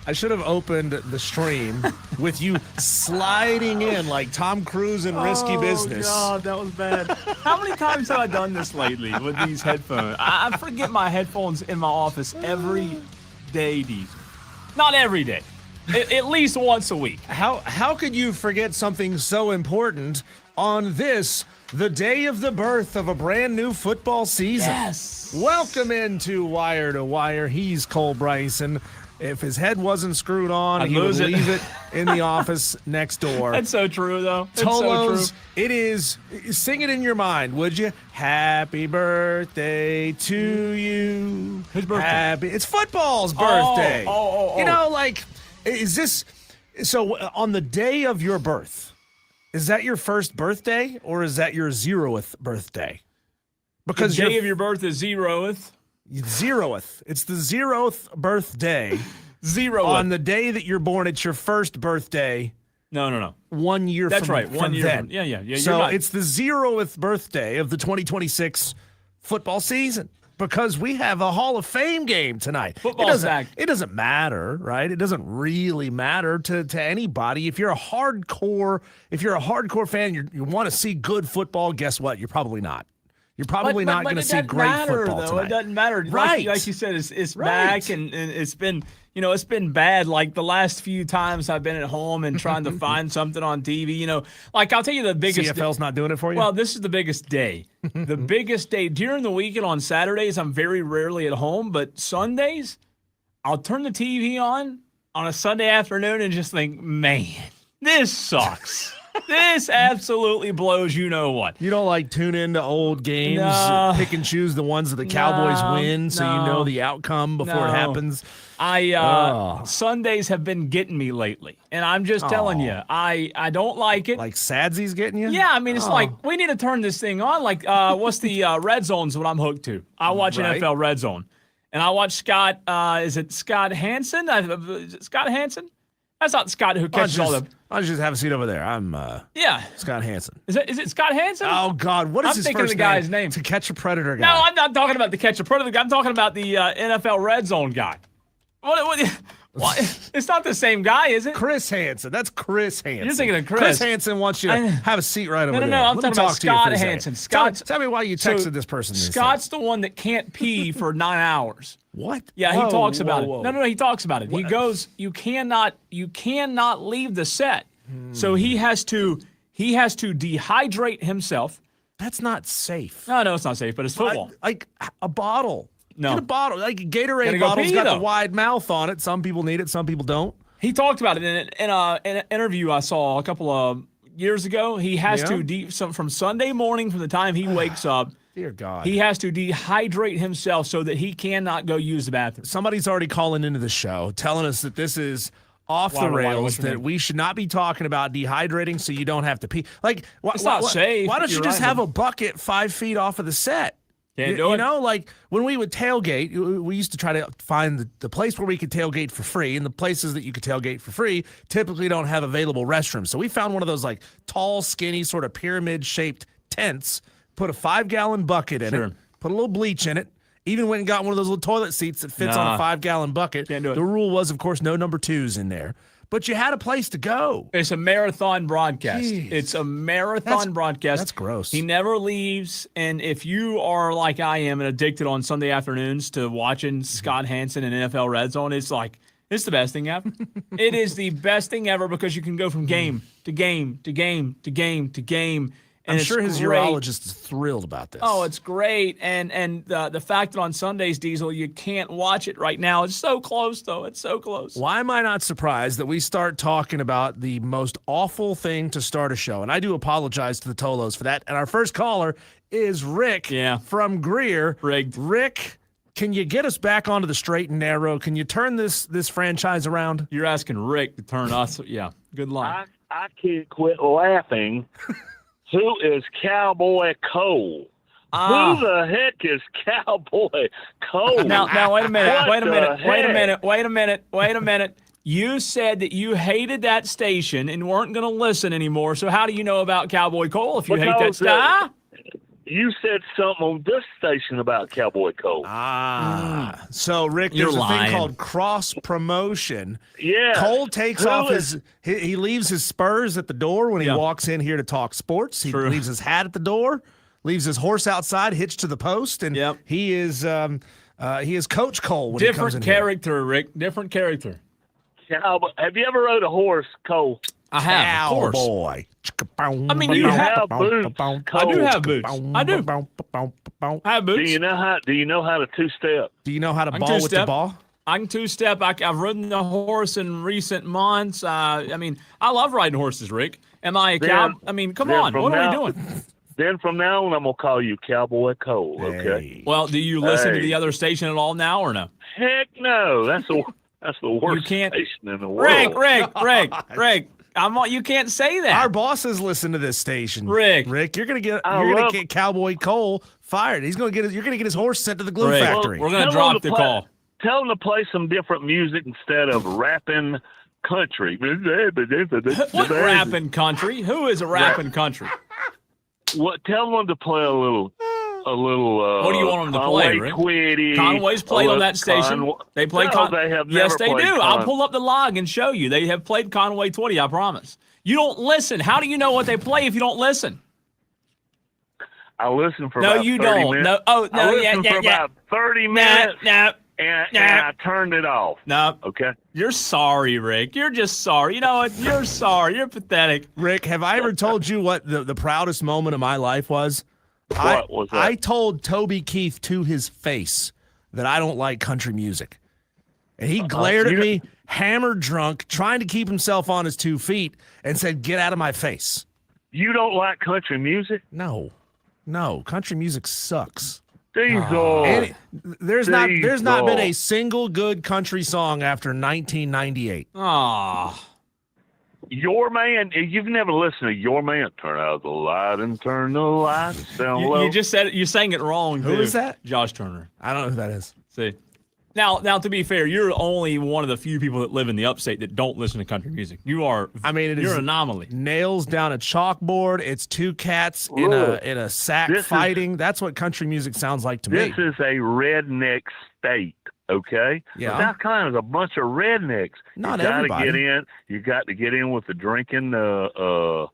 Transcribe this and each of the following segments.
I should have opened the stream with you sliding in like Tom Cruise in Risky Business. Oh, God, that was bad. How many times have I done this lately with these headphones? I forget my headphones in my office every day, Diesel. Not every day. At least once a week. How could you forget something so important on this, the day of the birth of a brand new football season? Yes. Welcome into Wire to Wire. He's Cole Bryson. If his head wasn't screwed on, he would leave it in the office next door. That's so true, though. It's Tolos, so true. it is. Sing it in your mind, would you? Happy birthday to you. Whose birthday? It's football's birthday. Oh. You know, like, is this so? On the day of your birth, is that your first birthday or is that your 0th birthday? Because the day of your birth is 0th. 0th. It's the 0th birthday. 0th. On the day that you're born, it's your first birthday. No. 1 year That's from right. 1 year then. from, yeah. So right. it's the 0th birthday of the 2026 football season because we have a Hall of Fame game tonight. Football's back. It doesn't matter, right? It doesn't really matter to anybody. If you're a hardcore fan, you want to see good football, guess what? You're probably not. You're probably not going to see great football tonight. It doesn't matter. Right. Like you said, it's right. back and it's been, it's been bad. Like the last few times I've been at home and trying to find something on TV, like I'll tell you the biggest. CFL's not doing it for you? Well, this is the biggest day. The biggest day. During the weekend on Saturdays, I'm very rarely at home, but Sundays, I'll turn the TV on a Sunday afternoon and just think, man, this sucks. This absolutely blows you know what. You don't like tune into old games, pick and choose the ones that the Cowboys win so you know the outcome before it happens? Sundays have been getting me lately, and I'm just telling you, I don't like it. Like Sadsy's getting you? Yeah, I mean, it's like, we need to turn this thing on. Like, what's the Red Zone's what I'm hooked to. I watch NFL Red Zone, and I watch Scott, is it Scott Hansen? Is it Scott Hansen? That's not Scott who catches all the... I'll just have a seat over there. I'm Scott Hansen. Is it Scott Hansen? Oh, God. What is his first name? I'm thinking of the guy's name. To Catch a Predator guy. No, I'm not talking about the Catch a Predator guy. I'm talking about the NFL Red Zone guy. What? It's not the same guy, is it? Chris Hansen. That's Chris Hansen. You're thinking of Chris. Chris Hansen wants you to have a seat right over there. No. I'm talking about Scott Hansen. Tell me why you texted this person. Scott's the one that can't pee for 9 hours. What? Yeah, he talks about it. No, he talks about it. What? He goes, you cannot leave the set. So he has to dehydrate himself. That's not safe. No, it's not safe, but it's football. Like a bottle. No. Get a bottle. Like a Gatorade bottle's got the wide mouth on it. Some people need it, some people don't. He talked about it in an interview I saw a couple of years ago. He has to from Sunday morning, from the time he wakes up. Dear God. He has to dehydrate himself so that he cannot go use the bathroom. Somebody's already calling into the show telling us that this is off the rails, that we should not be talking about dehydrating so you don't have to pee. Like, it's not safe. Why don't you just have a bucket 5 feet off of the set? Can't do it. Like when we would tailgate, we used to try to find the place where we could tailgate for free, and the places that you could tailgate for free typically don't have available restrooms. So we found one of those like tall, skinny, sort of pyramid-shaped tents, put a 5-gallon bucket in it, put a little bleach in it, even went and got one of those little toilet seats that fits on a 5-gallon bucket. Can't do it. The rule was, of course, no number 2s in there. But you had a place to go. It's a marathon broadcast. Jeez. It's a marathon broadcast. That's gross. He never leaves. And if you are like I am and addicted on Sunday afternoons to watching Scott Hansen and NFL Red Zone, it's the best thing ever. It is the best thing ever because you can go from game to game to game to game to game. And I'm sure his urologist is thrilled about this. Oh, it's great. And the fact that on Sundays, Diesel, you can't watch it right now. It's so close, though. It's so close. Why am I not surprised that we start talking about the most awful thing to start a show? And I do apologize to the Tolos for that. And our first caller is Rick from Greer. Rigged. Rick, can you get us back onto the straight and narrow? Can you turn this franchise around? You're asking Rick to turn us. Yeah, good luck. I can't quit laughing. Who is Cowboy Cole? Who the heck is Cowboy Cole? Now, wait a minute. You said that you hated that station and weren't going to listen anymore. So how do you know about Cowboy Cole if you hate that stuff? You said something on this station about Cowboy Cole. So Rick, You're there's a lying. thing called cross promotion. Yeah. Cole takes Who off is- he leaves his spurs at the door when he Yeah. walks in here to talk sports. He True. leaves his hat at the door, leaves his horse outside, hitched to the post, and Yep. he is Coach Cole when he comes Different in here. character, Rick. Different character. Cowboy. Have you ever rode a horse, Cole? I have, of course. Cowboy. I mean, you have boots, I do have boots. I do. I have Do boots. you know how to two-step? Do you know how to I can ball with the two-step. ball? I can two-step. I've ridden the horse in recent months. I mean, I love riding horses, Rick. Am I a cow? I mean, come then on. from What are we now- doing? Then from now on, I'm gonna call you Cowboy Cole. Okay? Hey. Well, do you listen to Hey. the other station at all now or no? Heck no. That's the worst can't- station in the world. Rick. You can't say that. Our bosses listen to this station. Rick. you're gonna get I you're gonna love- get Cowboy Cole fired. You're gonna get his horse sent to the glue Rick, factory. we're going to Tell them drop to the play- call. Tell them to play some different music instead of rapping country. What rapping country? Who is a rapping country? What? Tell them to play a little. What do you want them to play, Conway Rick? Twitty. Conway's played on that station. Conway- They play No, they have Yes, never they played do. I'll Con- pull up the log and show you. They have played Conway Twitty, I promise. You don't listen. How do you know what they play if you don't listen? I listen for No, about you 30 don't. minutes. No, oh, no, I yeah, listened yeah, for yeah. about 30 No, minutes, no, and nah. I turned it off. no. Okay? You're sorry, Rick. You're just sorry. You know what? You're sorry. You're pathetic. Rick, have I ever told you what the proudest moment of my life was? What was that? I told Toby Keith to his face that I don't like country music. And he glared at you- me, hammered drunk, trying to keep himself on his 2 feet, and said, "Get out of my face." You don't like country music? No, country music sucks. Diesel. There's not been Diesel. a single good country song after 1998. Aw. Your Man, you've never listened to Your Man. Turn out the light and turn the lights down low. You just said it. You sang it wrong. Who too. is that? Josh Turner. I don't know who that is. See. Now, to be fair, you're only one of the few people that live in the upstate that don't listen to country music. You are. I mean, you're is an anomaly. nails down a chalkboard. It's two cats Look, in a sack this is- fighting. That's what country music sounds like to me. This is a redneck state, okay? Yeah. South Carolina's a bunch of rednecks. Not you gotta everybody. get in. You got to get in with the drinking. Don't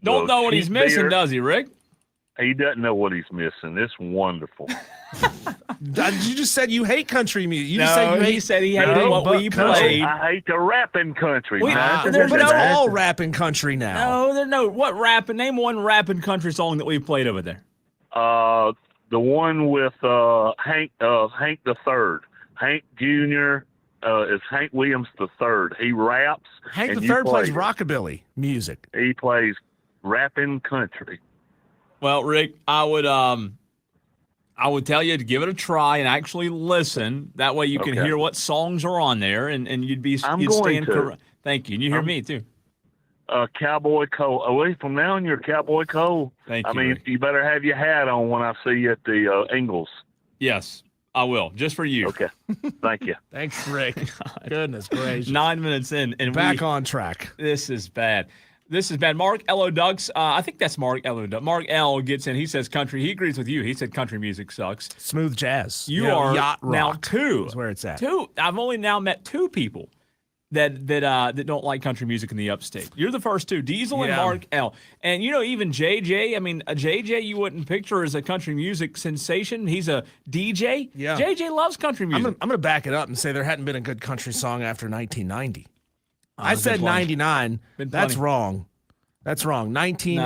the know what he's cheap missing, beer. does he, Rick? He doesn't know what he's missing. It's wonderful. You just said you hate country music. You just No, said you he hate. said he hated No, what but we country- played. I hate the rapping country, We- man. there's But no- they're all rapping country now. No, there no. What rapping? Name one rapping country song that we played over there. The one with Hank the Third. Hank Jr. Is Hank Williams the Third. He raps. Hank and the you Third plays play it. rockabilly music. He plays rapping country. Well, Rick, I would tell you to give it a try and actually listen. That way you can Okay. hear what songs are on there, and you'd I'm you'd going stand to. correct. Thank you. And you hear me too. Cowboy Cole. Away from now on, you're Cowboy Cole. Thank I you, mean, Rick. you better have your hat on when I see you at the Ingles. Yes, I will. Just for you. Okay. Thank you. Thanks, Rick. Goodness gracious. 9 minutes in, and Back on track. This is bad. This is bad. Mark L.O. Ducks. I think that's Mark L.O. Ducks. Mark L. gets in. He says country. He agrees with you. He said country music sucks. Smooth jazz. You know, are yacht rock. now two. Is where it's at. Two. I've only now met two people that don't like country music in the upstate. You're the first two, Diesel and Yeah. Mark L. And even JJ. I mean, a JJ you wouldn't picture as a country music sensation. He's a DJ. Yeah. JJ loves country music. I'm gonna back it up and say there hadn't been a good country song after 1990. I there's been said plenty. 99. Been That's plenty. wrong. That's wrong. No, there's been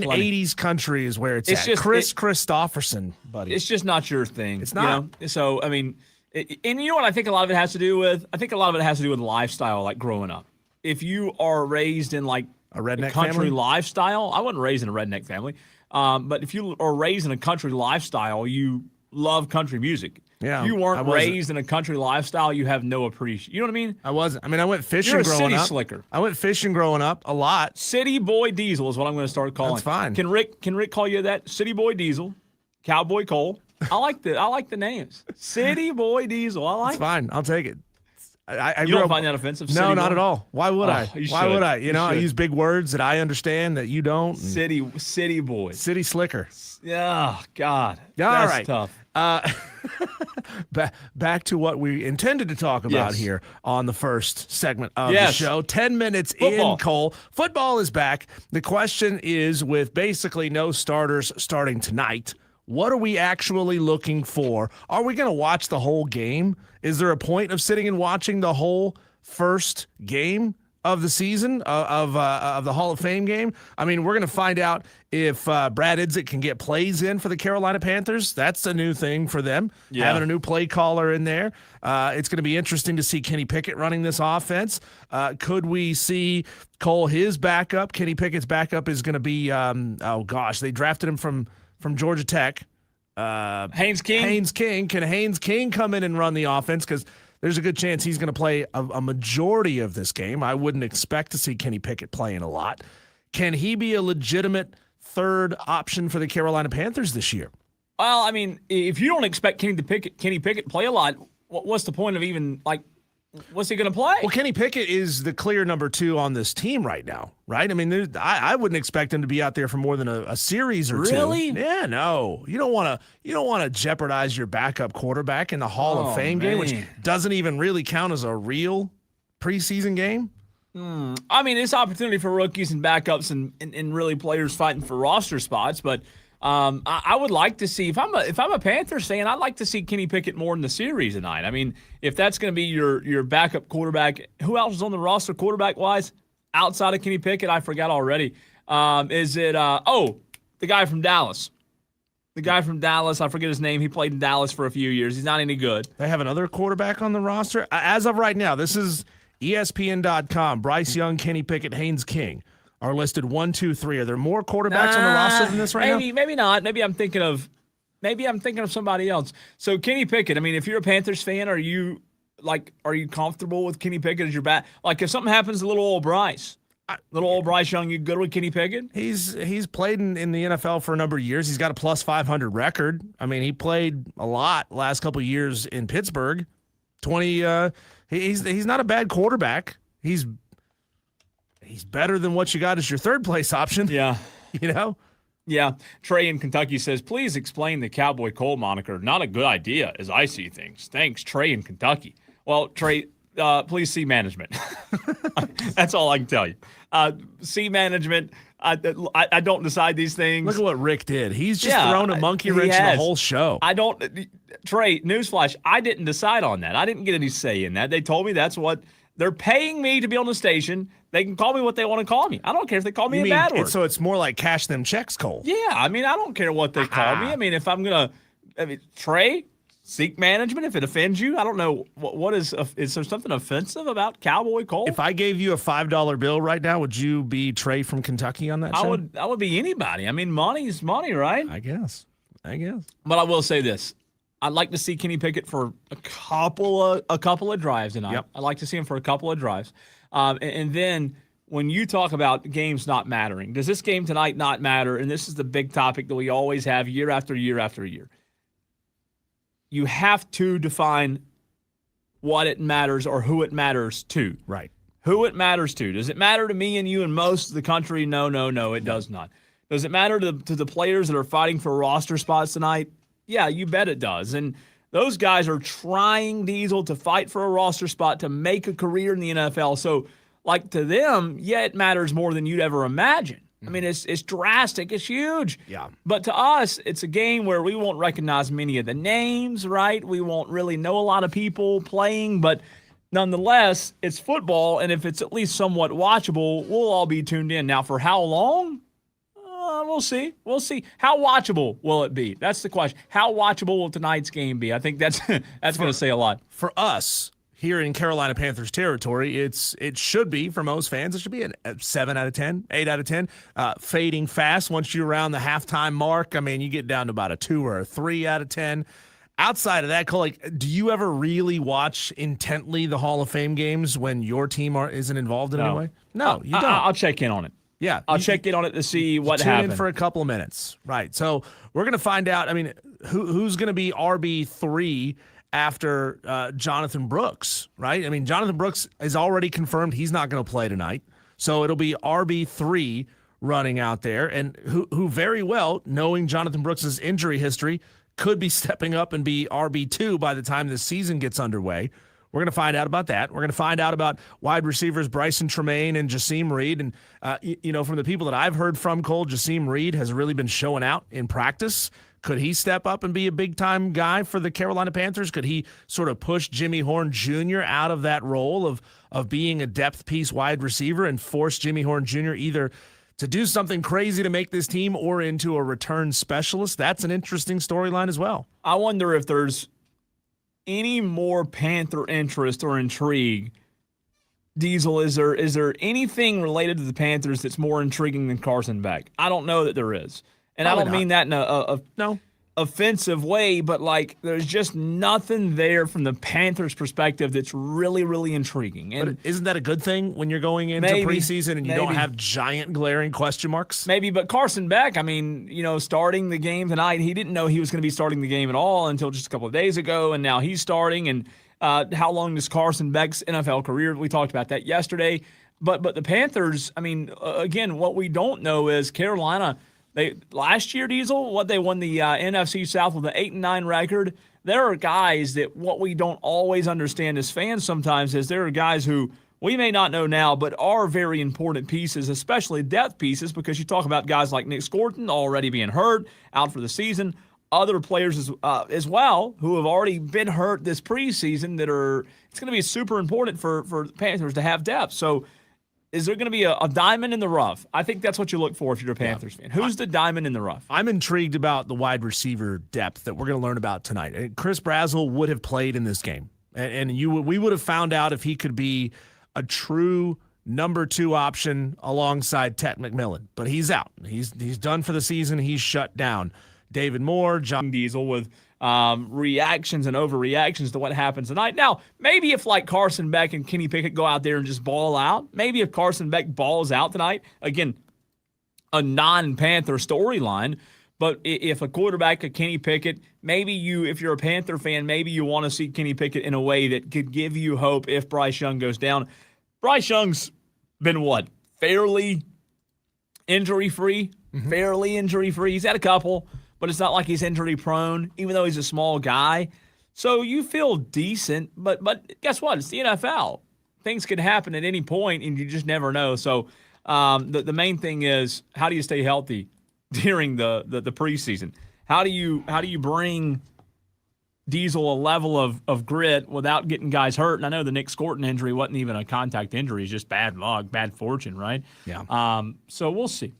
plenty. 1980s country is where it's It's at. just- Chris Christopherson, buddy. It's just not your thing. It's not. You know? So I mean, and you know what I think a lot of it has to do with? I think a lot of it has to do with lifestyle, like growing up. If you are raised in like A redneck country family? lifestyle, I wasn't raised in a redneck family, but if you are raised in a country lifestyle, you love country music. Yeah, If you I weren't wasn't. raised in a country lifestyle, you have no appreciation. You know what I mean? I wasn't. I mean, I went fishing You're a growing city up. slicker. I went fishing growing up a lot. City Boy Diesel is what I'm going to start calling. That's fine. Can Rick call you that? City Boy Diesel, Cowboy Cole. I like the names. City Boy Diesel. I like It's fine. I'll take it. I You grew don't up- find that offensive? No, City not boy? at all. Why would Oh, I? you Why should. would I? You I should. use big words that I understand that you don't. and City boy. City slicker. Yeah, God. All That's right. tough. Back to what we intended to talk about Yes. here on the first segment of Yes. the show. 10 minutes Football. in, Cole. Football is back. The question is, with basically no starters starting tonight, what are we actually looking for? Are we going to watch the whole game? Is there a point of sitting and watching the whole first game of the season of the Hall of Fame game? I mean, we're going to find out if Brad Idzik can get plays in for the Carolina Panthers. That's a new thing for them, having a new play caller in there. It's going to be interesting to see Kenny Pickett running this offense. Could we see Cole, his backup? Kenny Pickett's backup is going to be, they drafted him from Georgia Tech. Haynes King? Haynes King. Can Haynes King come in and run the offense? Because there's a good chance he's going to play a majority of this game. I wouldn't expect to see Kenny Pickett playing a lot. Can he be a legitimate third option for the Carolina Panthers this year? Well, I mean, if you don't expect Kenny Pickett play a lot, what's the point of even, what's he going to play? Well, Kenny Pickett is the clear number 2 on this team right now, right? I mean, I wouldn't expect him to be out there for more than a series or two. Really? Yeah, no. You don't want to jeopardize your backup quarterback in the Hall of Fame game, which doesn't even really count as a real preseason game. I mean, it's opportunity for rookies and backups and really players fighting for roster spots. But I would like to see, if I'm a Panthers fan, I'd like to see Kenny Pickett more in the series tonight. I mean, if that's going to be your backup quarterback, who else is on the roster quarterback wise outside of Kenny Pickett? I forgot already. Is it the guy from Dallas? The guy from Dallas, I forget his name. He played in Dallas for a few years. He's not any good. They have another quarterback on the roster. As of right now, this is ESPN.com. Bryce Young, Kenny Pickett, Haynes King are listed 1, 2, 3. Are there more quarterbacks on the roster than this right now? Maybe not. Maybe I'm thinking of somebody else. So Kenny Pickett, I mean, if you're a Panthers fan, are you comfortable with Kenny Pickett as your back? Like if something happens to little old Bryce Young, you good with Kenny Pickett? He's played in the NFL for a number of years. He's got a plus 500 record. I mean, he played a lot last couple of years in Pittsburgh. He's not a bad quarterback. He's better than what you got as your third place option. Yeah. You know? Yeah. Trey in Kentucky says, please explain the Cowboy Cole moniker. Not a good idea as I see things. Thanks, Trey in Kentucky. Well, Trey, please see management. That's all I can tell you. See management. I don't decide these things. Look at what Rick did. He's just thrown a monkey wrench in the whole show. Trey, newsflash, I didn't decide on that. I didn't get any say in that. They told me that's what they're paying me to be on the station. They can call me what they want to call me. I don't care if they call me a bad word. So it's more like cash them checks, Cole. Yeah, I mean, I don't care what they call me. I mean, if I'm going to, Trey, seek management. If it offends you, I don't know. What is there something offensive about Cowboy Cole? If I gave you a $5 bill right now, would you be Trey from Kentucky on that show? I would be anybody. I mean, money's money, right? I guess. But I will say this. I'd like to see Kenny Pickett for a couple of drives tonight. Yep. I'd like to see him for a couple of drives. And then when you talk about games not mattering, does this game tonight not matter? And this is the big topic that we always have year after year after year. You have to define what it matters or who it matters to. Right. Who it matters to. Does it matter to me and you and most of the country? No, it does not. Does it matter to the players that are fighting for roster spots tonight? Yeah, you bet it does. And those guys are trying, Diesel, to fight for a roster spot to make a career in the NFL. So, to them, yeah, it matters more than you'd ever imagine. I mean, it's drastic. It's huge. Yeah. But to us, it's a game where we won't recognize many of the names, right? We won't really know a lot of people playing, but nonetheless, it's football, and if it's at least somewhat watchable, we'll all be tuned in. Now, for how long? We'll see. We'll see. How watchable will it be? That's the question. How watchable will tonight's game be? I think that's going to say a lot. For us here in Carolina Panthers territory, it should be, for most fans, it should be a 7 out of 10, 8 out of 10. Fading fast once you're around the halftime mark. I mean, you get down to about a 2 or a 3 out of 10. Outside of that, Cole, do you ever really watch intently the Hall of Fame games when your team isn't involved in any way? No, you don't. I'll check in on it. Yeah. I'll check in on it to see what tune happened. in for a couple of minutes. Right. So we're going to find out, I mean, who's going to be RB3 after Jonathan Brooks, right? I mean, Jonathan Brooks is already confirmed he's not going to play tonight. So it'll be RB3 running out there, and who very well, knowing Jonathan Brooks' injury history, could be stepping up and be RB2 by the time the season gets underway. We're going to find out about that. We're going to find out about wide receivers Bryson Tremaine and Jaseem Reed. And, from the people that I've heard from, Cole, Jaseem Reed has really been showing out in practice. Could he step up and be a big-time guy for the Carolina Panthers? Could he sort of push Jimmy Horn Jr. out of that role of being a depth piece wide receiver and force Jimmy Horn Jr. either to do something crazy to make this team or into a return specialist? That's an interesting storyline as well. I wonder if there's any more Panther interest or intrigue. Diesel, is there anything related to the Panthers that's more intriguing than Carson Beck? I don't know that there is. And Probably I don't mean that in a offensive way, but like there's just nothing there from the Panthers' perspective that's really, really intriguing. And but isn't that a good thing when you're going into preseason and you don't have giant glaring question marks? Maybe, but Carson Beck, I mean, starting the game tonight, he didn't know he was going to be starting the game at all until just a couple of days ago, and now he's starting. And how long does Carson Beck's NFL career? We talked about that yesterday. But the Panthers, I mean, again, what we don't know is Carolina. Last year, Diesel, they won the NFC South with an 8-9 record. There are guys that what we don't always understand as fans sometimes is there are guys who we may not know now, but are very important pieces, especially depth pieces, because you talk about guys like Nick Scorton already being hurt, out for the season. Other players as well who have already been hurt this preseason it's going to be super important for the Panthers to have depth. So is there going to be a diamond in the rough? I think that's what you look for if you're a Panthers fan. Who's the diamond in the rough? I'm intrigued about the wide receiver depth that we're going to learn about tonight. Chris Brazzell would have played in this game, and we would have found out if he could be a true number 2 option alongside Tet McMillan. But he's out. He's done for the season. He's shut down. David Moore, John Diesel with reactions and overreactions to what happens tonight. Now, maybe if like Carson Beck and Kenny Pickett go out there and just ball out, maybe if Carson Beck balls out tonight, again, a non-Panther storyline, but if a quarterback, a Kenny Pickett, maybe if you're a Panther fan, maybe you want to see Kenny Pickett in a way that could give you hope if Bryce Young goes down. Bryce Young's been fairly injury-free, fairly injury-free. He's had a couple, but it's not like he's injury prone, even though he's a small guy. So you feel decent, but guess what? It's the NFL. Things could happen at any point, and you just never know. So the main thing is, how do you stay healthy during the preseason? How do you bring Diesel a level of grit without getting guys hurt? And I know the Nick Scorton injury wasn't even a contact injury. It's just bad luck, bad fortune, right? Yeah. So we'll see.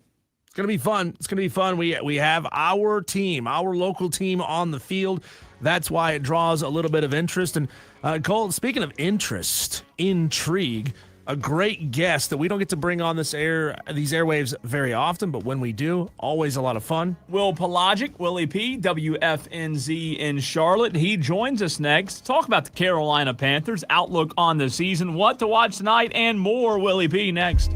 It's going to be fun. It's going to be fun. We have our team, our local team on the field. That's why it draws a little bit of interest. And Cole, speaking of interest, intrigue, a great guest that we don't get to bring on these airwaves very often, but when we do, always a lot of fun. Will Pelagic, Willie P, WFNZ in Charlotte. He joins us next to talk about the Carolina Panthers, outlook on the season, what to watch tonight, and more. Willie P next.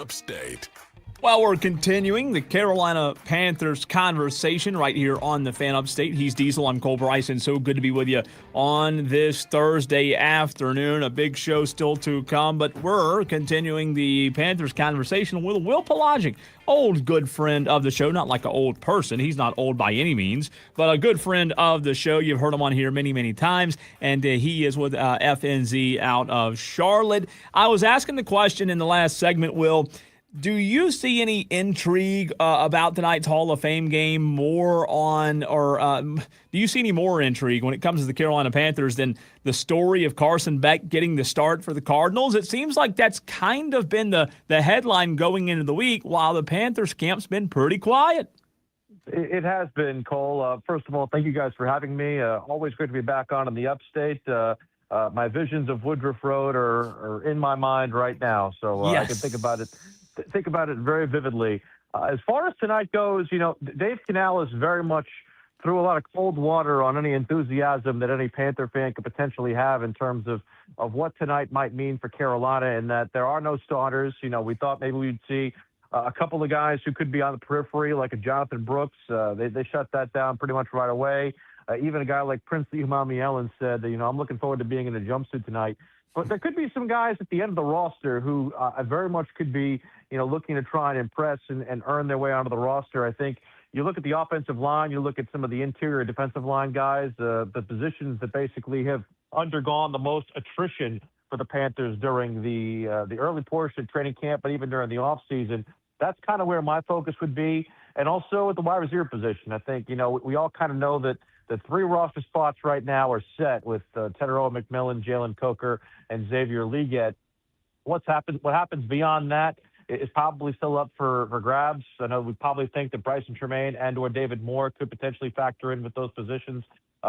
Upstate. Well, we're continuing the Carolina Panthers conversation right here on the Fan Upstate. He's Diesel. I'm Cole Bryson. So good to be with you on this Thursday afternoon. A big show still to come, but we're continuing the Panthers conversation with Will Pelagic, old good friend of the show. Not like an old person. He's not old by any means, but a good friend of the show. You've heard him on here many, many times, and he is with FNZ out of Charlotte. I was asking the question in the last segment, Will, do you see any intrigue about tonight's Hall of Fame game do you see any more intrigue when it comes to the Carolina Panthers than the story of Carson Beck getting the start for the Cardinals? It seems like that's kind of been the headline going into the week, while the Panthers camp's been pretty quiet. It has been, Cole. First of all, thank you guys for having me. Always great to be back on in the Upstate. My visions of Woodruff Road are in my mind right now, so Yes. I can think about it very vividly. As far as tonight goes, Dave Canales very much threw a lot of cold water on any enthusiasm that any Panther fan could potentially have in terms of what tonight might mean for Carolina, and that there are no starters. We thought maybe we'd see a couple of guys who could be on the periphery, like a Jonathan Brooks. They shut that down pretty much right away. Even a guy like Prince Umamielen said that, I'm looking forward to being in a jumpsuit tonight. But there could be some guys at the end of the roster who very much could be, looking to try and impress and earn their way onto the roster. I think you look at the offensive line, you look at some of the interior defensive line guys, the positions that basically have undergone the most attrition for the Panthers during the early portion of training camp, but even during the offseason. That's kind of where my focus would be. And also at the wide receiver position. I think, we all kind of know that the three roster spots right now are set with Teteroa McMillan, Jalen Coker, and Xavier Leggett. What happens beyond that is probably still up for grabs. I know we probably think that Bryson Tremaine and or David Moore could potentially factor in with those positions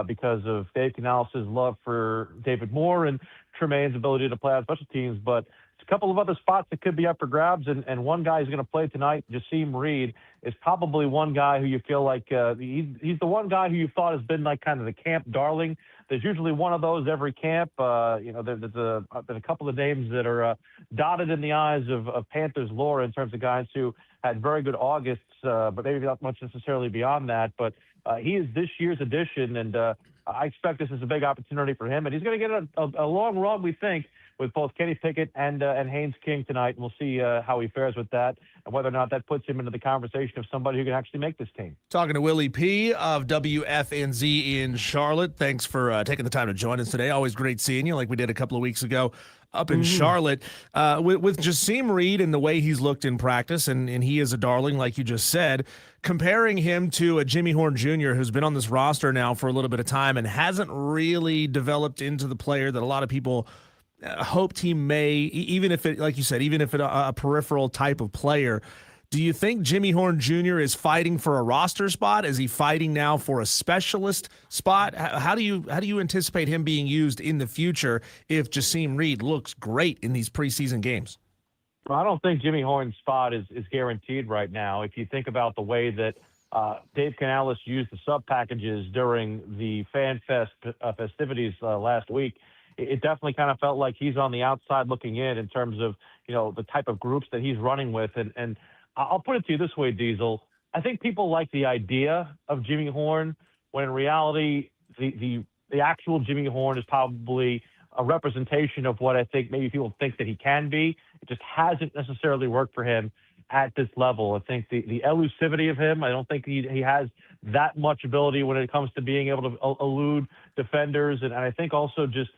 because of Dave Canales' love for David Moore and Tremaine's ability to play on special teams. But it's a couple of other spots that could be up for grabs, and one guy who's going to play tonight, Jasim Reed, is probably one guy who you feel like he's the one guy who you thought has been like kind of the camp darling. There's usually one of those every camp. There's a couple of names that are dotted in the eyes of Panthers lore in terms of guys who had very good Augusts, but maybe not much necessarily beyond that. But he is this year's addition, and I expect this is a big opportunity for him. And he's going to get a long run, we think, with both Kenny Pickett and Haynes King tonight. And we'll see how he fares with that and whether or not that puts him into the conversation of somebody who can actually make this team. Talking to Willie P. of WFNZ in Charlotte. Thanks for taking the time to join us today. Always great seeing you like we did a couple of weeks ago up in Charlotte. With Jasim Reed and the way he's looked in practice, and he is a darling, like you just said, comparing him to a Jimmy Horn Jr., who's been on this roster now for a little bit of time and hasn't really developed into the player that a lot of people hoped he may, even if it, like you said, even if it a peripheral type of player. Do you think Jimmy Horn Jr. is fighting for a roster spot? Is he fighting now for a specialist spot? How do you anticipate him being used in the future if Jasim Reed looks great in these preseason games? Well, I don't think Jimmy Horn's spot is guaranteed right now. If you think about the way that Dave Canales used the sub packages during the Fan Fest festivities last week, it definitely kind of felt like he's on the outside looking in terms of, the type of groups that he's running with. And I'll put it to you this way, Diesel. I think people like the idea of Jimmy Horn when in reality, the actual Jimmy Horn is probably a representation of what I think maybe people think that he can be. It just hasn't necessarily worked for him at this level. I think the elusivity of him, I don't think he has that much ability when it comes to being able to elude defenders. And I think also just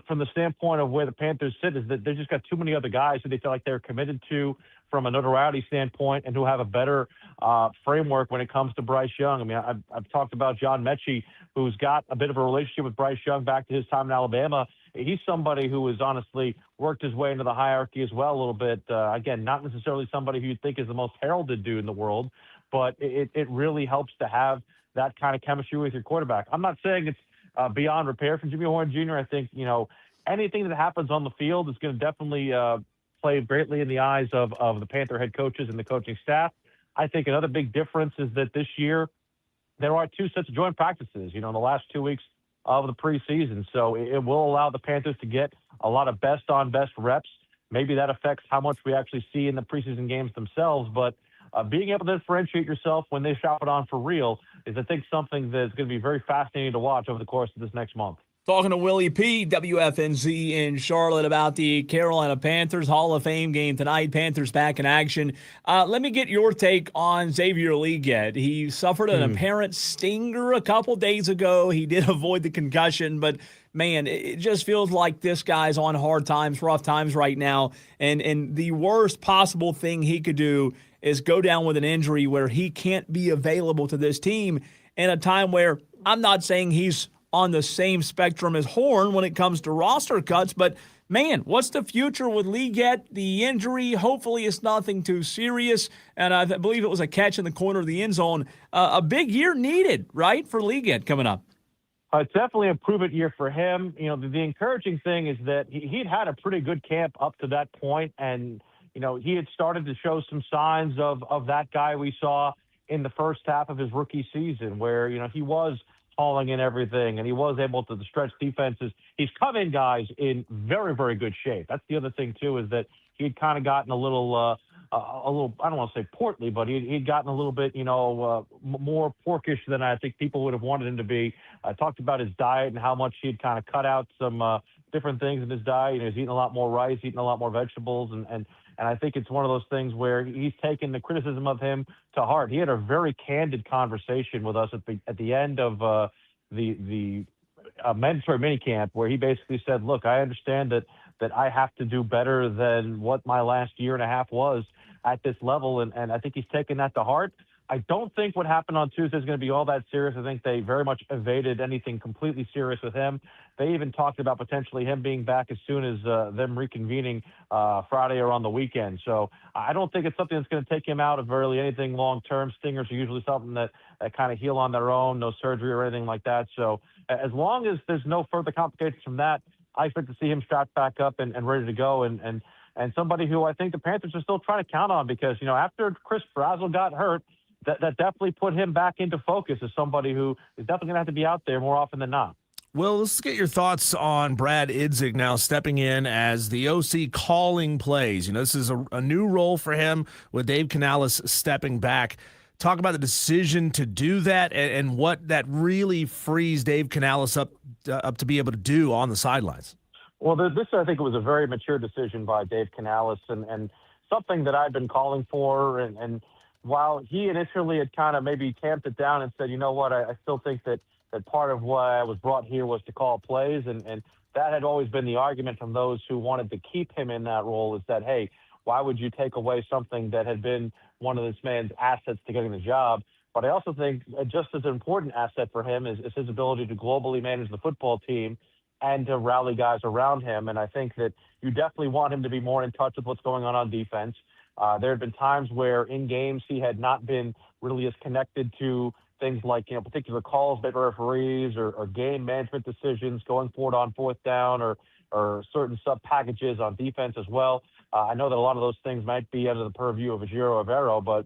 from the standpoint of where the Panthers sit is that they've just got too many other guys who they feel like they're committed to from a notoriety standpoint and who have a better framework when it comes to Bryce Young. I mean, I've talked about John Mechie, who's got a bit of a relationship with Bryce Young back to his time in Alabama. He's somebody who has honestly worked his way into the hierarchy as well a little bit. Again, not necessarily somebody who you'd think is the most heralded dude in the world, but it really helps to have that kind of chemistry with your quarterback. I'm not saying it's beyond repair from Jimmy Horn Jr. I think, anything that happens on the field is going to definitely play greatly in the eyes of the Panther head coaches and the coaching staff. I think another big difference is that this year there are two sets of joint practices, in the last 2 weeks of the preseason. So it will allow the Panthers to get a lot of best on best reps maybe that affects how much we actually see in the preseason games themselves. But being able to differentiate yourself when they shop it on for real is, I think, something that's going to be very fascinating to watch over the course of this next month. Talking to Willie P, WFNZ in Charlotte, about the Carolina Panthers Hall of Fame game tonight. Panthers back in action. Let me get your take on Xavier Legette. He suffered an apparent stinger a couple days ago. He did avoid the concussion, but man, it just feels like this guy's on hard times, rough times right now. And the worst possible thing he could do is go down with an injury where he can't be available to this team in a time where I'm not saying he's on the same spectrum as Horn when it comes to roster cuts, but man, what's the future with Legette? The injury, hopefully it's nothing too serious, and I believe it was a catch in the corner of the end zone. A big year needed, right, for Legette coming up? It's definitely a prove-it year for him. You know, the encouraging thing is that he'd had a pretty good camp up to that point, and, you know, he had started to show some signs of that guy we saw in the first half of his rookie season where, you know, he was hauling in everything, and he was able to stretch defenses. He's come in, guys, in very, very good shape. That's the other thing, too, is that he'd kind of gotten a little, I don't want to say portly, but he'd gotten a little bit, you know, more porkish than I think people would have wanted him to be. I talked about his diet and how much he'd kind of cut out some different things in his diet. You know, he's eating a lot more rice, eating a lot more vegetables, and I think it's one of those things where he's taken the criticism of him to heart. He had a very candid conversation with us at the end of the mandatory minicamp, where he basically said, "Look, I understand that I have to do better than what my last year and a half was at this level," and I think he's taken that to heart. I don't think what happened on Tuesday is going to be all that serious. I think they very much evaded anything completely serious with him. They even talked about potentially him being back as soon as them reconvening Friday or on the weekend. So I don't think it's something that's going to take him out of really anything long-term. Stingers are usually something that kind of heal on their own, no surgery or anything like that. So as long as there's no further complications from that, I expect to see him strapped back up and ready to go. And somebody who I think the Panthers are still trying to count on because, you know, after Chris Brazzell got hurt, that definitely put him back into focus as somebody who is definitely going to have to be out there more often than not. Well, let's get your thoughts on Brad Idzik now stepping in as the OC calling plays. You know, this is a new role for him with Dave Canales stepping back. Talk about the decision to do that and what that really frees Dave Canales up to be able to do on the sidelines. Well, this I think was a very mature decision by Dave Canales and something that I've been calling for. And while he initially had kind of maybe tamped it down and said, you know what, I still think that part of why I was brought here was to call plays. And that had always been the argument from those who wanted to keep him in that role is that, hey, why would you take away something that had been one of this man's assets to getting the job? But I also think just as an important asset for him is his ability to globally manage the football team and to rally guys around him. And I think that you definitely want him to be more in touch with what's going on defense. There had been times where in games he had not been really as connected to things like, you know, particular calls by referees or game management decisions going forward on fourth down or certain sub packages on defense as well. I know that a lot of those things might be under the purview of Ejiro Evero, but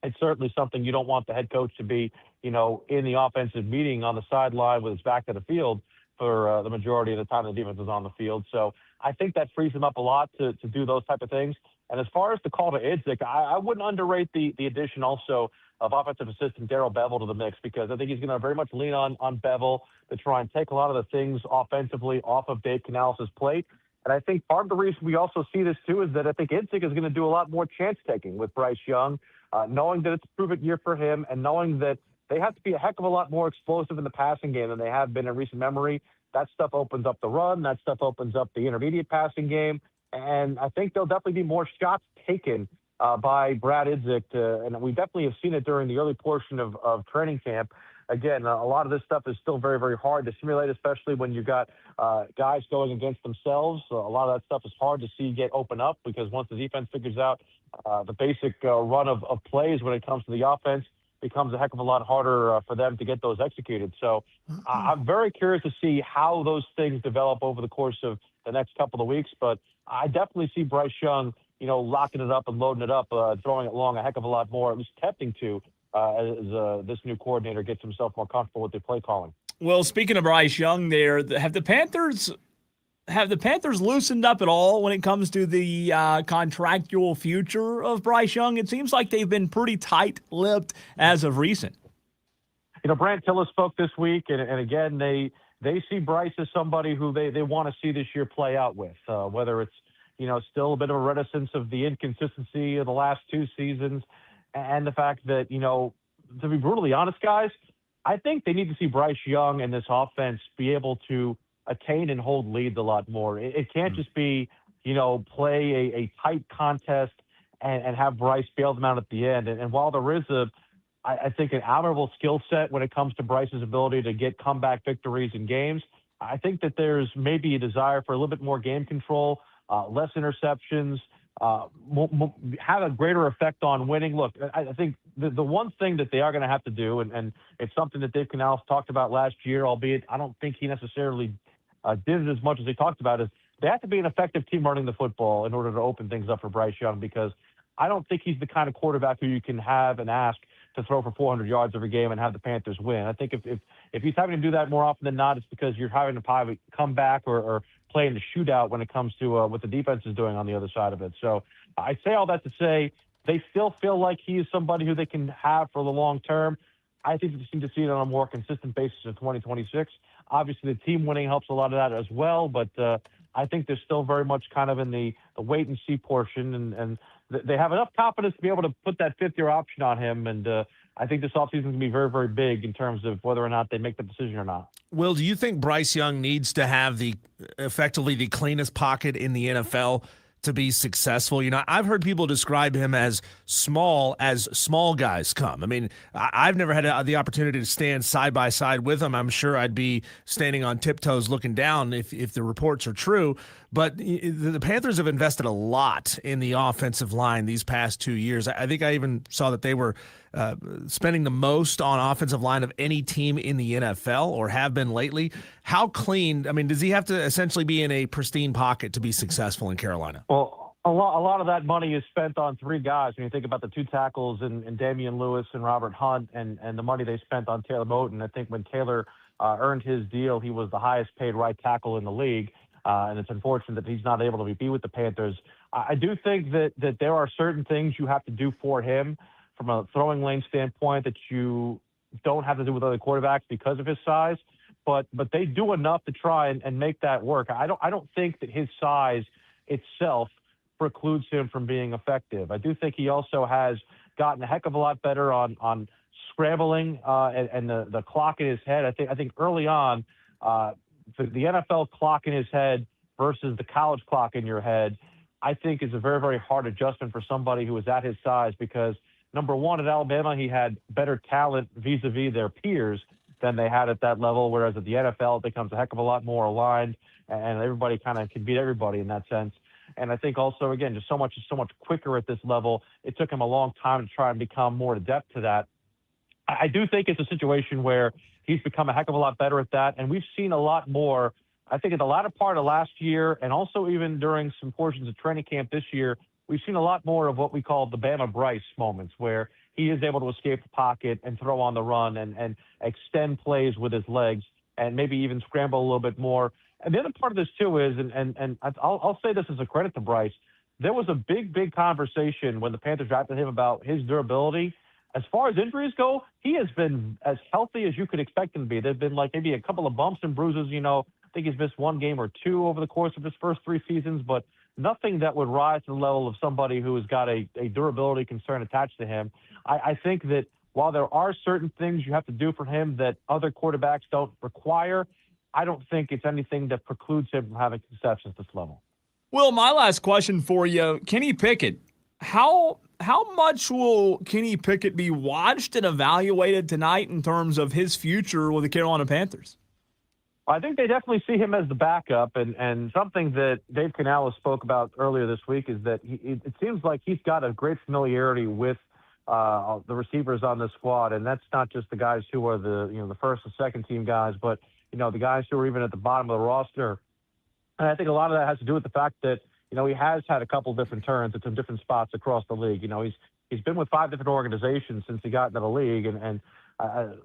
it's certainly something you don't want the head coach to be, you know, in the offensive meeting on the sideline with his back to the field for the majority of the time the defense is on the field. So I think that frees him up a lot to do those type of things. And as far as the call to Idzik, I wouldn't underrate the addition also of offensive assistant Darrell Bevel to the mix, because I think he's going to very much lean on Bevel to try and take a lot of the things offensively off of Dave Canales' plate. And I think part of the reason we also see this too is that I think Idzik is going to do a lot more chance taking with Bryce Young, knowing that it's a prove-it year for him and knowing that they have to be a heck of a lot more explosive in the passing game than they have been in recent memory. That stuff opens up the run. That stuff opens up the intermediate passing game. And I think there'll definitely be more shots taken by Brad Idzik. And we definitely have seen it during the early portion of training camp. Again, a lot of this stuff is still very, very hard to simulate, especially when you've got guys going against themselves. A lot of that stuff is hard to see get open up because once the defense figures out the basic run of plays when it comes to the offense, becomes a heck of a lot harder for them to get those executed. So I'm very curious to see how those things develop over the course of the next couple of weeks. But I definitely see Bryce Young, you know, locking it up and loading it up, throwing it long a heck of a lot more, at least attempting to, as this new coordinator gets himself more comfortable with the play calling. Well, speaking of Bryce Young there, have the Panthers have the Panthers loosened up at all when it comes to the contractual future of Bryce Young? It seems like they've been pretty tight-lipped as of recent. Brant Tiller spoke this week, and again, they see Bryce as somebody who they want to see this year play out with, whether it's, still a bit of a reticence of the inconsistency of the last 2 seasons and the fact that, to be brutally honest, guys, I think they need to see Bryce Young and this offense be able to attain and hold leads a lot more. It can't just be, play a tight contest and have Bryce bail them out at the end. And while there is I think an admirable skill set when it comes to Bryce's ability to get comeback victories in games, I think that there's maybe a desire for a little bit more game control, less interceptions, have a greater effect on winning. Look, I think the one thing that they are going to have to do, and it's something that Dave Canales talked about last year, albeit I don't think he necessarily did it as much as he talked about, is they have to be an effective team running the football in order to open things up for Bryce Young, because I don't think he's the kind of quarterback who you can have and ask to throw for 400 yards every game and have the Panthers win. I think if he's having to do that more often than not, it's because you're having to probably come back or play in the shootout when it comes to what the defense is doing on the other side of it. So I say all that to say they still feel like he is somebody who they can have for the long term. I think we just need to see it on a more consistent basis in 2026. Obviously, the team winning helps a lot of that as well, but I think they're still very much kind of in the wait-and-see portion, and they have enough confidence to be able to put that fifth-year option on him, and I think this offseason is going to be very, very big in terms of whether or not they make the decision or not. Will, do you think Bryce Young needs to have effectively the cleanest pocket in the NFL to be successful? I've heard people describe him as small guys come. I mean, I've never had the opportunity to stand side by side with him. I'm sure I'd be standing on tiptoes looking down if the reports are true. But the Panthers have invested a lot in the offensive line these past 2 years. I think I even saw that they were spending the most on offensive line of any team in the NFL, or have been lately. How clean? I mean, does he have to essentially be in a pristine pocket to be successful in Carolina? Well, a lot of that money is spent on 3 guys. When you think about the 2 tackles and Damian Lewis and Robert Hunt, and the money they spent on Taylor Moton. I think when Taylor earned his deal, he was the highest paid right tackle in the league. And it's unfortunate that he's not able to be with the Panthers. I do think that there are certain things you have to do for him from a throwing lane standpoint that you don't have to do with other quarterbacks because of his size. But they do enough to try and make that work. I don't think that his size itself precludes him from being effective. I do think he also has gotten a heck of a lot better on scrambling and the clock in his head. I think early on, the NFL clock in his head versus the college clock in your head, I think is a very, very hard adjustment for somebody who is at his size, because number one, at Alabama, he had better talent vis-a-vis their peers than they had at that level, whereas at the NFL, it becomes a heck of a lot more aligned, and everybody kind of can beat everybody in that sense. And I think also, again, just so much quicker at this level. It took him a long time to try and become more adept to that. I do think it's a situation where he's become a heck of a lot better at that, and we've seen a lot more, I think, in the latter part of last year, and also even during some portions of training camp this year. We've seen a lot more of what we call the Bama Bryce moments, where he is able to escape the pocket and throw on the run and extend plays with his legs and maybe even scramble a little bit more. And the other part of this, too, is, and I'll say this as a credit to Bryce, there was a big conversation when the Panthers drafted him about his durability. As far as injuries go, he has been as healthy as you could expect him to be. There've been like maybe a couple of bumps and bruises, I think he's missed 1 game or 2 over the course of his first 3 seasons, but nothing that would rise to the level of somebody who has got a durability concern attached to him. I think that while there are certain things you have to do for him that other quarterbacks don't require, I don't think it's anything that precludes him from having success at this level. Will, my last question for you, Kenny Pickett, how much will Kenny Pickett be watched and evaluated tonight in terms of his future with the Carolina Panthers? I think they definitely see him as the backup, and something that Dave Canales spoke about earlier this week is that it seems like he's got a great familiarity with the receivers on the squad, and that's not just the guys who are the first and second team guys, but the guys who are even at the bottom of the roster. And I think a lot of that has to do with the fact that he has had a couple different turns at some different spots across the league. He's been with 5 different organizations since he got into the league, and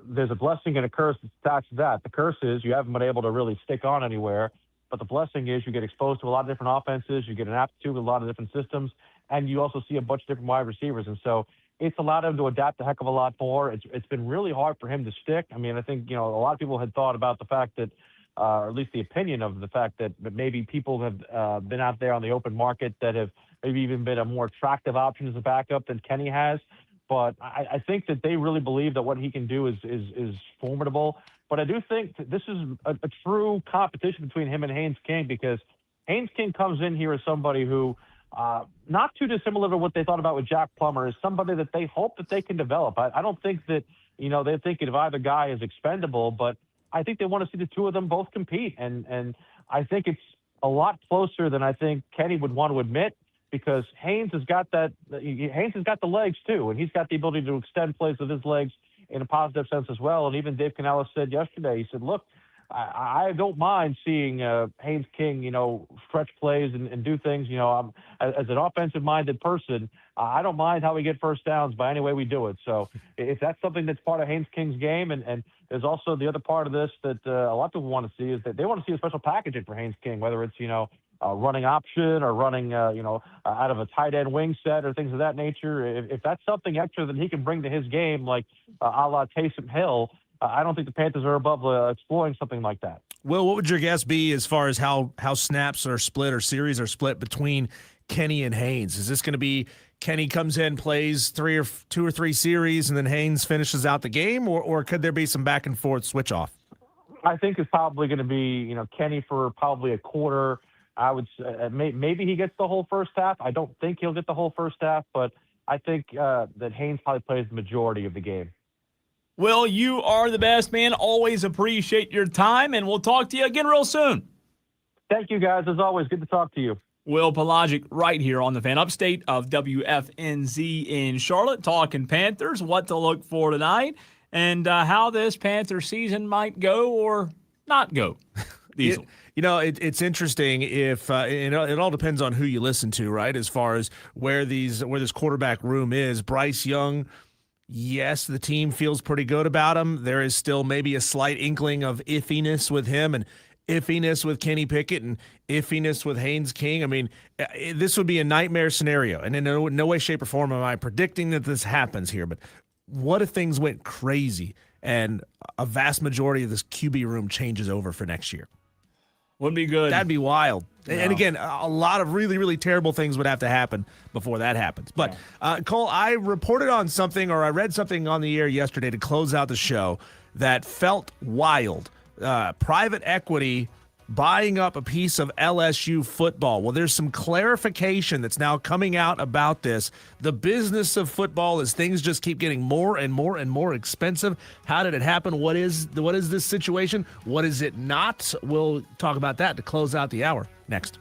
there's a blessing and a curse attached to that. The curse is you haven't been able to really stick on anywhere, But the blessing is you get exposed to a lot of different offenses. You get an aptitude with a lot of different systems, and you also see a bunch of different wide receivers. And so it's allowed him to adapt a heck of a lot more. It's been really hard for him to stick. I mean, I think, a lot of people had thought about the fact that, or at least the opinion of the fact that maybe people have been out there on the open market that have maybe even been a more attractive option as a backup than Kenny has. But I think that they really believe that what he can do is formidable. But I do think that this is a true competition between him and Haynes King, because Haynes King comes in here as somebody who, not too dissimilar to what they thought about with Jack Plummer, is somebody that they hope that they can develop. I don't think that, they're thinking of either guy as expendable, but I think they want to see the two of them both compete. And I think it's a lot closer than I think Kenny would want to admit, because Haynes has got the legs too, and he's got the ability to extend plays with his legs in a positive sense as well. And even Dave Canales said yesterday, he said, look, I don't mind seeing Haynes King, stretch plays and do things. As an offensive-minded person, I don't mind how we get first downs by any way we do it. So if that's something that's part of Haynes King's game, and there's also the other part of this that a lot of people want to see, is that they want to see a special packaging for Haynes King, whether it's, running option or running, out of a tight end wing set or things of that nature. If that's something extra that he can bring to his game, like a la Taysom Hill, I don't think the Panthers are above exploring something like that. Will, what would your guess be as far as how snaps are split or series are split between Kenny and Haynes? Is this going to be Kenny comes in, plays two or three series, and then Haynes finishes out the game, or could there be some back and forth switch off? I think it's probably going to be, Kenny for probably a quarter. I would say maybe he gets the whole first half. I don't think he'll get the whole first half, but I think that Haynes probably plays the majority of the game. Will, you are the best, man. Always appreciate your time, and we'll talk to you again real soon. Thank you, guys. As always, good to talk to you. Will Pelagic right here on the Fan Upstate of WFNZ in Charlotte, talking Panthers, what to look for tonight, and how this Panther season might go or not go. Diesel. It's interesting if it all depends on who you listen to, right? As far as where this quarterback room is. Bryce Young, yes, the team feels pretty good about him. There is still maybe a slight inkling of iffiness with him and iffiness with Kenny Pickett and iffiness with Haynes King. I mean, this would be a nightmare scenario, and in no way, shape, or form am I predicting that this happens here. But what if things went crazy and a vast majority of this QB room changes over for next year? Would be good. That'd be wild. No. And again, a lot of really, really terrible things would have to happen before that happens. But, Cole, I reported on something, or I read something on the air yesterday to close out the show that felt wild. Private equity buying up a piece of LSU football. Well, there's some clarification that's now coming out about this. The business of football, as things just keep getting more and more and more expensive. How did it happen? What is this situation? What is it not? We'll talk about that to close out the hour next.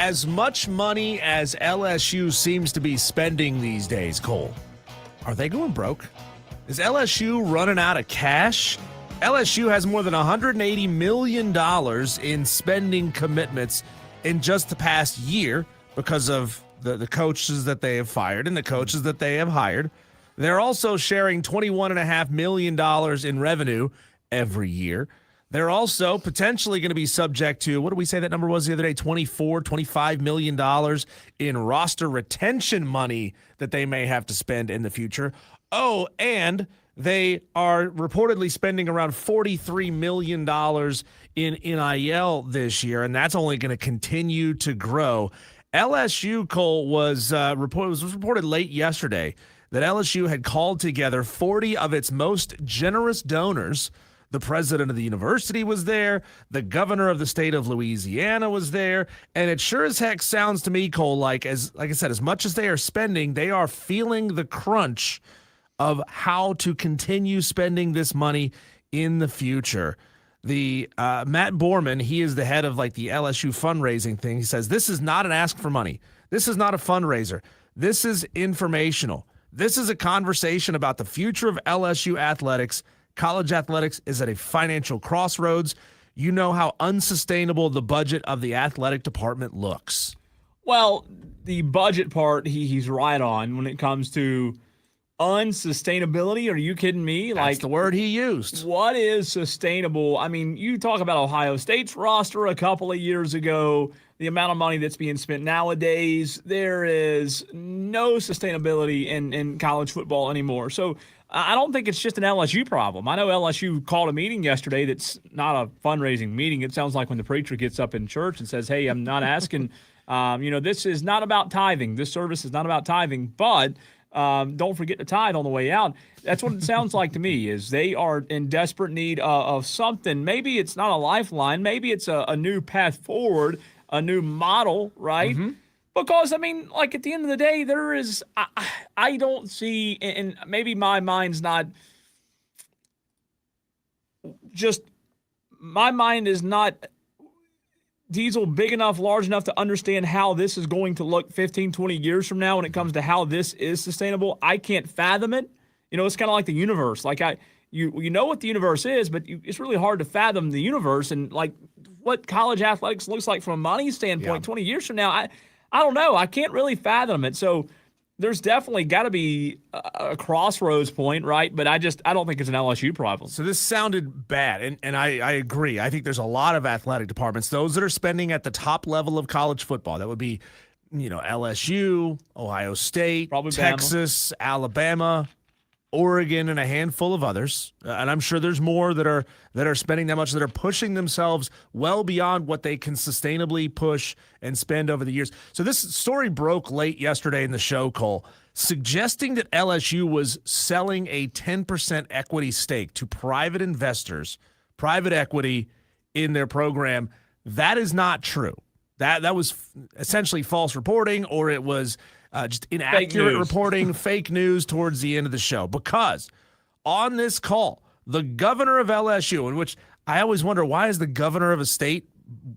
as much money as LSU seems to be spending these days, Cole, are they going broke? Is LSU running out of cash? LSU has more than $180 million in spending commitments in just the past year because of the coaches that they have fired and the coaches that they have hired. They're also sharing $21.5 million in revenue every year. They're also potentially going to be subject to, what did we say that number was the other day? $25 million in roster retention money that they may have to spend in the future. Oh, and they are reportedly spending around $43 million in NIL this year, and that's only going to continue to grow. LSU, Cole, was reported late yesterday that LSU had called together 40 of its most generous donors. The president of the university was there. The governor of the state of Louisiana was there. And it sure as heck sounds to me, Cole, like I said, as much as they are spending, they are feeling the crunch of how to continue spending this money in the future. The Matt Borman, he is the head of like the LSU fundraising thing. He says, this is not an ask for money. This is not a fundraiser. This is informational. This is a conversation about the future of LSU athletics. College athletics is at a financial crossroads. You know how unsustainable the budget of the athletic department looks. Well, the budget part, he's right on when it comes to unsustainability. Are you kidding me? That's the word he used. What is sustainable? I mean, you talk about Ohio State's roster a couple of years ago, the amount of money that's being spent nowadays, there is no sustainability in college football anymore. So I don't think it's just an LSU problem. I know LSU called a meeting yesterday that's not a fundraising meeting. It sounds like when the preacher gets up in church and says, hey, I'm not asking, this is not about tithing. This service is not about tithing, but don't forget to tithe on the way out. That's what it sounds like to me, is they are in desperate need of something. Maybe it's not a lifeline. Maybe it's a new path forward, a new model, right? Mm-hmm. Because, I mean, like at the end of the day, there is, I don't see, and maybe my mind's not just, my mind is not Diesel big enough, large enough to understand how this is going to look 15, 20 years from now when it comes to how this is sustainable. I can't fathom it. It's kind of like the universe. Like you know what the universe is, but it's really hard to fathom the universe and like what college athletics looks like from a money standpoint 20 years from now. I don't know. I can't really fathom it. So there's definitely got to be a crossroads point, right? But I don't think it's an LSU problem. So this sounded bad, and I agree. I think there's a lot of athletic departments, those that are spending at the top level of college football. That would be, LSU, Ohio State, probably Texas, Alabama, Oregon, and a handful of others. And I'm sure there's more that are spending that much, that are pushing themselves well beyond what they can sustainably push and spend over the years. So this story broke late yesterday in the show, Cole, suggesting that LSU was selling a 10% equity stake to private investors, private equity in their program. That is not true. That was essentially false reporting, or it was just inaccurate reporting, fake news towards the end of the show. Because on this call, the governor of LSU, in which I always wonder, why is the governor of a state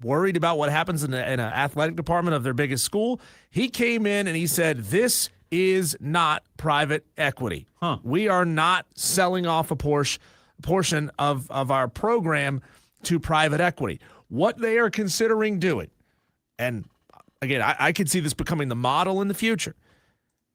worried about what happens in an athletic department of their biggest school? He came in and he said, this is not private equity. We are not selling off a portion of our program to private equity. What they are considering doing, and again, I could see this becoming the model in the future.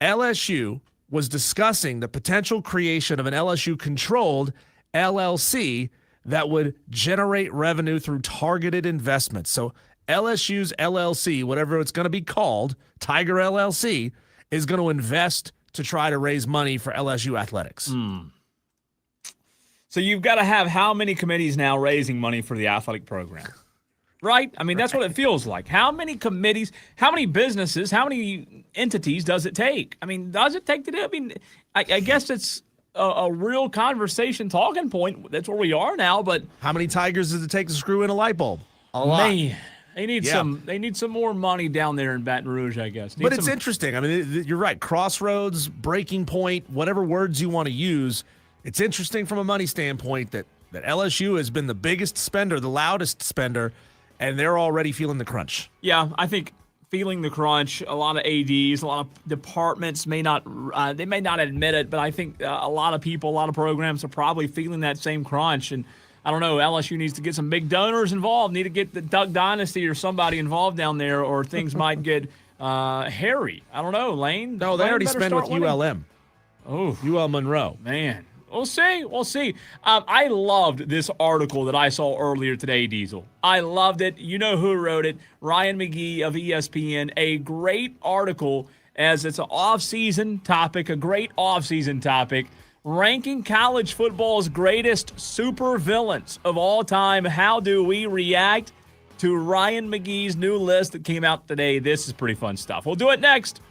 LSU was discussing the potential creation of an LSU-controlled LLC that would generate revenue through targeted investments. So LSU's LLC, whatever it's going to be called, Tiger LLC, is going to invest to try to raise money for LSU athletics. So you've got to have how many committees now raising money for the athletic program? Right? I mean, that's what it feels like. How many committees, how many businesses, how many entities does it take? I mean, does it take to do? I mean, I guess it's a real conversation talking point. That's where we are now. But how many Tigers does it take to screw in a light bulb? A lot. Man, they need some more money down there in Baton Rouge, I guess. But it's interesting. I mean, you're right. Crossroads, breaking point, whatever words you want to use. It's interesting from a money standpoint that LSU has been the biggest spender, the loudest spender, and they're already feeling the crunch. Yeah, I think feeling the crunch. A lot of ADs, a lot of departments may not admit it, but I think a lot of people, a lot of programs are probably feeling that same crunch. And I don't know, LSU needs to get some big donors involved, need to get the Duck Dynasty or somebody involved down there, or things might get hairy. I don't know, Lane. No, they Lane already better spent with start winning. ULM. Oh, UL Monroe. man. We'll see. We'll see. I loved this article that I saw earlier today, Diesel. I loved it. You know who wrote it. Ryan McGee of ESPN. A great article, as it's an off-season topic, a great off-season topic, ranking college football's greatest supervillains of all time. How do we react to Ryan McGee's new list that came out today? This is pretty fun stuff. We'll do it next.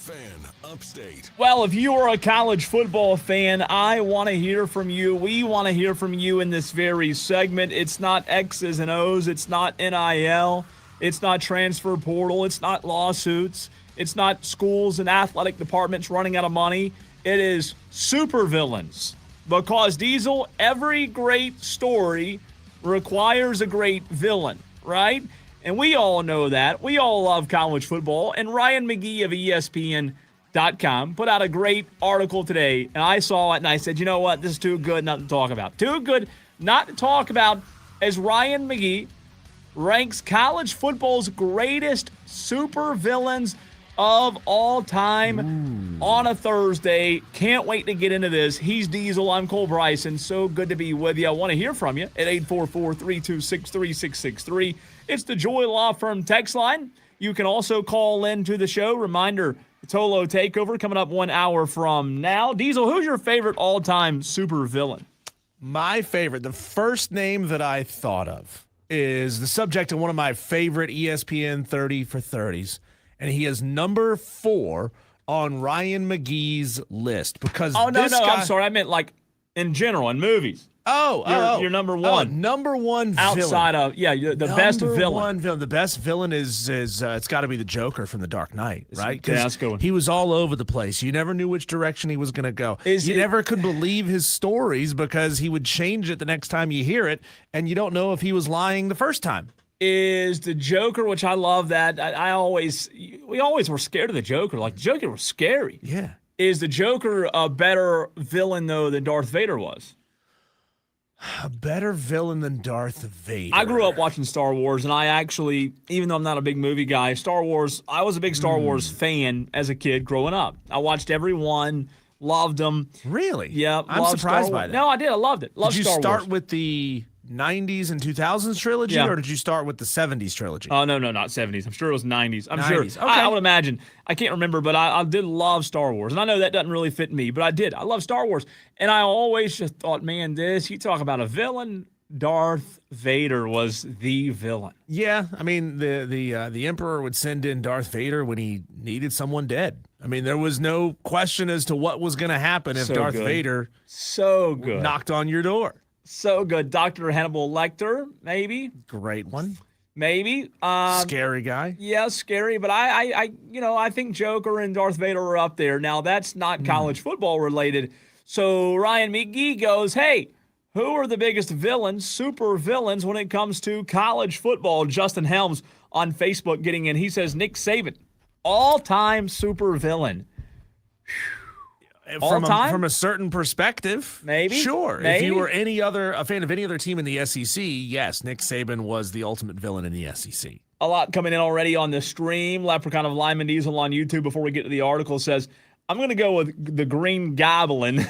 Fan Upstate. Well, if you are a college football fan, I want to hear from you. We want to hear from you in this very segment. It's not X's and O's. It's not NIL. It's not transfer portal. It's not lawsuits. It's not schools and athletic departments running out of money. It is supervillains. Because, Diesel, every great story requires a great villain, right? And we all know that. We all love college football. And Ryan McGee of ESPN.com put out a great article today. And I saw it and I said, you know what? This is too good not to talk about. Too good not to talk about as Ryan McGee ranks college football's greatest supervillains of all time on a Thursday. Can't wait to get into this. He's Diesel. I'm Cole Bryson. So good to be with you. I want to hear from you at 844-326-3663. It's the Joy Law Firm text line. You can also call in to the show. Reminder, it's Holo Takeover coming up 1 hour from now. Diesel, who's your favorite all-time supervillain? My favorite, the first name that I thought of is the subject of one of my favorite ESPN 30 for 30s. And he is number 4 on Ryan McGee's list because I'm sorry. I meant like in general in movies. You're number one. Number one outside villain. You're the best villain. Number one villain. The best villain is it's got to be the Joker from The Dark Knight, right? That's good one. He was all over the place. You never knew which direction he was going to go. You never could believe his stories because he would change it the next time you hear it, and you don't know if he was lying the first time. Is the Joker, which I love that. We always were scared of the Joker. Like, the Joker was scary. Yeah. Is the Joker a better villain, though, than Darth Vader was? A better villain than Darth Vader. I grew up watching Star Wars, and I actually, even though I'm not a big movie guy, I was a big Star Wars fan as a kid growing up. I watched every one, loved them. Really? Yeah. I'm surprised by that. No, I did. I loved it. Loved Did you Star start Wars. with the 90s and 2000s trilogy, or did you start with the 70s trilogy? Oh, no, not 70s. I'm sure it was 90s. I'm 90s. sure. Okay. I would imagine. I can't remember, but I did love Star Wars. And I know that doesn't really fit me, but I did. I love Star Wars. And I always just thought, man, you talk about a villain, Darth Vader was the villain. Yeah, I mean, the Emperor would send in Darth Vader when he needed someone dead. I mean, there was no question as to what was going to happen if Darth Vader knocked on your door. So good. Dr. Hannibal Lecter, maybe. Great one. Maybe. Scary guy. Yeah, scary. But I think Joker and Darth Vader are up there. Now, that's not college football related. So Ryan McGee goes, hey, who are the biggest villains, super villains, when it comes to college football? Justin Helms on Facebook getting in. He says Nick Saban, all-time super villain. From a certain perspective, maybe. Sure. Maybe. If you were a fan of any other team in the SEC, yes, Nick Saban was the ultimate villain in the SEC. A lot coming in already on the stream. Leprechaun of Lyman Diesel on YouTube before we get to the article says, I'm going to go with the Green Goblin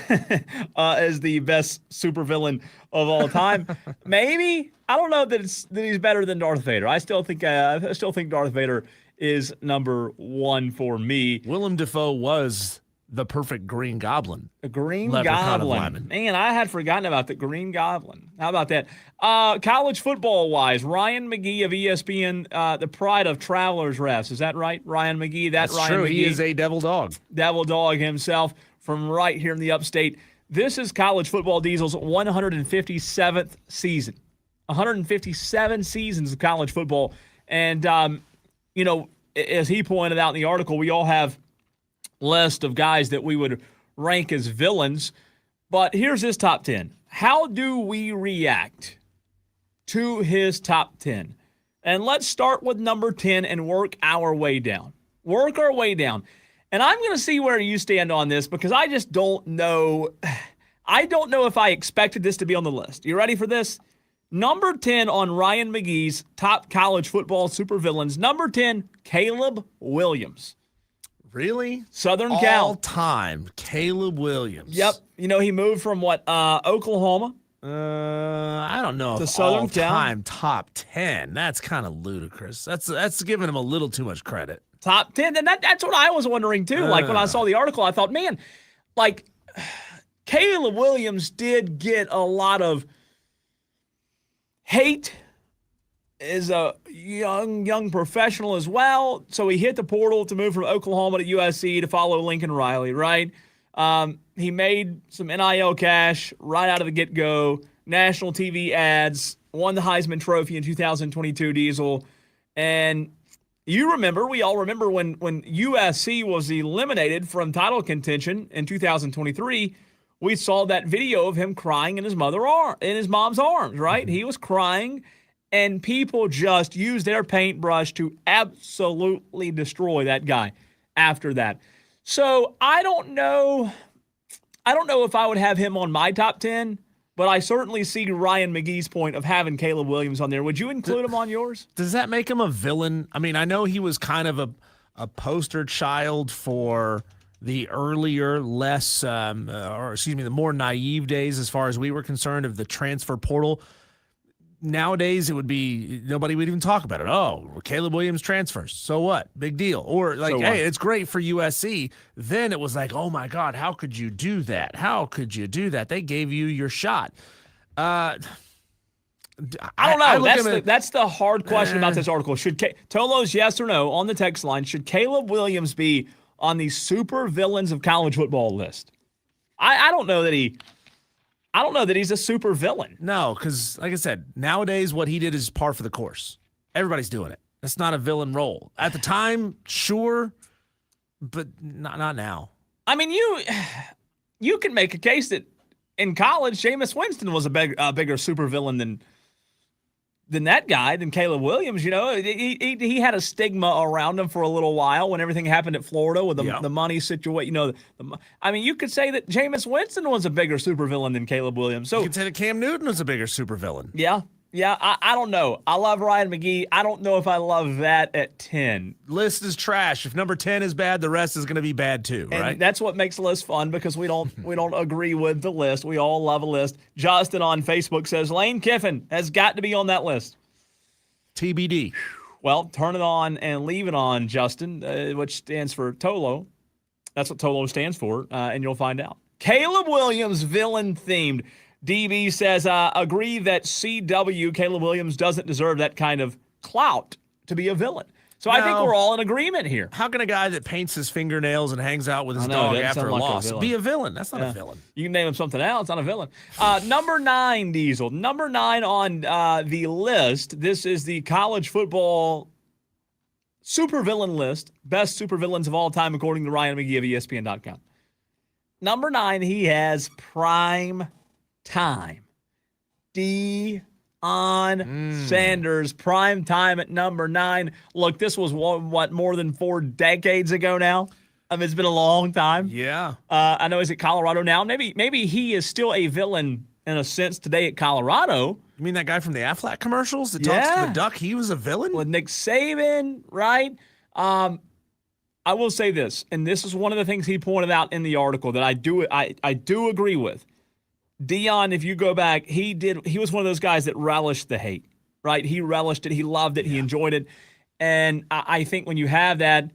as the best supervillain of all time. Maybe. I don't know that he's better than Darth Vader. I still think Darth Vader is number one for me. Willem Dafoe was the perfect Green Goblin. The Green Goblin. Man, I had forgotten about the Green Goblin. How about that? College football-wise, Ryan McGee of ESPN, the pride of Travelers refs. Is that right, Ryan McGee? That's Ryan true. McGee, He is a devil dog. Devil dog himself from right here in the upstate. This is College Football Diesel's 157th season. 157 seasons of college football. And, as he pointed out in the article, we all have list of guys that we would rank as villains. But here's his top 10. How do we react to his top 10? And let's start with number 10 and work our way down. Work our way down. And I'm going to see where you stand on this because I just don't know. I don't know if I expected this to be on the list. You ready for this? Number 10 on Ryan McGee's top college football supervillains. Number 10, Caleb Williams. Really? Southern Cal. All-time, Caleb Williams. Yep. He moved from Oklahoma? I don't know. To if Southern Cal. All-time top 10. That's kind of ludicrous. That's giving him a little too much credit. Top 10? And that's what I was wondering, too. Like, when I saw the article, I thought, man, like, Caleb Williams did get a lot of hate is a young professional as well. So he hit the portal to move from Oklahoma to USC to follow Lincoln Riley, right? He made some NIL cash right out of the get-go, national TV ads, won the Heisman Trophy in 2022, Diesel. And we all remember when USC was eliminated from title contention in 2023, we saw that video of him crying in his mom's arms, right? He was crying, and people just used their paintbrush to absolutely destroy that guy after that. So I don't know if I would have him on my top 10, but I certainly see Ryan McGee's point of having Caleb Williams on there. Would you include him on yours? Does that make him a villain? I mean, I know he was kind of a poster child for the earlier, the more naive days as far as we were concerned of the transfer portal. Nowadays, it would be nobody would even talk about it. Oh, Caleb Williams transfers. So what? Big deal. Or like, hey, it's great for USC. Then it was like, oh my God, how could you do that? How could you do that? They gave you your shot. I don't know. That's the hard question about this article. Tolo's yes or no on the text line? Should Caleb Williams be on the super villains of college football list? I don't know that he's a super villain. No, because like I said, nowadays what he did is par for the course. Everybody's doing it. That's not a villain role. At the time, sure, but not now. I mean, you can make a case that in college, Jameis Winston was a bigger super villain than that guy, than Caleb Williams. You know, he had a stigma around him for a little while when everything happened at Florida with the money situation. You know, I mean, you could say that Jameis Winston was a bigger supervillain than Caleb Williams. So you could say that Cam Newton was a bigger supervillain. Yeah. I don't know. I love Ryan McGee. I don't know if I love that at 10. List is trash. If number 10 is bad, the rest is going to be bad too, right? And that's what makes the list fun, because we don't agree with the list. We all love a list. Justin on Facebook says Lane Kiffin has got to be on that list. TBD. Well, turn it on and leave it on, Justin, which stands for Tolo. That's what Tolo stands for, and you'll find out. Caleb Williams, villain themed. DB says, agree that CW, Caleb Williams, doesn't deserve that kind of clout to be a villain. So I think we're all in agreement here. How can a guy that paints his fingernails and hangs out with his dog after a loss be a villain? That's not a villain. You can name him something else. Not a villain. Number 9, Diesel. Number 9 on the list. This is the college football supervillain list. Best supervillains of all time, according to Ryan McGee of ESPN.com. Number 9, he has prime time. Deion Sanders, prime time at number 9. Look, this was more than 4 decades ago now. I mean, it's been a long time. Yeah. I know he's at Colorado now. Maybe he is still a villain in a sense today at Colorado. You mean that guy from the Aflac commercials that talks to the duck? He was a villain? With Nick Saban, right? I will say this, and this is one of the things he pointed out in the article that I do agree with. Deion, if you go back, he was one of those guys that relished the hate, right? He relished it. He loved it. He enjoyed it. And I think when you have that,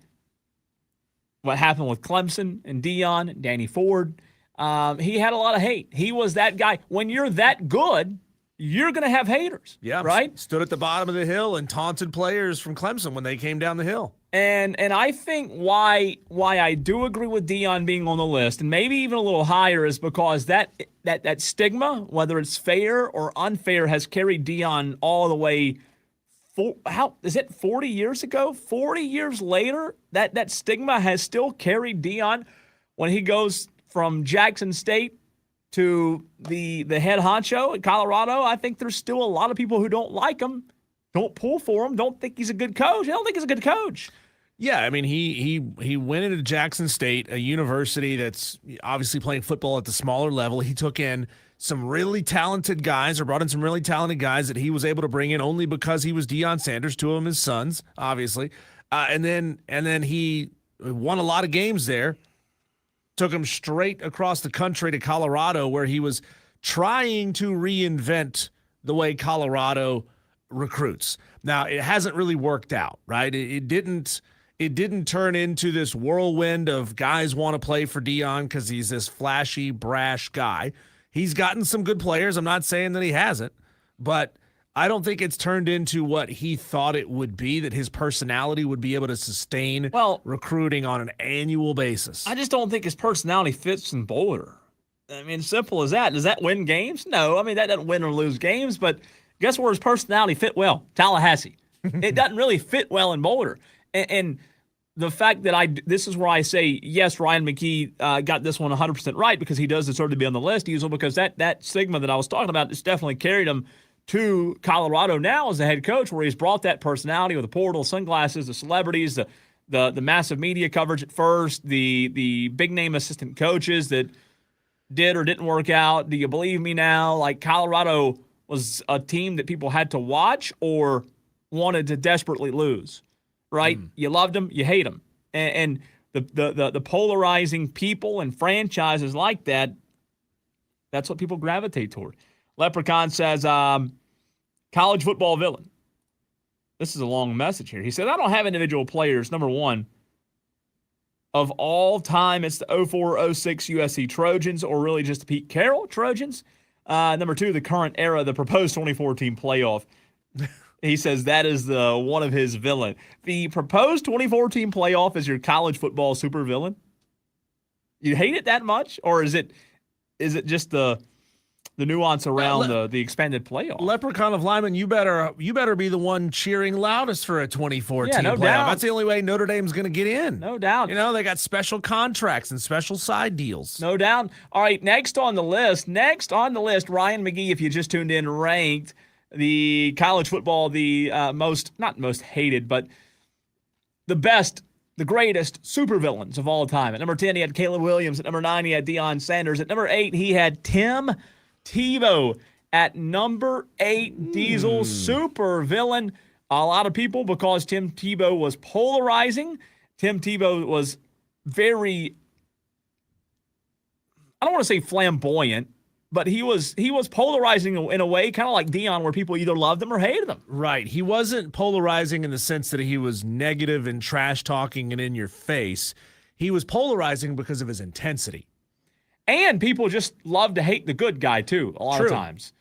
what happened with Clemson and Deion and Danny Ford, he had a lot of hate. He was that guy. When you're that good, you're going to have haters. Yeah. Right? Stood at the bottom of the hill and taunted players from Clemson when they came down the hill. And I think why I do agree with Deion being on the list, and maybe even a little higher, is because that stigma, whether it's fair or unfair, has carried Deion all the way. How is it 40 years ago? 40 years later, that stigma has still carried Deion when he goes from Jackson State to the head honcho in Colorado. I think there's still a lot of people who don't like him, don't pull for him, don't think he's a good coach. I don't think he's a good coach. Yeah, I mean, he went into Jackson State, a university that's obviously playing football at the smaller level. He took in some really talented guys, or brought in some really talented guys that he was able to bring in only because he was Deion Sanders, 2 of them his sons, obviously. And then he won a lot of games there. Took him straight across the country to Colorado, where he was trying to reinvent the way Colorado recruits. Now, it hasn't really worked out, right? It didn't turn into this whirlwind of guys want to play for Deion because he's this flashy, brash guy. He's gotten some good players. I'm not saying that he hasn't, but I don't think it's turned into what he thought it would be, that his personality would be able to sustain recruiting on an annual basis. I just don't think his personality fits in Boulder. I mean, simple as that. Does that win games? No. I mean, that doesn't win or lose games, but guess where his personality fit well? Tallahassee. It doesn't really fit well in Boulder. And the fact that this is where I say, yes, Ryan McGee got this one 100% right because he does deserve to be on the list, Diesel, because that stigma that I was talking about has definitely carried him to Colorado now as a head coach, where he's brought that personality with the portal, sunglasses, the celebrities, the massive media coverage at first, the big name assistant coaches that did or didn't work out. Do you believe me now? Like, Colorado was a team that people had to watch or wanted to desperately lose, right? You loved them, you hate them. And the polarizing people and franchises like that, that's what people gravitate toward. Leprechaun says, college football villain. This is a long message here. He said, I don't have individual players. Number one, of all time, it's the 04-06 USC Trojans, or really just the Pete Carroll Trojans. Number two, the current era, the proposed 2014 playoff. He says that is one of his villain. The proposed 2014 playoff is your college football super villain? You hate it that much? Or is it just the nuance around the expanded playoff? Leprechaun of Lyman, you better be the one cheering loudest for a 2014 no playoff. doubt. That's the only way Notre Dame's going to get in. No doubt. You know, they got special contracts and special side deals. No doubt. All right, next on the list, Ryan McGee, if you just tuned in, ranked the college football, the not most hated, but the best, the greatest supervillains of all time. At number 10, he had Caleb Williams. At number 9, he had Deion Sanders. At number 8, he had Tim Tebow. At number 8, Diesel, super villain. A lot of people, because Tim Tebow was polarizing. Tim Tebow was very, I don't want to say flamboyant, but he was polarizing in a way, kind of like Deion, where people either loved him or hated him. Right. He wasn't polarizing in the sense that he was negative and trash talking and in your face. He was polarizing because of his intensity. And people just love to hate the good guy too, a lot of times.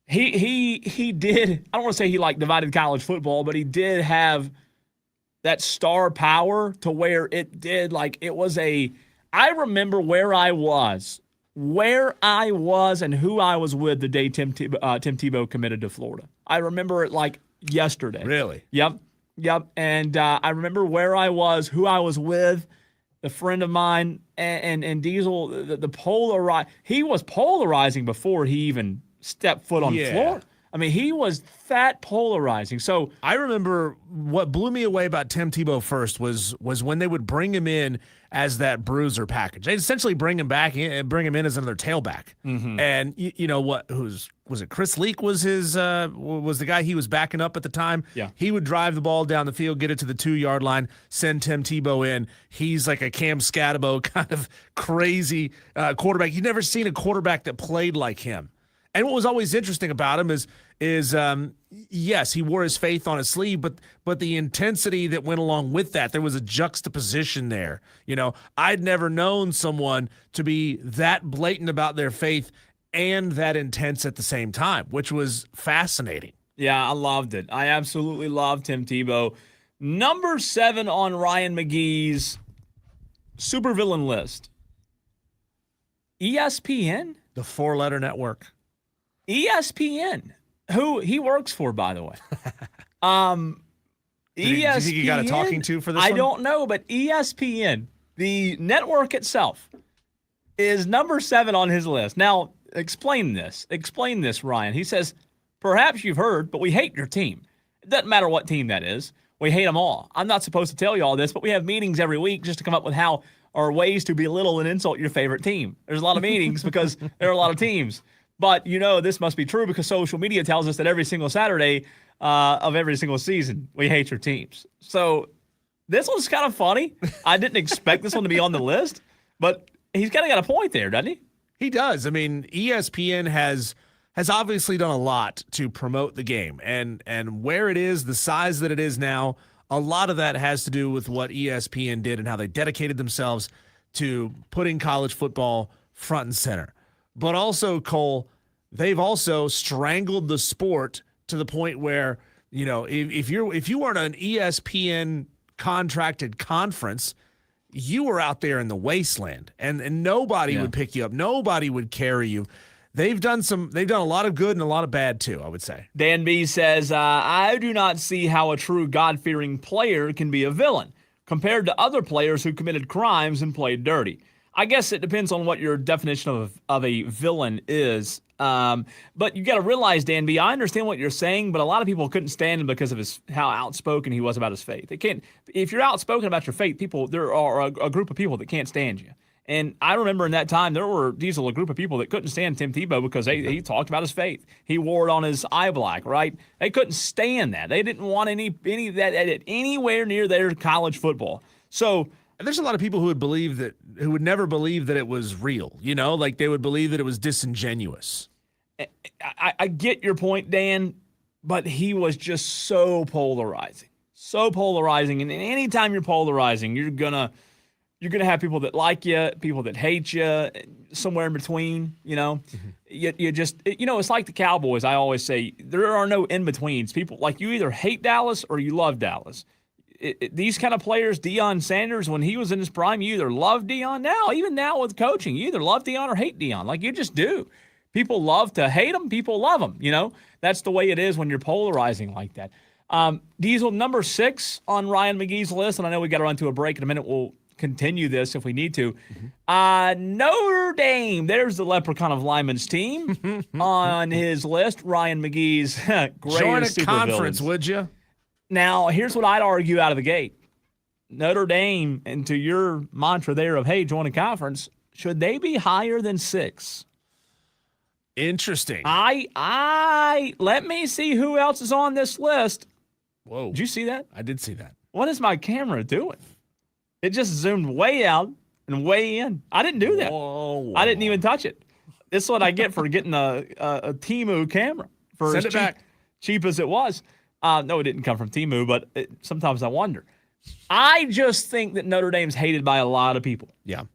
He did, I don't want to say he divided college football, but he did have that star power to where it did, I remember where I was and who I was with the day Tim Tebow committed to Florida. I remember it like yesterday. Really? Yep. And I remember where I was, who I was with, a friend of mine, and Diesel, he was polarizing before he even stepped foot on Florida. I mean, he was that polarizing. So I remember what blew me away about Tim Tebow first was when they would bring him in as that bruiser package. They essentially bring him in as another tailback. Mm-hmm. And you know what? Was it Chris Leak was the guy he was backing up at the time? Yeah. He would drive the ball down the field, get it to the 2-yard line, send Tim Tebow in. He's like a Cam Scatabo kind of crazy quarterback. You've never seen a quarterback that played like him. And what was always interesting about him is yes, he wore his faith on his sleeve, but the intensity that went along with that, there was a juxtaposition there. You know, I'd never known someone to be that blatant about their faith and that intense at the same time, which was fascinating. Yeah, I loved it. I absolutely loved Tim Tebow. Number 7 on Ryan McGee's supervillain list. ESPN? The 4-letter network. ESPN, who he works for, by the way. ESPN. Do you think you got a talking to for this I one? don't know, but ESPN, the network itself, is number 7 on his list. Now, explain this. Explain this, Ryan. He says, perhaps you've heard, but we hate your team. It doesn't matter what team that is. We hate them all. I'm not supposed to tell you all this, but we have meetings every week just to come up with how or ways to belittle and insult your favorite team. There's a lot of meetings because there are a lot of teams. But, this must be true because social media tells us that every single Saturday of every single season, we hate your teams. So this one's kind of funny. I didn't expect this one to be on the list, but he's kind of got a point there, doesn't he? He does. I mean, ESPN has obviously done a lot to promote the game. And where it is, the size that it is now, a lot of that has to do with what ESPN did and how they dedicated themselves to putting college football front and center. But also, Cole, they've also strangled the sport to the point where, if you weren't an ESPN contracted conference, you were out there in the wasteland, and nobody would pick you up. Nobody would carry you. They've done a lot of good and a lot of bad too, I would say. Dan B says, I do not see how a true God-fearing player can be a villain compared to other players who committed crimes and played dirty. I guess it depends on what your definition of a villain is. But you got to realize, Dan B, I understand what you're saying, but a lot of people couldn't stand him because of how outspoken he was about his faith. They can't. If you're outspoken about your faith, there are a group of people that can't stand you. And I remember in that time, there were a group of people that couldn't stand Tim Tebow because he talked about his faith. He wore it on his eye black, right? They couldn't stand that. They didn't want any of that anywhere near their college football. So there's a lot of people who would never believe that it was real. Like they would believe that it was disingenuous. I get your point, Dan, but he was just so polarizing. So polarizing. And anytime you're polarizing, you're gonna have people that like you, people that hate you, somewhere in between, You just, it's like the Cowboys. I always say there are no in-betweens. People, like, you either hate Dallas or you love Dallas. These kind of players, Deion Sanders, when he was in his prime, you either love Deion now, even now with coaching, you either love Deion or hate Deion. Like, you just do. People love to hate him. People love him. That's the way it is when you're polarizing like that. Diesel, number 6 on Ryan McGee's list, and I know we got to run to a break in a minute. We'll continue this if we need to. Notre Dame. There's the Leprechaun of Lyman's team on his list. Ryan McGee's greatest Join a supervillains. conference, would you? Now, here's what I'd argue out of the gate. Notre Dame, and to your mantra there of, hey, join a conference, should they be higher than 6? Interesting. Let me see who else is on this list. Whoa. Did you see that? I did see that. What is my camera doing? It just zoomed way out and way in. I didn't do that. Whoa. I didn't even touch it. This is what I get for getting a Temu camera. Send it back. Cheap as it was. No, it didn't come from Temu, but sometimes I wonder. I just think that Notre Dame's hated by a lot of people. Yeah.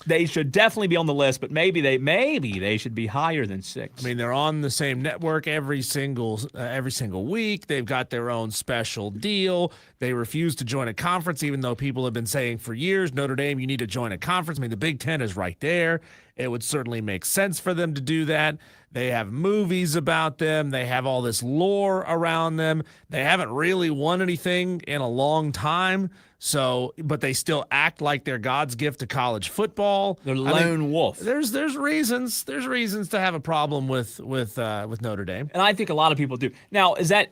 They should definitely be on the list, but maybe they should be higher than 6. I mean, they're on the same network every single week. They've got their own special deal. They refuse to join a conference, even though people have been saying for years, Notre Dame, you need to join a conference. I mean, the Big Ten is right there. It would certainly make sense for them to do that. They have movies about them. They have all this lore around them. They haven't really won anything in a long time. So, but they still act like they're God's gift to college football. They're lone wolf. There's reasons to have a problem with Notre Dame, and I think a lot of people do. Now, is that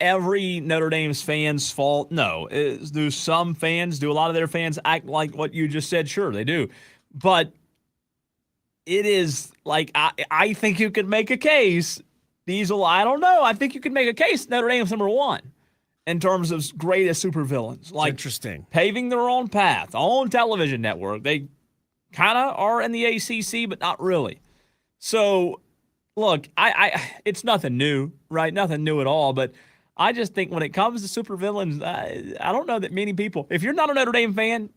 every Notre Dame's fans' fault? No. Do a lot of their fans act like what you just said? Sure, they do. But it is like I think you could make a case. Diesel, I don't know. I think you could make a case Notre Dame's number 1. In terms of greatest supervillains, like interesting, paving their own path, own television network. They kind of are in the ACC, but not really. So, look, it's nothing new, right? Nothing new at all. But I just think when it comes to supervillains, I don't know that many people. If you're not a Notre Dame fan,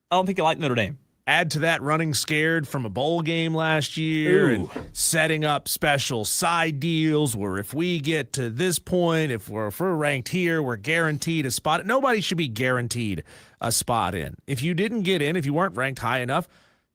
I don't think you like Notre Dame. Add to that running scared from a bowl game last year and setting up special side deals where if we get to this point, if we're ranked here, we're guaranteed a spot. Nobody should be guaranteed a spot in. If you didn't get in, if you weren't ranked high enough,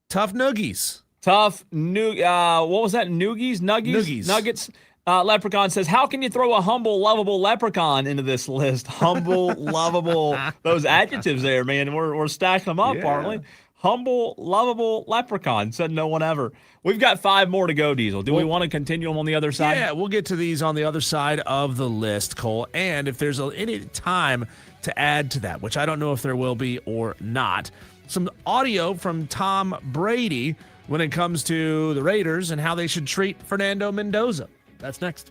tough noogies. What was that? Noogies? Nuggies? Nuggets. Leprechaun says, how can you throw a humble, lovable leprechaun into this list? Humble, lovable, those adjectives there, man. We're stacking them up, aren't we? Humble, lovable leprechaun, said no one ever. We've got 5 more to go, Diesel. Do we want to continue them on the other side? Yeah, we'll get to these on the other side of the list, Cole. And if there's any time to add to that, which I don't know if there will be or not, some audio from Tom Brady when it comes to the Raiders and how they should treat Fernando Mendoza. That's next.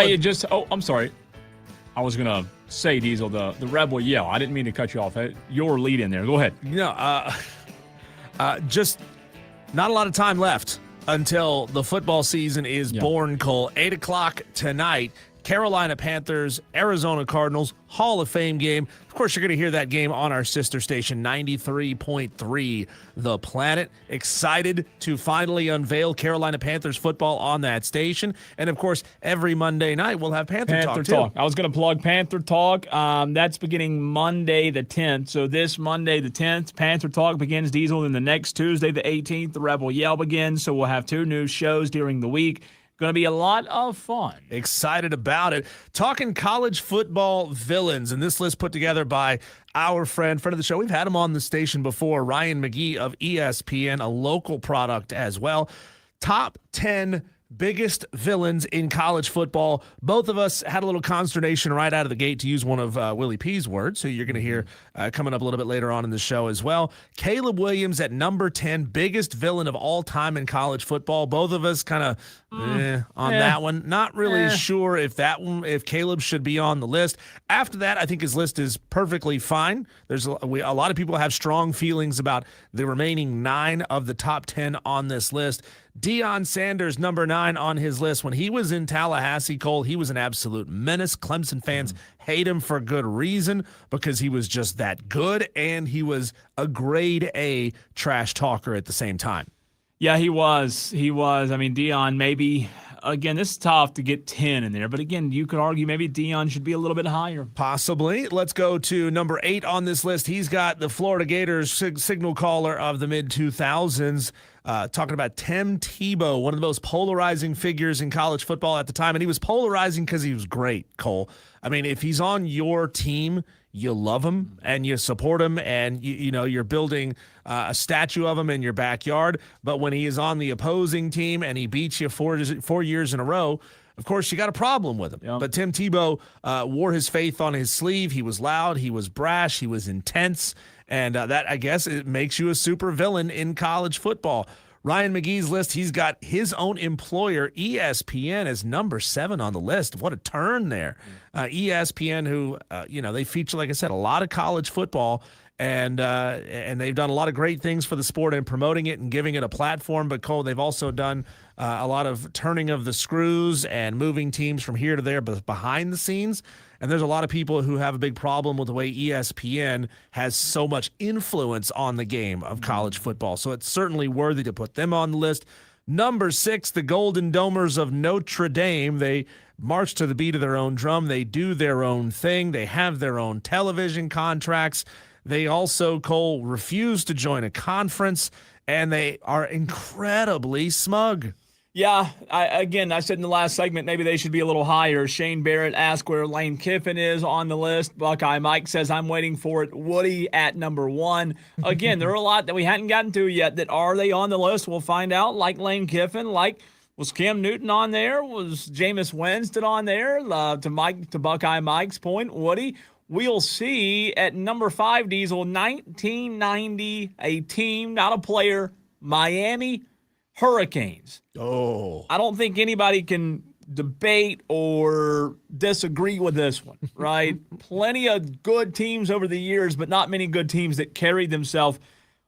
you just. Oh, I'm sorry. I was gonna say, Diesel, the Rebel yell. I didn't mean to cut you off. Your lead in there. Go ahead. Just not a lot of time left until the football season is born, Cole. 8 o'clock tonight. Carolina Panthers, Arizona Cardinals, Hall of Fame game. Of course, you're going to hear that game on our sister station, 93.3 The Planet. Excited to finally unveil Carolina Panthers football on that station. And, of course, every Monday night we'll have Panther Talk, too. I was going to plug Panther Talk. That's beginning Monday the 10th. So this Monday the 10th, Panther Talk begins, Diesel. And the next Tuesday the 18th, the Rebel Yell begins. So we'll have 2 new shows during the week. Going to be a lot of fun. Excited about it. Talking college football villains, and this list put together by our friend of the show. We've had him on the station before, Ryan McGee of ESPN, a local product as well. Top 10 biggest villains in college football. Both of us had a little consternation right out of the gate, to use one of Willie P's words, so you're going to hear coming up a little bit later on in the show as well. Caleb Williams at number 10, biggest villain of all time in college football. Both of us kind of on that one. Not really sure if Caleb should be on the list. After that, I think his list is perfectly fine. There's a lot of people have strong feelings about the remaining 9 of the top 10 on this list. Deion Sanders, number 9 on his list. When he was in Tallahassee, Cole, he was an absolute menace. Clemson fans hate him for good reason, because he was just that good, and he was a grade A trash talker at the same time. Yeah, he was. I mean, Deion, maybe, again, this is tough to get 10 in there, but again, you could argue maybe Deion should be a little bit higher. Possibly. Let's go to number 8 on this list. He's got the Florida Gators signal caller of the mid-2000s. Talking about Tim Tebow, one of the most polarizing figures in college football at the time. And he was polarizing because he was great, Cole. I mean, if he's on your team, you love him and you support him, and you're building a statue of him in your backyard. But when he is on the opposing team and he beats you 4 years in a row, of course, you got a problem with him. Yep. But Tim Tebow wore his faith on his sleeve. He was loud. He was brash. He was intense. And that, I guess, it makes you a super villain in college football. Ryan McGee's list, he's got his own employer, ESPN, as number 7 on the list. What a turn there. ESPN, who, they feature, like I said, a lot of college football, and they've done a lot of great things for the sport and promoting it and giving it a platform. But, Cole, they've also done a lot of turning of the screws and moving teams from here to there, but behind the scenes. And there's a lot of people who have a big problem with the way ESPN has so much influence on the game of college football. So it's certainly worthy to put them on the list. Number 6, the Golden Domers of Notre Dame. They march to the beat of their own drum. They do their own thing. They have their own television contracts. They also, Cole, refuse to join a conference, and they are incredibly smug. Yeah, I said in the last segment, maybe they should be a little higher. Shane Barrett asked where Lane Kiffin is on the list. Buckeye Mike says, I'm waiting for it. Woody at number 1. Again, there are a lot that we hadn't gotten to yet that are they on the list. We'll find out, like Lane Kiffin, like was Cam Newton on there? Was Jameis Winston on there? To Buckeye Mike's point, Woody, we'll see. At number 5, Diesel, 1990, a team, not a player, Miami Hurricanes. Oh. I don't think anybody can debate or disagree with this one, right? Plenty of good teams over the years, but not many good teams that carried themselves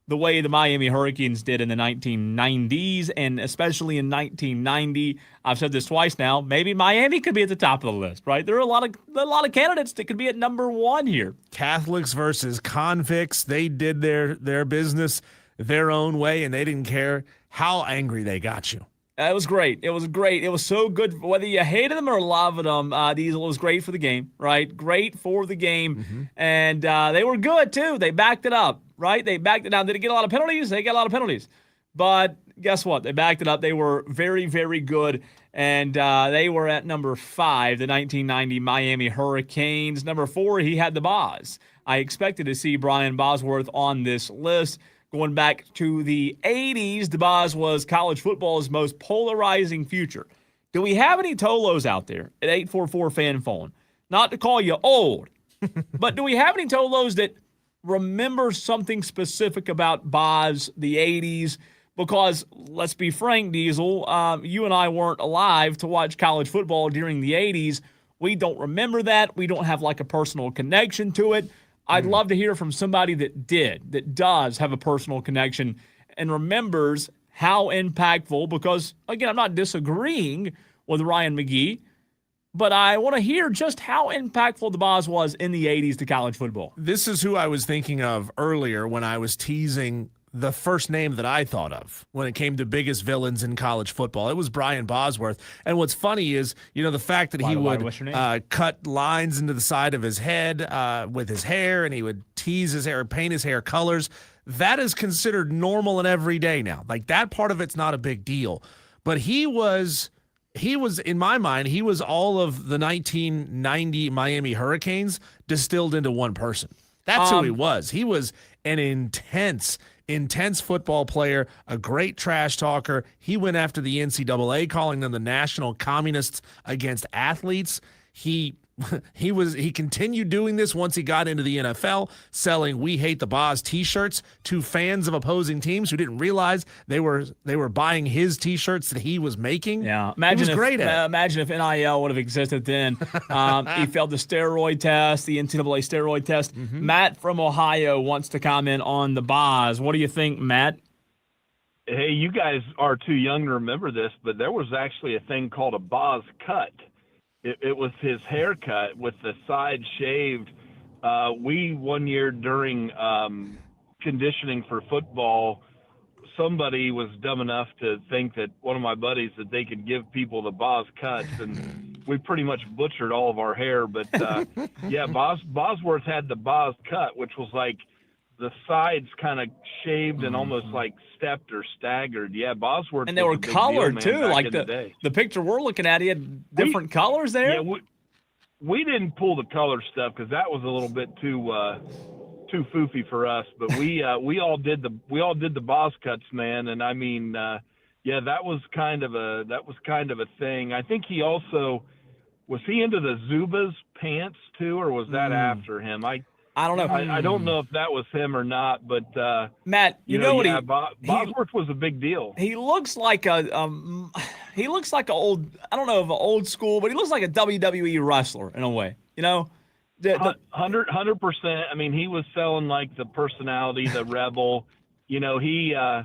the way the Miami Hurricanes did in the 1990s, and especially in 1990. I've said this twice now. Maybe Miami could be at the top of the list, right? There are a lot of candidates that could be at number 1 here. Catholics versus convicts. They did their business their own way, and they didn't care how angry they got you. It was great. It was great. It was so good. Whether you hated them or loved them, Diesel was great for the game, right? Great for the game. Mm-hmm. And they were good, too. They backed it up, right? They backed it down. Did it get a lot of penalties? They got a lot of penalties. But guess what? They backed it up. They were very, very good. And they were at number 5, the 1990 Miami Hurricanes. Number 4, he had the Boz. I expected to see Brian Bosworth on this list. Going back to the 80s, DeBoz was college football's most polarizing future. Do we have any Tolos out there at 844 Fan Phone? Not to call you old, but do we have any Tolos that remember something specific about Boz, the 80s? Because let's be frank, Diesel, you and I weren't alive to watch college football during the 80s. We don't remember that. We don't have like a personal connection to it. I'd love to hear from somebody that does have a personal connection and remembers how impactful, because, again, I'm not disagreeing with Ryan McGee, but I want to hear just how impactful the Boz was in the 80s to college football. This is who I was thinking of earlier when I was teasing the first name that I thought of when it came to biggest villains in college football. It was Brian Bosworth. And what's funny is, the fact that he would cut lines into the side of his head with his hair, and he would tease his hair, paint his hair colors. That is considered normal and everyday now. Like, that part of it's not a big deal. But he was, in my mind, he was all of the 1990 Miami Hurricanes distilled into one person. That's who he was. He was an intense football player, a great trash talker. He went after the NCAA, calling them the national communists against athletes. He continued doing this once he got into the NFL, selling "We Hate the Boz" T-shirts to fans of opposing teams who didn't realize they were buying his T-shirts that he was making. Yeah, imagine if NIL would have existed then. He failed the steroid test, the NCAA steroid test. Matt from Ohio wants to comment on the Boz. What do you think, Matt? Hey, you guys are too young to remember this, but there was actually a thing called a Boz cut. It was his haircut with the side shaved. We, one year during conditioning for football, somebody was dumb enough to think that one of my buddies, that they could give people the Boz cuts, and we pretty much butchered all of our hair. But, yeah, Bosworth had the Boz cut, which was like the sides kind of shaved and almost like stepped or staggered. Yeah, Bosworth. And they were colored too. Like the picture we're looking at, he had different colors there. Yeah, we didn't pull the color stuff because that was a little bit too foofy for us. But we all did the Boz cuts, man. And I mean, yeah, that was kind of a thing. I think he also was he into the Zubaz pants too, or was that after him? I don't know. I don't know if that was him or not, but Matt, you know what? Bosworth was a big deal. He looks like an old, I don't know if an old school, but he looks like a WWE wrestler in a way. 100%. I mean, he was selling like the personality, the rebel. He I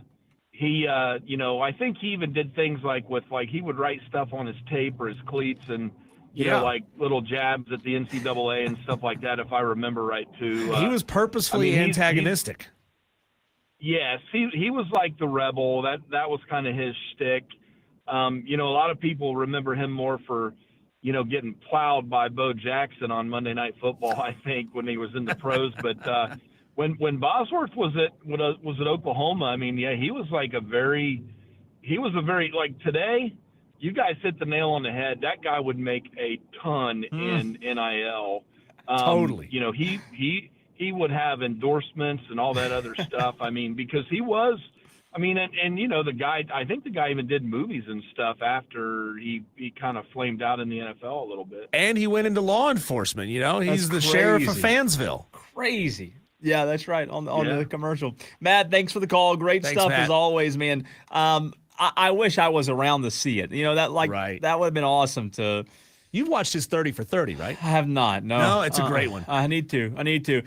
think he even did things like he would write stuff on his tape or his cleats and. Like little jabs at the NCAA and stuff like that, if I remember right, too. He was purposefully antagonistic. Yes, he was like the rebel. That was kind of his shtick. A lot of people remember him more for, getting plowed by Bo Jackson on Monday Night Football, I think, when he was in the pros. But when Bosworth was at Oklahoma, I mean, yeah, he was a very like today. You guys hit the nail on the head. That guy would make a ton in NIL. Totally. He would have endorsements and all that other stuff. I mean, because he was, I mean, and the guy, I think the guy even did movies and stuff after he kind of flamed out in the NFL a little bit. And he went into law enforcement. He's the sheriff of Fansville. Crazy. Yeah, that's right. On the commercial. Matt, thanks for the call. Great stuff Matt. As always, man. I wish I was around to see it. That would have been awesome to. You've watched his 30 for 30, right? I have not. No, it's a great one. I need to.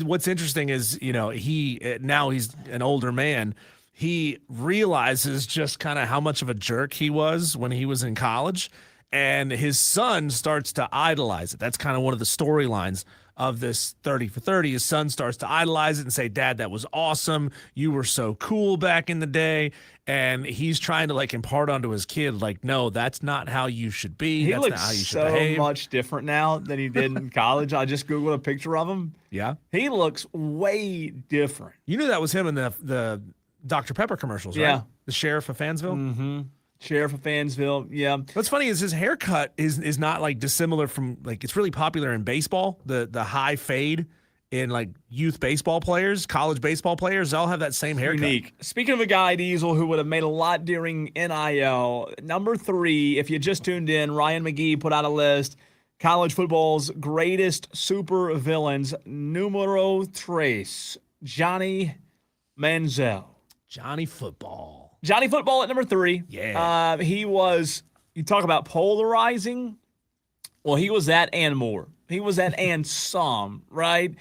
What's interesting is, he now he's an older man. He realizes just kind of how much of a jerk he was when he was in college, and his son starts to idolize it. That's kind of one of the storylines of this 30 for 30. His son starts to idolize it and say, "Dad, that was awesome. You were so cool back in the day." And he's trying to impart onto his kid, no, that's not how you should be. That's not how you should behave. Much different now than he did in college. I just Googled a picture of him. Yeah. He looks way different. You knew that was him in the Dr. Pepper commercials, right? Yeah. The sheriff of Fansville? Mm-hmm. Sheriff of Fansville, yeah. What's funny is his haircut is not dissimilar from it's really popular in baseball. The high fade in youth baseball players, college baseball players, they all have that same haircut. Unique. Speaking of a guy, Diesel, who would have made a lot during NIL, number 3, if you just tuned in, Ryan McGee put out a list. College football's greatest super villains, numero tres, Johnny Manziel. Johnny Football. Johnny Football at number 3. Yeah. He was, you talk about polarizing. Well, he was that and more. He was that and some, right?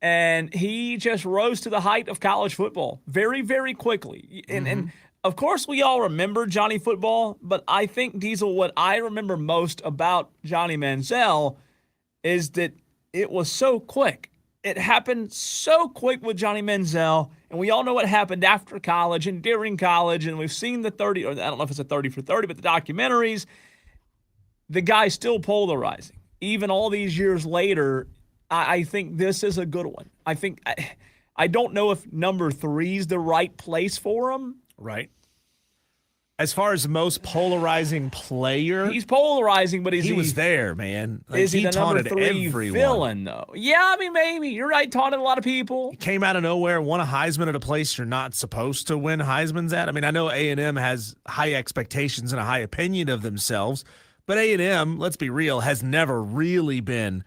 And he just rose to the height of college football very, very quickly. And of course, we all remember Johnny Football, but I think, Diesel, what I remember most about Johnny Manziel is that it was so quick. It happened so quick with Johnny Manziel, and we all know what happened after college and during college, and we've seen the 30, or I don't know if it's a 30 for 30, but the documentaries. The guy's still polarizing. Even all these years later, I think this is a good one. I don't know if number 3 is the right place for him. Right. As far as most polarizing player, He's polarizing, but he was there, man. Like, is he the number taunted 3 everyone. villain, though? Yeah, I mean, maybe. You're right, taunted a lot of people. Came out of nowhere, won a Heisman at a place you're not supposed to win Heismans at. I mean, I know A&M has high expectations and a high opinion of themselves, but A&M, let's be real, has never really been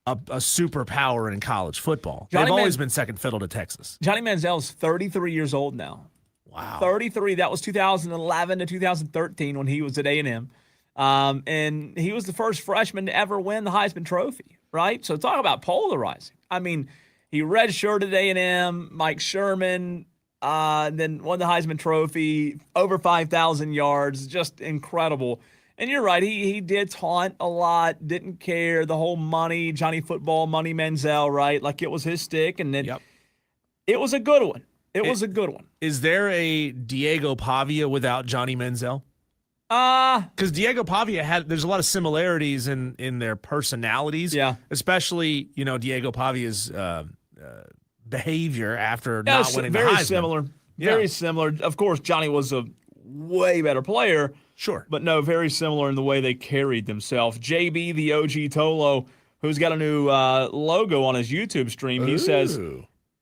a superpower in college football. They've always been second fiddle to Texas. Johnny Manziel's 33 years old now. Wow. 33. That was 2011 to 2013 when he was at A&M. And he was the first freshman to ever win the Heisman Trophy, right? So talk about polarizing. I mean, he redshirted A&M, Mike Sherman, then won the Heisman Trophy, over 5,000 yards, just incredible. And you're right, he did taunt a lot, didn't care, the whole money, Johnny Football, Money Manziel, right? Like it was his stick, and then it was a good one. It was a good one. Is there a Diego Pavia without Johnny Manziel? Because Diego Pavia there's a lot of similarities in their personalities. Yeah. Especially, Diego Pavia's behavior after not winning the Heisman. Very similar. Very similar. Of course, Johnny was a way better player. Sure. But no, very similar in the way they carried themselves. JB, the OG Tolo, who's got a new logo on his YouTube stream, he says,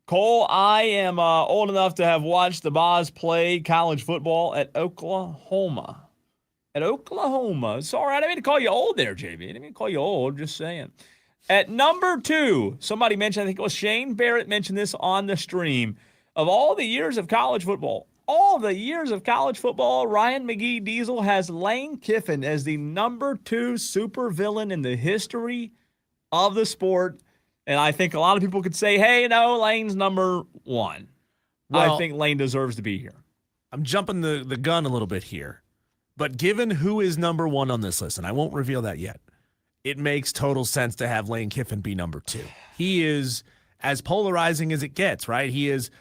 Cole, I am old enough to have watched the Boz play college football at Oklahoma. At Oklahoma. Sorry, I didn't mean to call you old there, JB. I didn't mean to call you old, just saying. At number 2, somebody mentioned, I think it was Shane Barrett mentioned this on the stream, of all the years of college football, Ryan McGee Diesel has Lane Kiffin as the number 2 supervillain in the history of the sport. And I think a lot of people could say, hey, no, Lane's number 1. Well, I think Lane deserves to be here. I'm jumping the gun a little bit here. But given who is number 1 on this list, and I won't reveal that yet, it makes total sense to have Lane Kiffin be number 2. He is as polarizing as it gets, right? He has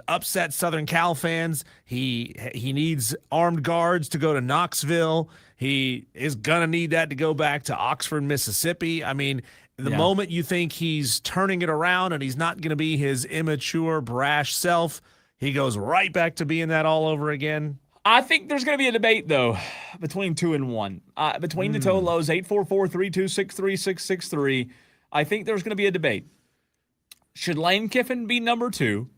upset Southern Cal fans. He needs armed guards to go to Knoxville. He is gonna need that to go back to Oxford, Mississippi. I mean, the moment you think he's turning it around and he's not gonna be his immature, brash self, he goes right back to being that all over again. I think there's going to be a debate, though, between 2 and 1. Between the Tolos, 844-326-3663. I think there's going to be a debate. Should Lane Kiffin be number 2,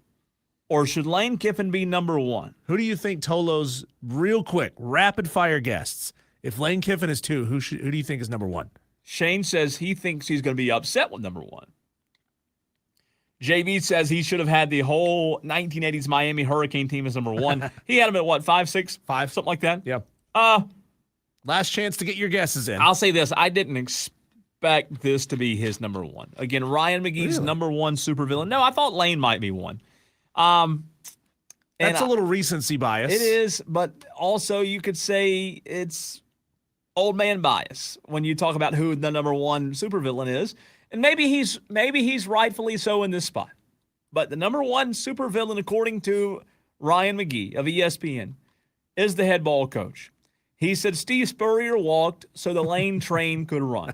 or should Lane Kiffin be number 1? Who do you think Tolos, real quick, rapid-fire guests, if Lane Kiffin is 2, who do you think is number 1? Shane says he thinks he's going to be upset with number 1. JB says he should have had the whole 1980s Miami Hurricane team as number 1. He had him at what, 5, 6, 5, something like that? Yeah. Last chance to get your guesses in. I'll say this. I didn't expect this to be his number 1. Again, Ryan McGee's number 1 supervillain. No, I thought Lane might be 1. That's a little recency bias. It is, but also you could say it's old man bias when you talk about who the number 1 supervillain is. And maybe he's rightfully so in this spot. But the number 1 supervillain, according to Ryan McGee of ESPN, is the head ball coach. He said Steve Spurrier walked so the Lane train could run.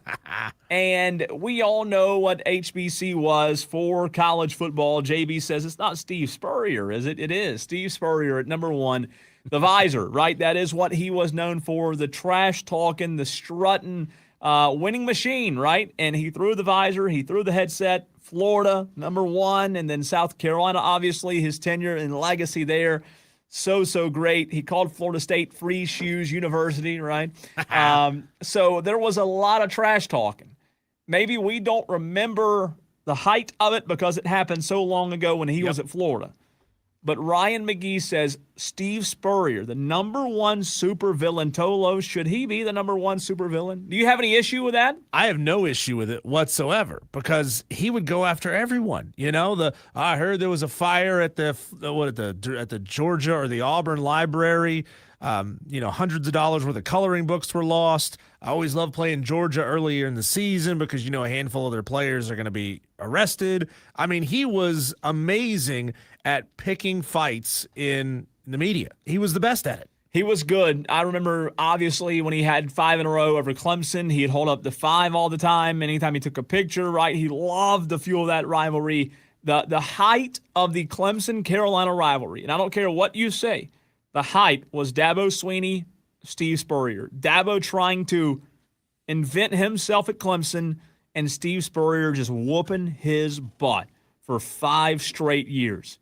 And we all know what HBC was for college football. JB says it's not Steve Spurrier, is it? It is Steve Spurrier at number 1. The visor, right? That is what he was known for, the trash talking, the strutting, winning machine, right? And he threw the visor, he threw the headset. Florida, number 1, and then South Carolina, obviously, his tenure and legacy there. So great. He called Florida State Free Shoes University, right? So there was a lot of trash talking. Maybe we don't remember the height of it because it happened so long ago when he was at Florida. But Ryan McGee says Steve Spurrier, the number one supervillain. Tolo, should he be the number one supervillain? Do you have any issue with that? I have no issue with it whatsoever because he would go after everyone. You know, I heard there was a fire at the Georgia or the Auburn library. Hundreds of dollars worth of coloring books were lost. I always loved playing Georgia earlier in the season because, a handful of their players are going to be arrested. I mean, he was amazing at picking fights in the media. He was the best at it. He was good. I remember, obviously, when he had 5 in a row over Clemson, he'd hold up the 5 all the time. Anytime he took a picture, right, he loved the fuel of that rivalry. The height of the Clemson-Carolina rivalry, and I don't care what you say, the height was Dabo Swinney, Steve Spurrier. Dabo trying to invent himself at Clemson, and Steve Spurrier just whooping his butt for 5 straight years.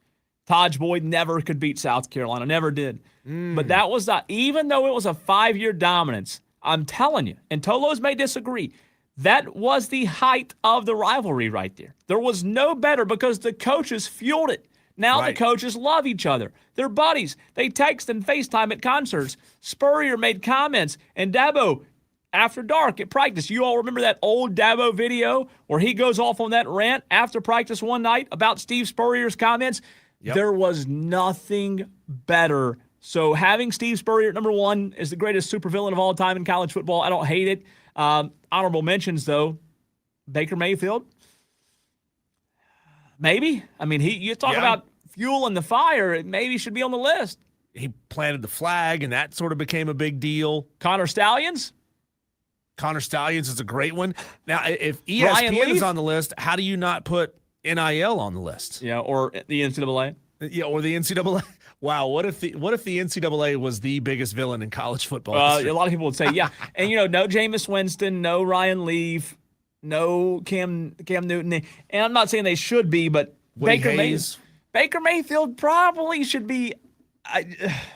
Taj Boyd never could beat South Carolina, never did. But that was not, even though it was a 5-year dominance, I'm telling you, and Tolos may disagree, that was the height of the rivalry right there. There was no better because the coaches fueled it. Now Right. the coaches love each other. They're buddies. They text and FaceTime at concerts. Spurrier made comments, and Dabo, after dark at practice, you all remember that old Dabo video where he goes off on that rant after practice one night about Steve Spurrier's comments? Yep. There was nothing better. So having Steve Spurrier at number 1 is the greatest supervillain of all time in college football. I don't hate it. Honorable mentions, though. Baker Mayfield. Maybe. I mean, you talk about fuel in the fire, it maybe should be on the list. He planted the flag, and that sort of became a big deal. Connor Stallions. Connor Stallions is a great one. Now, if Ryan ESPN Leaf? is on the list, how do you not put NIL on the list? Yeah, or the NCAA. Yeah, or the NCAA. Wow, what if the NCAA was the biggest villain in college football? A lot of people would say, yeah. And, no Jameis Winston, no Ryan Leaf, no Cam Newton. And I'm not saying they should be, but Baker Mayfield probably should be.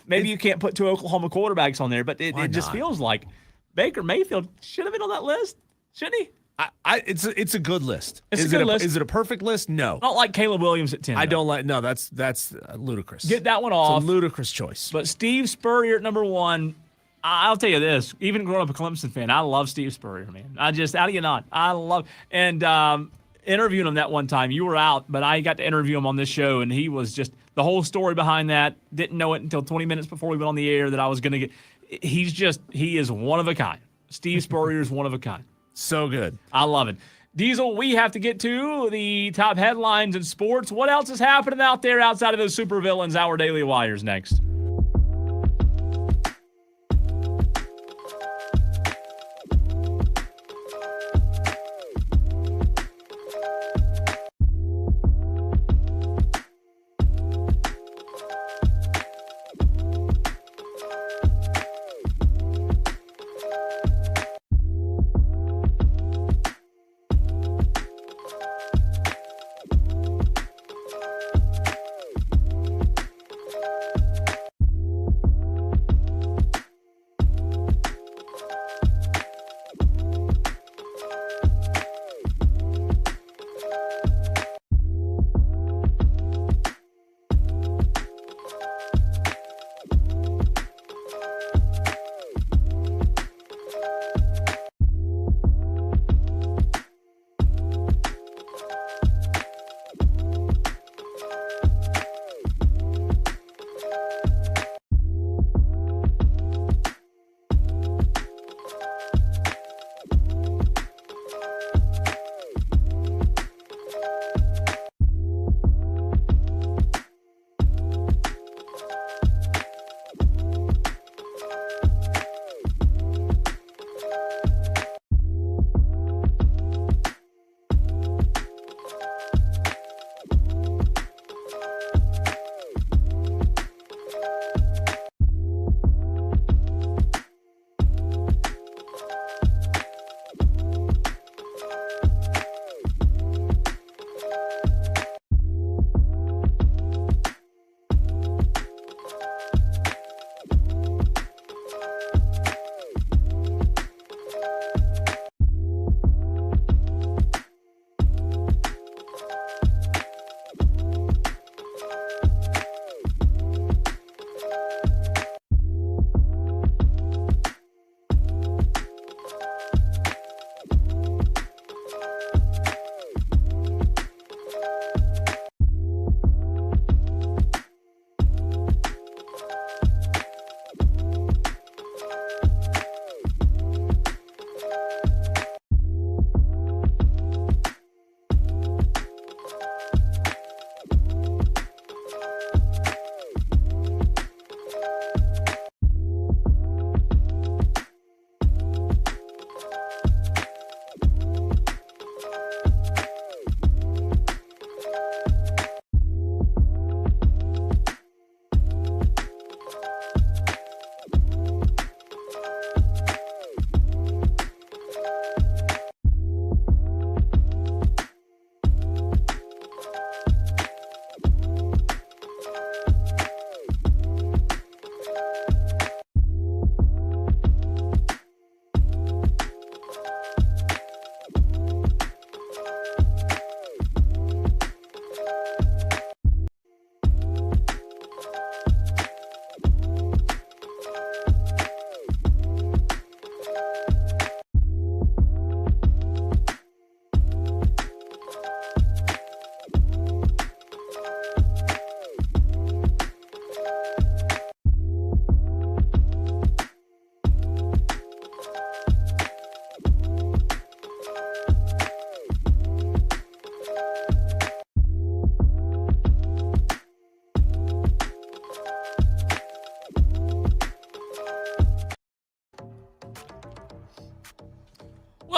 Maybe you can't put 2 Oklahoma quarterbacks on there, but it just feels like Baker Mayfield should have been on that list, shouldn't he? It's a good list. It's a good list. Is it a perfect list? No. I don't like Caleb Williams at 10. I don't like. No, that's ludicrous. Get that one off. It's a ludicrous choice. But Steve Spurrier at number 1. I'll tell you this. Even growing up a Clemson fan, I love Steve Spurrier, man. How do you not? I love and interviewing him that one time. You were out, but I got to interview him on this show, and he was just the whole story behind that. Didn't know it until 20 minutes before we went on the air that I was going to get. He is one of a kind. Steve Spurrier is one of a kind. So good. I love it. Diesel, we have to get to the top headlines in sports. What else is happening out there outside of those supervillains? Our Daily Wires next.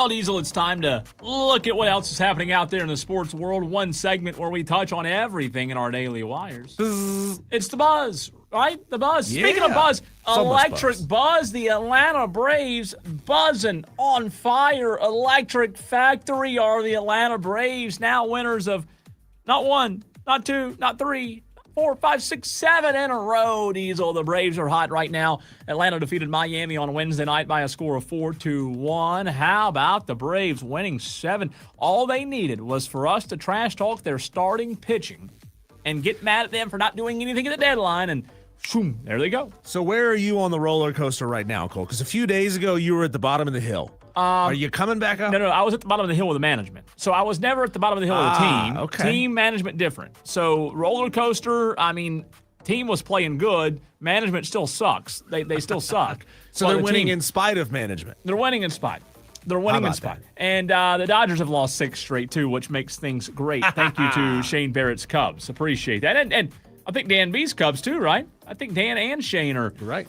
Well, Diesel, it's time to look at what else is happening out there in the sports world. One segment where we touch on everything in our daily wires. It's the buzz, right? The buzz. Yeah. Speaking of buzz, So much electric buzz. buzz. The Atlanta Braves buzzing on fire. Electric Factory are the Atlanta Braves, now winners of not one, not two, not three, 4, 5, 6, 7 in a row. Diesel, the Braves are hot right now. Atlanta defeated Miami on Wednesday night by a score of 4-1. How about the Braves winning 7? All they needed was for us to trash talk their starting pitching and get mad at them for not doing anything at the deadline, and shoom, there they go. So where are you on the roller coaster right now, Cole? Because a few days ago you were at the bottom of the hill. Are you coming back up? No, I was at the bottom of the hill with the management. So I was never at the bottom of the hill with the team. Okay. Team management different. So roller coaster, I mean, team was playing good. Management still sucks. They still suck. So But they're the winning team- in spite of management. They're winning in spite. They're winning in about spite. that? And the Dodgers have lost 6 straight, too, which makes things great. Thank you to Shane Barrett's Cubs. Appreciate that. And I think Dan B's Cubs, too, right? I think Dan and Shane are. You're right.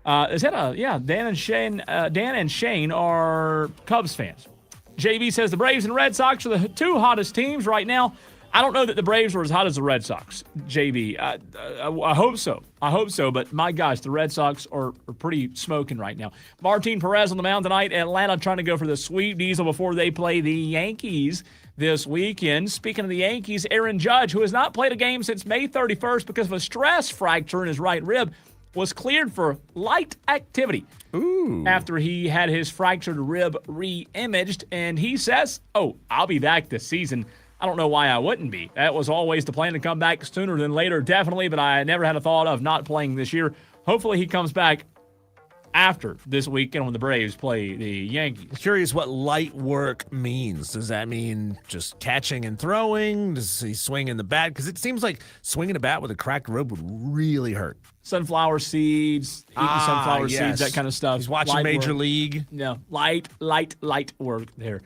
Is that Dan and Shane are Cubs fans. JV says the Braves and Red Sox are the 2 hottest teams right now. I don't know that the Braves were as hot as the Red Sox, JV. I hope so. I hope so. But my gosh, the Red Sox are pretty smoking right now. Martin Perez on the mound tonight. Atlanta trying to go for the sweep, Diesel, before they play the Yankees this weekend. Speaking of the Yankees, Aaron Judge, who has not played a game since May 31st because of a stress fracture in his right rib, was cleared for light activity after he had his fractured rib re-imaged. And he says, I'll be back this season. I don't know why I wouldn't be. That was always the plan to come back sooner than later, definitely, but I never had a thought of not playing this year. Hopefully he comes back after this weekend when the Braves play the Yankees. Curious what light work means. Does that mean just catching and throwing? Does he swing in the bat? Because it seems like swinging a bat with a cracked rib would really hurt. Sunflower seeds, eating sunflower seeds, that kind of stuff. He's watching Light Major work. League. No, light work there.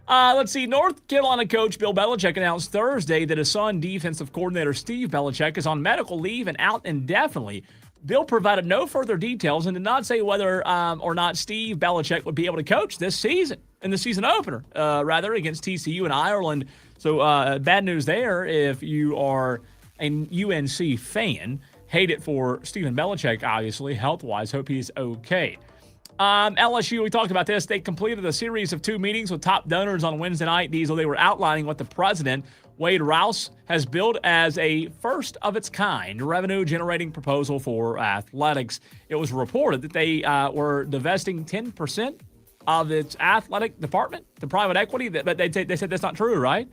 Let's see. North Carolina coach Bill Belichick announced Thursday that his son, defensive coordinator Steve Belichick, is on medical leave and out indefinitely. Bill provided no further details and did not say whether or not Steve Belichick would be able to coach this season, in the season opener, against TCU in Ireland. So bad news there if you are a UNC fan. Hate it for Stephen Belichick, obviously, health-wise. Hope he's okay. LSU, we talked about this. They completed a series of 2 meetings with top donors on Wednesday night. Diesel, they were outlining what the president, Wade Rouse, has built as a first-of-its-kind revenue-generating proposal for athletics. It was reported that they were divesting 10% of its athletic department to private equity, but they said that's not true, right?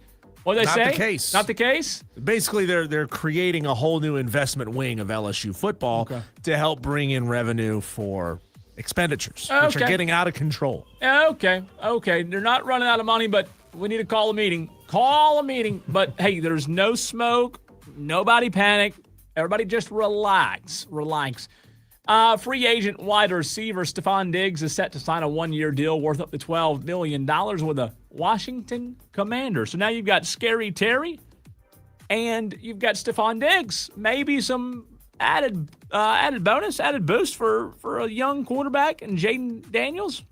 What did they say? Not the case. Not the case? Basically, they're creating a whole new investment wing of LSU football to help bring in revenue for expenditures, which are getting out of control. Okay. They're not running out of money, but we need to call a meeting. But, hey, there's no smoke. Nobody panic. Everybody just relax. Free agent wide receiver Stephon Diggs is set to sign a 1-year deal worth up to $12 million with the Washington Commanders. So now you've got Scary Terry and you've got Stephon Diggs. Maybe some added boost for a young quarterback and Jaden Daniels.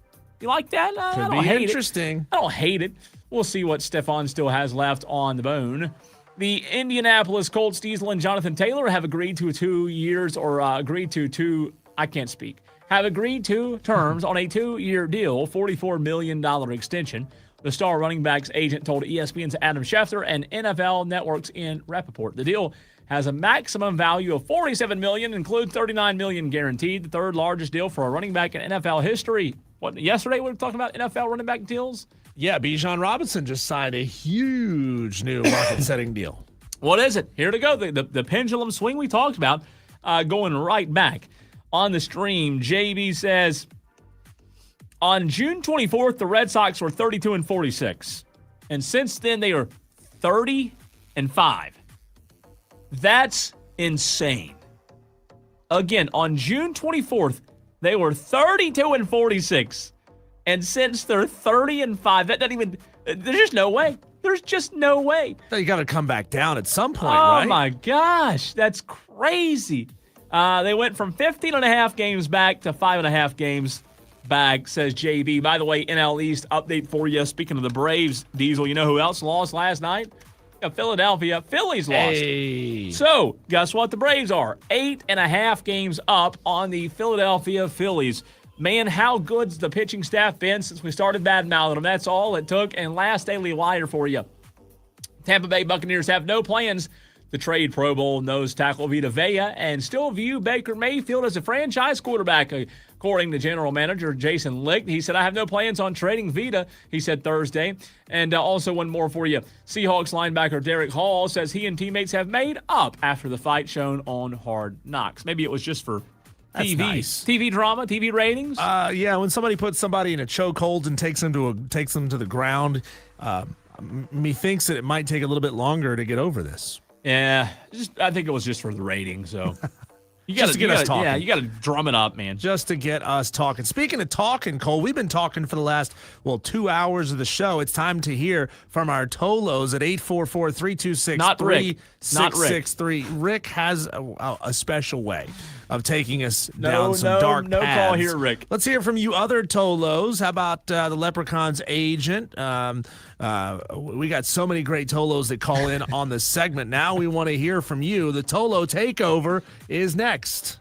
You like that? I Could don't be hate interesting. I don't hate it. We'll see what Stephon still has left on the bone. The Indianapolis Colts, Diesel and Jonathan Taylor have agreed to 2 years have agreed to terms on a 2-year deal, $44 million extension. The star running backs agent told ESPN's Adam Schefter and NFL Network's Ian Rappaport. The deal has a maximum value of $47 million, includes $39 million guaranteed, the third largest deal for a running back in NFL history. Yesterday we were talking about NFL running back deals? Yeah, Bijan Robinson just signed a huge new market-setting deal. What is it? Here to go. The pendulum swing we talked about, going right back on the stream. JB says, on June 24th, the Red Sox were 32-46. And since then, they are 30-5. That's insane. Again, on June 24th, they were 32-46. And since they're 30-5, that doesn't even, there's just no way. There's just no way. You got to come back down at some point, Oh, right? my gosh. That's crazy. They went from 15.5 games back to 5.5 games bag, says JB. By the way, NL East update for you. Speaking of the Braves, Diesel, you know who else lost last night? Yeah, Philadelphia Phillies lost. Hey. So, guess what the Braves are? 8.5 games up on the Philadelphia Phillies. Man, how good's the pitching staff been since we started bad-mouthing them? That's all it took. And last Daily Wire for you. Tampa Bay Buccaneers have no plans to trade Pro Bowl nose tackle Vita Vea and still view Baker Mayfield as a franchise quarterback, according to general manager Jason Licht. He said, I have no plans on trading Vita, he said Thursday. And also one more for you. Seahawks linebacker Derek Hall says he and teammates have made up after the fight shown on Hard Knocks. Maybe it was just for That's TV. nice. TV drama, TV ratings. Yeah, when somebody puts somebody in a chokehold and takes them to the ground, methinks that it might take a little bit longer to get over this. Yeah, I think it was just for the rating. So you got Just to get us talking. Yeah, you got to drum it up, man. Just to get us talking. Speaking of talking, Cole, we've been talking for the last, 2 hours of the show. It's time to hear from our Tolos at 844-326-3663. Rick has a special way of taking us down some dark no paths. call here, Rick. Let's hear from you other Tolos. How about the Leprechaun's agent? We got so many great Tolos that call in on the segment. Now we want to hear from you. The Tolo Takeover is next.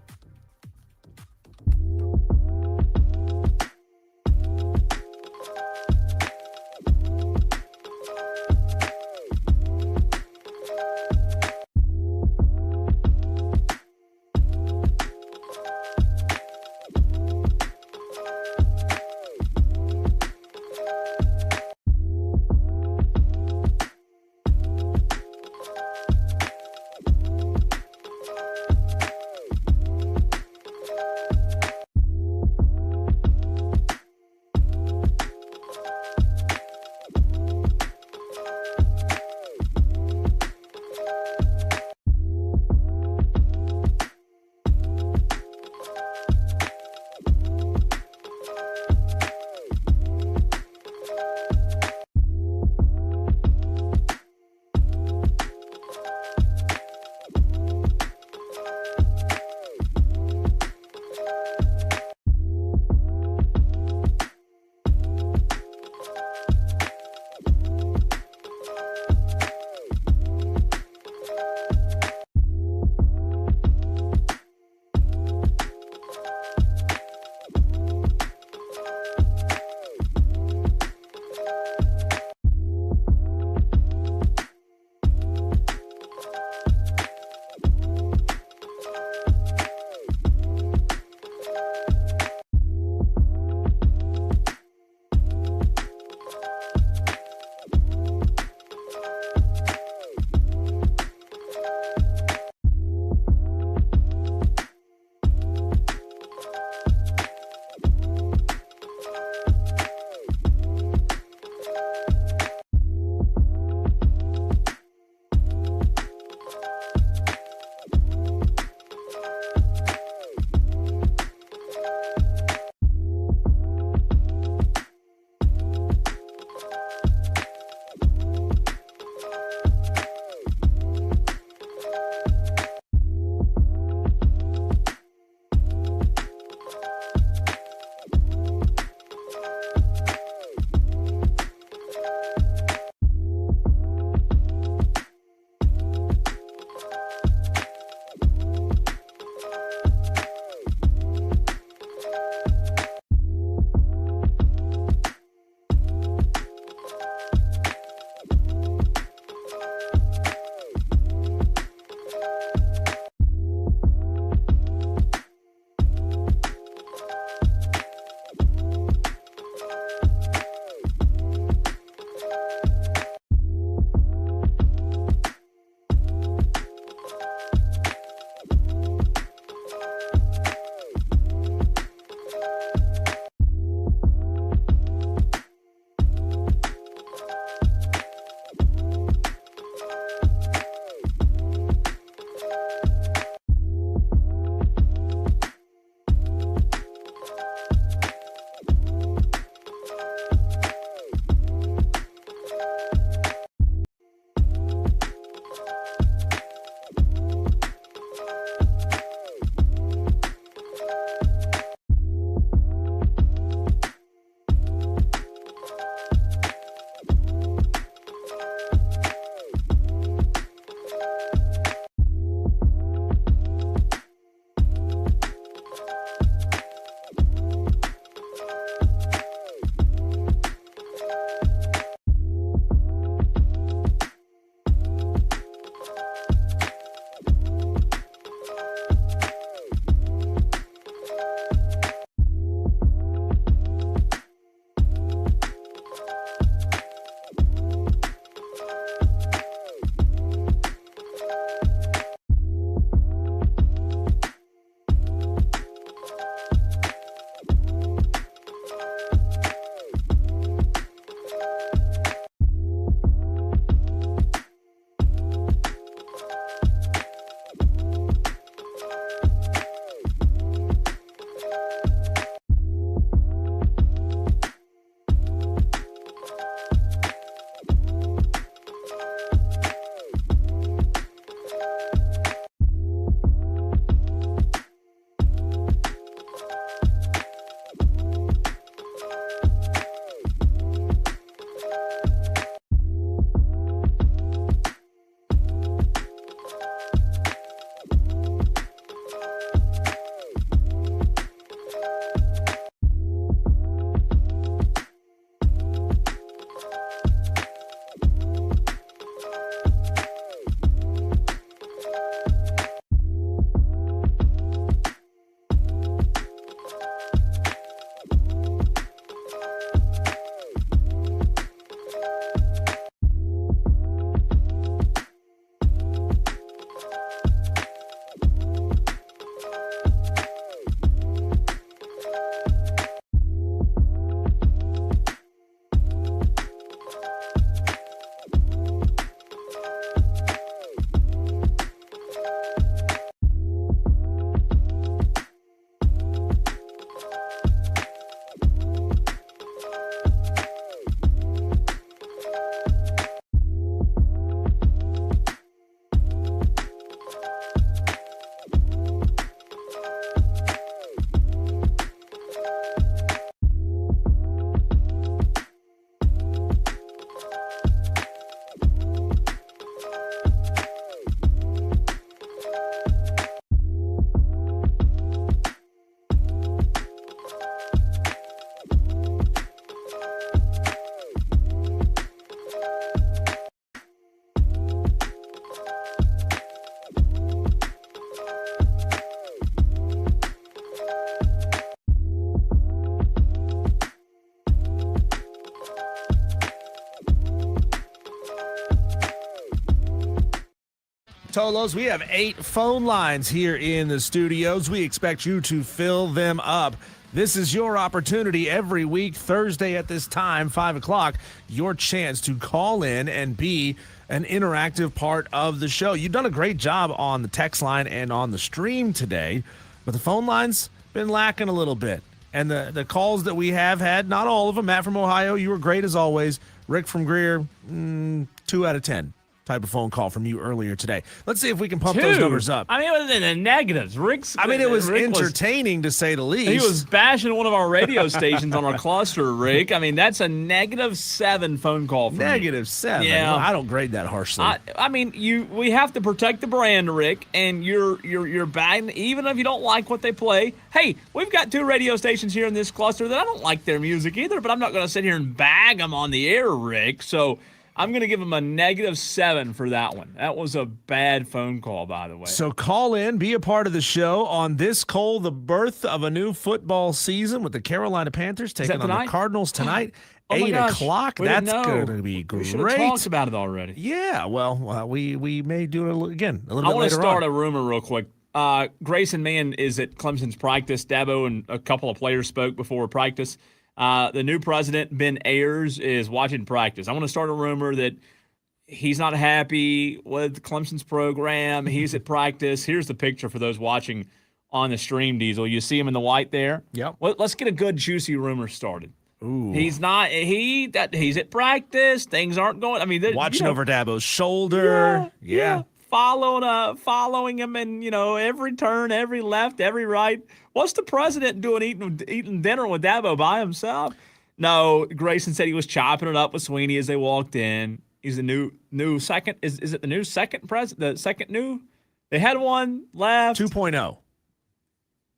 Tolos, we have 8 phone lines here in the studios. We expect you to fill them up. This is your opportunity every week, Thursday at this time, 5 o'clock, your chance to call in and be an interactive part of the show. You've done a great job on the text line and on the stream today, but the phone line's been lacking a little bit. And the calls that we have had, not all of them. Matt from Ohio, you were great as always. Rick from Greer, 2 out of 10 type of phone call from you earlier today. Let's see if we can pump those numbers up. I mean, it was in the negatives. It was entertaining to say the least. He was bashing one of our radio stations on our cluster, Rick. I mean, that's a -7 phone call for me. -7. Yeah. I don't grade that harshly. I mean, we have to protect the brand, Rick, and you're bad. Even if you don't like what they play, hey, we've got 2 radio stations here in this cluster that I don't like their music either, but I'm not going to sit here and bag them on the air, Rick. So I'm going to give him a -7 for that one. That was a bad phone call, by the way. So call in, be a part of the show on this, Cole, the birth of a new football season with the Carolina Panthers taking on the Cardinals tonight, 8 o'clock. That's going to be great. We should have talked about it already. Yeah, well, we may do it again a little bit later on. I want to start a rumor real quick. Grayson Mann is at Clemson's practice. Dabo and a couple of players spoke before practice. The new president, Ben Ayers, is watching practice. I want to start a rumor that he's not happy with Clemson's program. He's at practice. Here's the picture for those watching on the stream, Diesel. You see him in the white there? Yep. Well, let's get a good, juicy rumor started. Ooh. He's not. He's at practice. Things aren't going. I mean, watching over Dabo's shoulder. Yeah. Following him in, every turn, every left, every right. What's the president doing eating dinner with Dabo by himself? No, Grayson said he was chopping it up with Sweeney as they walked in. He's the new second. Is it the new second president? The second new? They had one left. 2.0.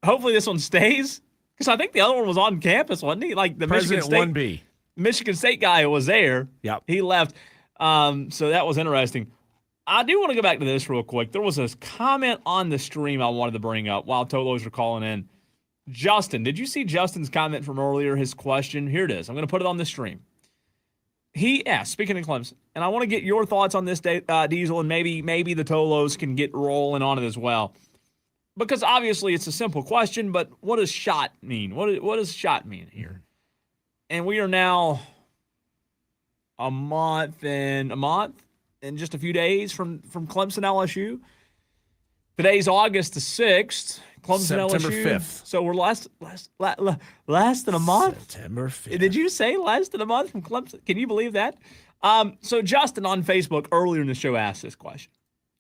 Hopefully this one stays. Because I think the other one was on campus, wasn't he? Like the President Michigan State guy who was there. Yep. He left. So that was interesting. I do want to go back to this real quick. There was a comment on the stream I wanted to bring up while Tolos were calling in. Justin, did you see Justin's comment from earlier, his question? Here it is. I'm going to put it on the stream. He asked, speaking of Clemson, and I want to get your thoughts on this, Diesel, and maybe the Tolos can get rolling on it as well. Because obviously it's a simple question, but what does shot mean? What does shot mean here? And we are now a month in just a few days from Clemson LSU. Today's August the 6th. Clemson September LSU. 5th. So we're less than a month. September 5th. Did you say less than a month from Clemson? Can you believe that? So Justin on Facebook earlier in the show asked this question.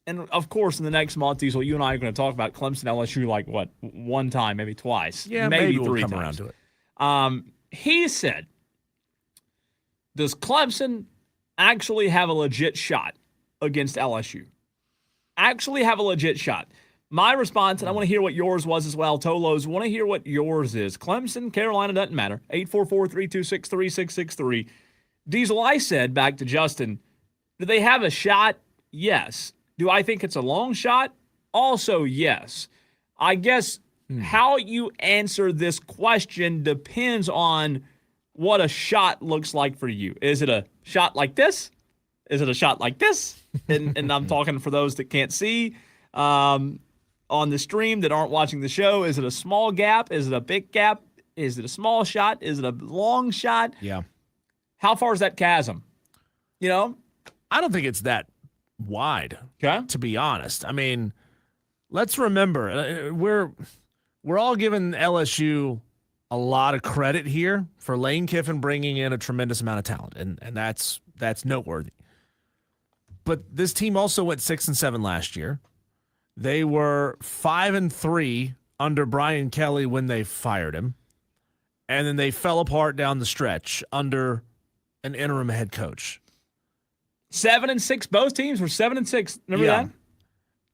And of course, in the next month, Diesel, you and I are going to talk about Clemson LSU like what? One time, maybe twice. Yeah, maybe we'll 3 come times. around to it. He said, does Clemson actually have a legit shot against LSU? Actually have a legit shot. My response, and I want to hear what yours was as well, Tolos, want to hear what yours is. Clemson, Carolina, doesn't matter. 844-326-3663. Diesel, I said back to Justin, do they have a shot? Yes. Do I think it's a long shot? Also, yes. I guess how you answer this question depends on what a shot looks like for you. Is it a shot like this? Is it a shot like this? And I'm talking for those that can't see on the stream that aren't watching the show. Is it a small gap? Is it a big gap? Is it a small shot? Is it a long shot? Yeah. How far is that chasm? I don't think it's that wide, Okay. to be honest. I mean, let's remember, we're all giving LSU a lot of credit here for Lane Kiffin bringing in a tremendous amount of talent, and that's noteworthy. But this team also went 6-7 last year. They were 5-3 under Brian Kelly when they fired him, and then they fell apart down the stretch under an interim head coach. 7-6. Both teams were 7-6. Remember that?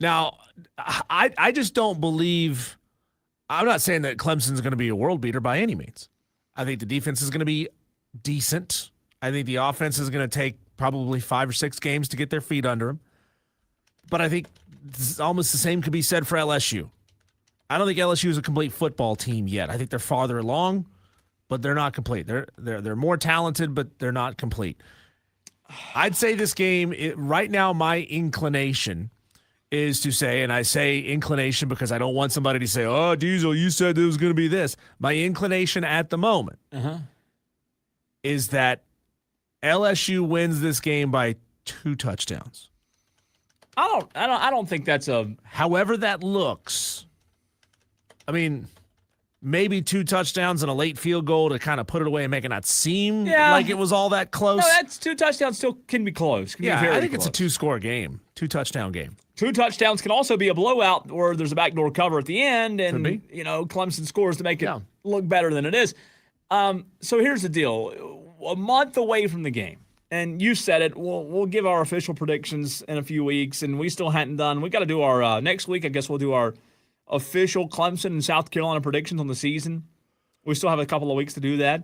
Now, I just don't believe. I'm not saying that Clemson's going to be a world beater by any means. I think the defense is going to be decent. I think the offense is going to take probably 5 or 6 games to get their feet under them. But I think almost the same could be said for LSU. I don't think LSU is a complete football team yet. I think they're farther along, but they're not complete. They're more talented, but they're not complete. I'd say this game right now, my inclination is to say, and I say inclination because I don't want somebody to say, oh, Diesel, you said it was going to be this. My inclination at the moment is that LSU wins this game by 2 touchdowns. I don't think that's a. However that looks, I mean, maybe 2 touchdowns and a late field goal to kind of put it away and make it not seem like it was all that close. No, that's 2 touchdowns still can be close. Can be very I think close. it's a 2-score game, 2-touchdown game. 2 touchdowns can also be a blowout where there's a backdoor cover at the end, and Clemson scores to make it look better than it is. So here's the deal: a month away from the game, and you said it. We'll give our official predictions in a few weeks, and we still hadn't done. We got to do our next week. I guess we'll do our official Clemson and South Carolina predictions on the season. We still have a couple of weeks to do that.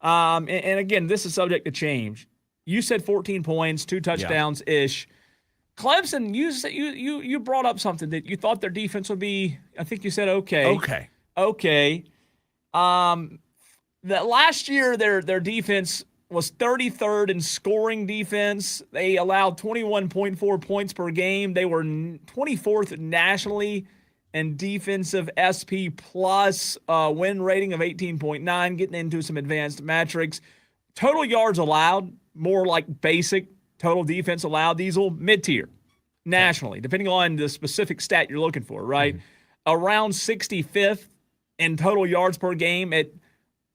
And again, this is subject to change. You said 14 points, 2 touchdowns ish. Clemson, you brought up something that you thought their defense would be. I think you said okay. That last year their defense was 33rd in scoring defense. They allowed 21.4 points per game. They were 24th nationally in defensive SP plus, win rating of 18.9. Getting into some advanced metrics. Total yards allowed, more like basic. Total defense allowed, Diesel, mid-tier nationally, depending on the specific stat you're looking for, right? Around 65th in total yards per game at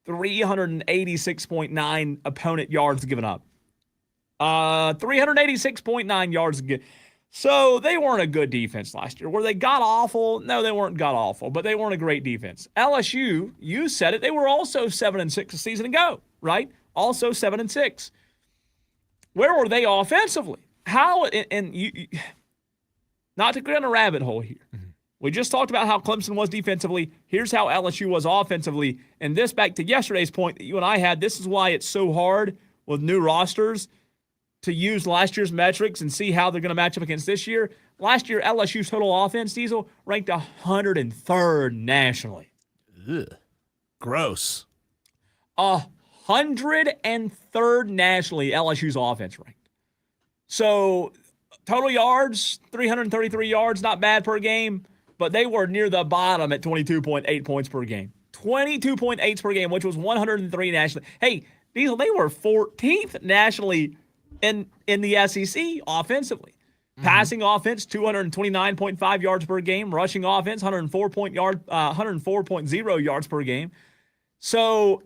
386.9 opponent yards given up. 386.9 yards given. So they weren't a good defense last year. Were they god-awful? No, they weren't god-awful, but they weren't a great defense. LSU, you said it, they were also 7-6 a season ago, right? Also 7-6. Where were they offensively? How, and you not to go down a rabbit hole here. We just talked about how Clemson was defensively. Here's how LSU was offensively. And this, back to yesterday's point that you and I had, this is why it's so hard with new rosters to use last year's metrics and see how they're going to match up against this year. Last year, LSU's total offense, Diesel, ranked 103rd nationally. Ugh. Gross. 103rd nationally, LSU's offense ranked. So total yards, 333 yards, not bad per game, but they were near the bottom at 22.8 points per game. 22.8 per game, which was 103 nationally. Hey, Diesel, they were 14th nationally in the SEC offensively. Passing offense, 229.5 yards per game. Rushing offense, 104.0 yards per game. So,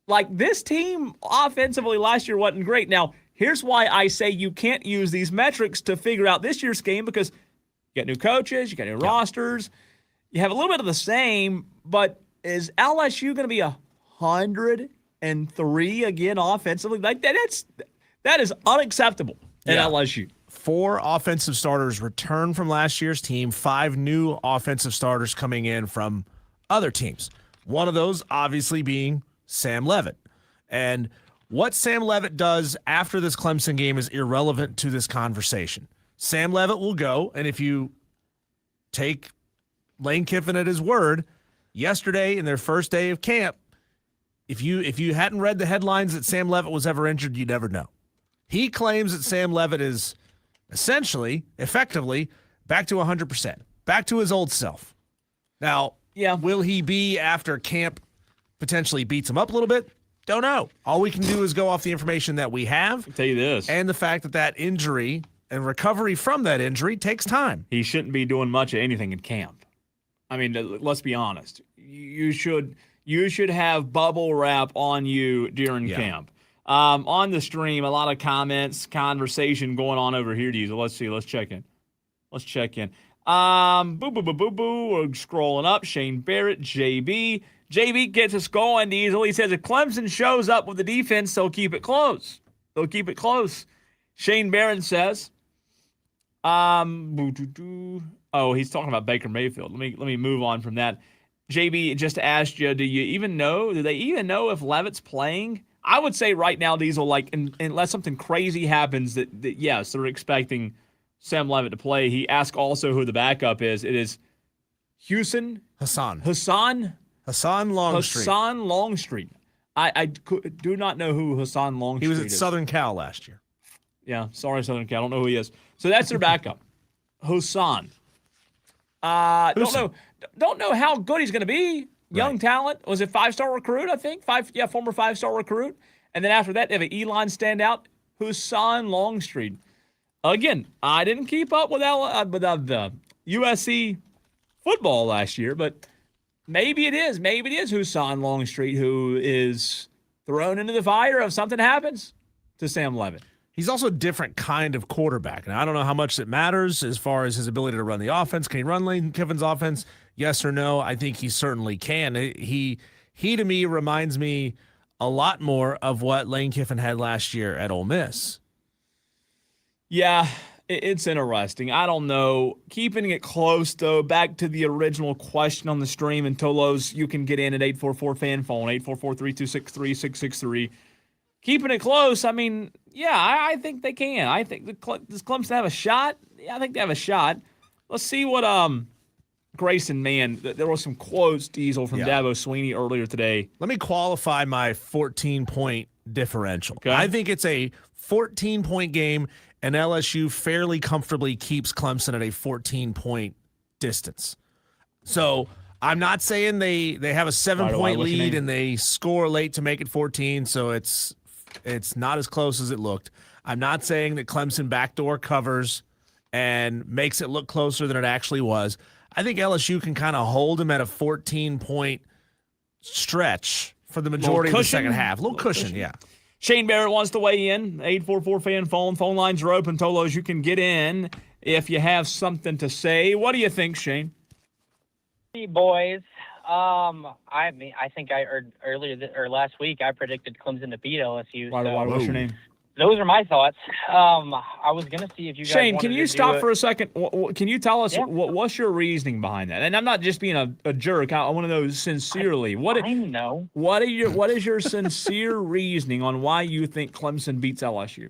like, this team offensively last year wasn't great. Now, here's why I say you can't use these metrics to figure out this year's game, because you got new coaches, you got new rosters, you have a little bit of the same, but is LSU going to be 103 again offensively? Like, that is unacceptable at LSU. 4 offensive starters returned from last year's team, 5 new offensive starters coming in from other teams. One of those obviously being Sam Leavitt. And what Sam Leavitt does after this Clemson game is irrelevant to this conversation. Sam Leavitt will go, and if you take Lane Kiffin at his word, yesterday in their first day of camp, if you hadn't read the headlines that Sam Leavitt was ever injured, you'd never know. He claims that Sam Leavitt is essentially, effectively, back to 100%, back to his old self. Now, will he be after camp potentially beats him up a little bit? Don't know. All we can do is go off the information that we have. I'll tell you this. And the fact that injury and recovery from that injury takes time. He shouldn't be doing much of anything in camp. I mean, let's be honest. You should have bubble wrap on you during camp. On the stream, a lot of comments, conversation going on over here, Diesel. Let's see. Let's check in. Boo, boo, boo, boo, boo. We're scrolling up. Shane Barrett, JB. JB gets us going, Diesel. He says if Clemson shows up with the defense, they'll keep it close. Shane Barrett says, he's talking about Baker Mayfield. Let me move on from that. JB just asked you, do they even know if Leavitt's playing? I would say right now, Diesel, like, unless something crazy happens, that yes, they're expecting Sam Leavitt to play. He asked also who the backup is. It is Hassan Longstreet. I do not know who Hassan Longstreet is. He was at Southern Cal last year. Yeah, sorry, Southern Cal. I don't know who he is. So that's their backup. Hussein. Don't know how good he's going to be. Young talent. Was it 5-star recruit, I think? Former 5-star recruit. And then after that, they have an E-line standout, Hussein Longstreet. Again, I didn't keep up with the USC football last year, but maybe it is. Maybe it is Hussein Longstreet who is thrown into the fire if something happens to Sam Levitt. He's also a different kind of quarterback. And I don't know how much it matters as far as his ability to run the offense. Can he run Lane Kiffin's offense? Yes or no? I think he certainly can. He to me reminds me a lot more of what Lane Kiffin had last year at Ole Miss. Yeah, it's interesting. I don't know. Keeping it close, though, back to the original question on the stream, and Tolos, you can get in at 844-FAN phone, 844-326-3663. Keeping it close, I mean, yeah, I think they can. I think does Clemson have a shot? Yeah, I think they have a shot. Let's see what Grayson, man, there were some quotes, Diesel, from Dabo Sweeney earlier today. Let me qualify my 14-point differential. Okay. I think it's a 14-point game, and LSU fairly comfortably keeps Clemson at a 14-point distance. So I'm not saying they have a 7-point lead and they score late to make it 14, so it's not as close as it looked. I'm not saying that Clemson backdoor covers and makes it look closer than it actually was. I think LSU can kind of hold them at a 14-point stretch for the majority of the second half. A little cushion, yeah. Shane Barrett wants to weigh in. 844-FAN phone. Phone lines are open. Tolos, you can get in if you have something to say. What do you think, Shane? Hey, boys. I think I heard last week I predicted Clemson to beat LSU. What's your name? Those are my thoughts. I was going to see if you guys Shane, wanted can you to stop do for a second? Can you tell us Yeah. what's your reasoning behind that? And I'm not just being a jerk. I want to know sincerely. I know. What is your sincere reasoning on why you think Clemson beats LSU?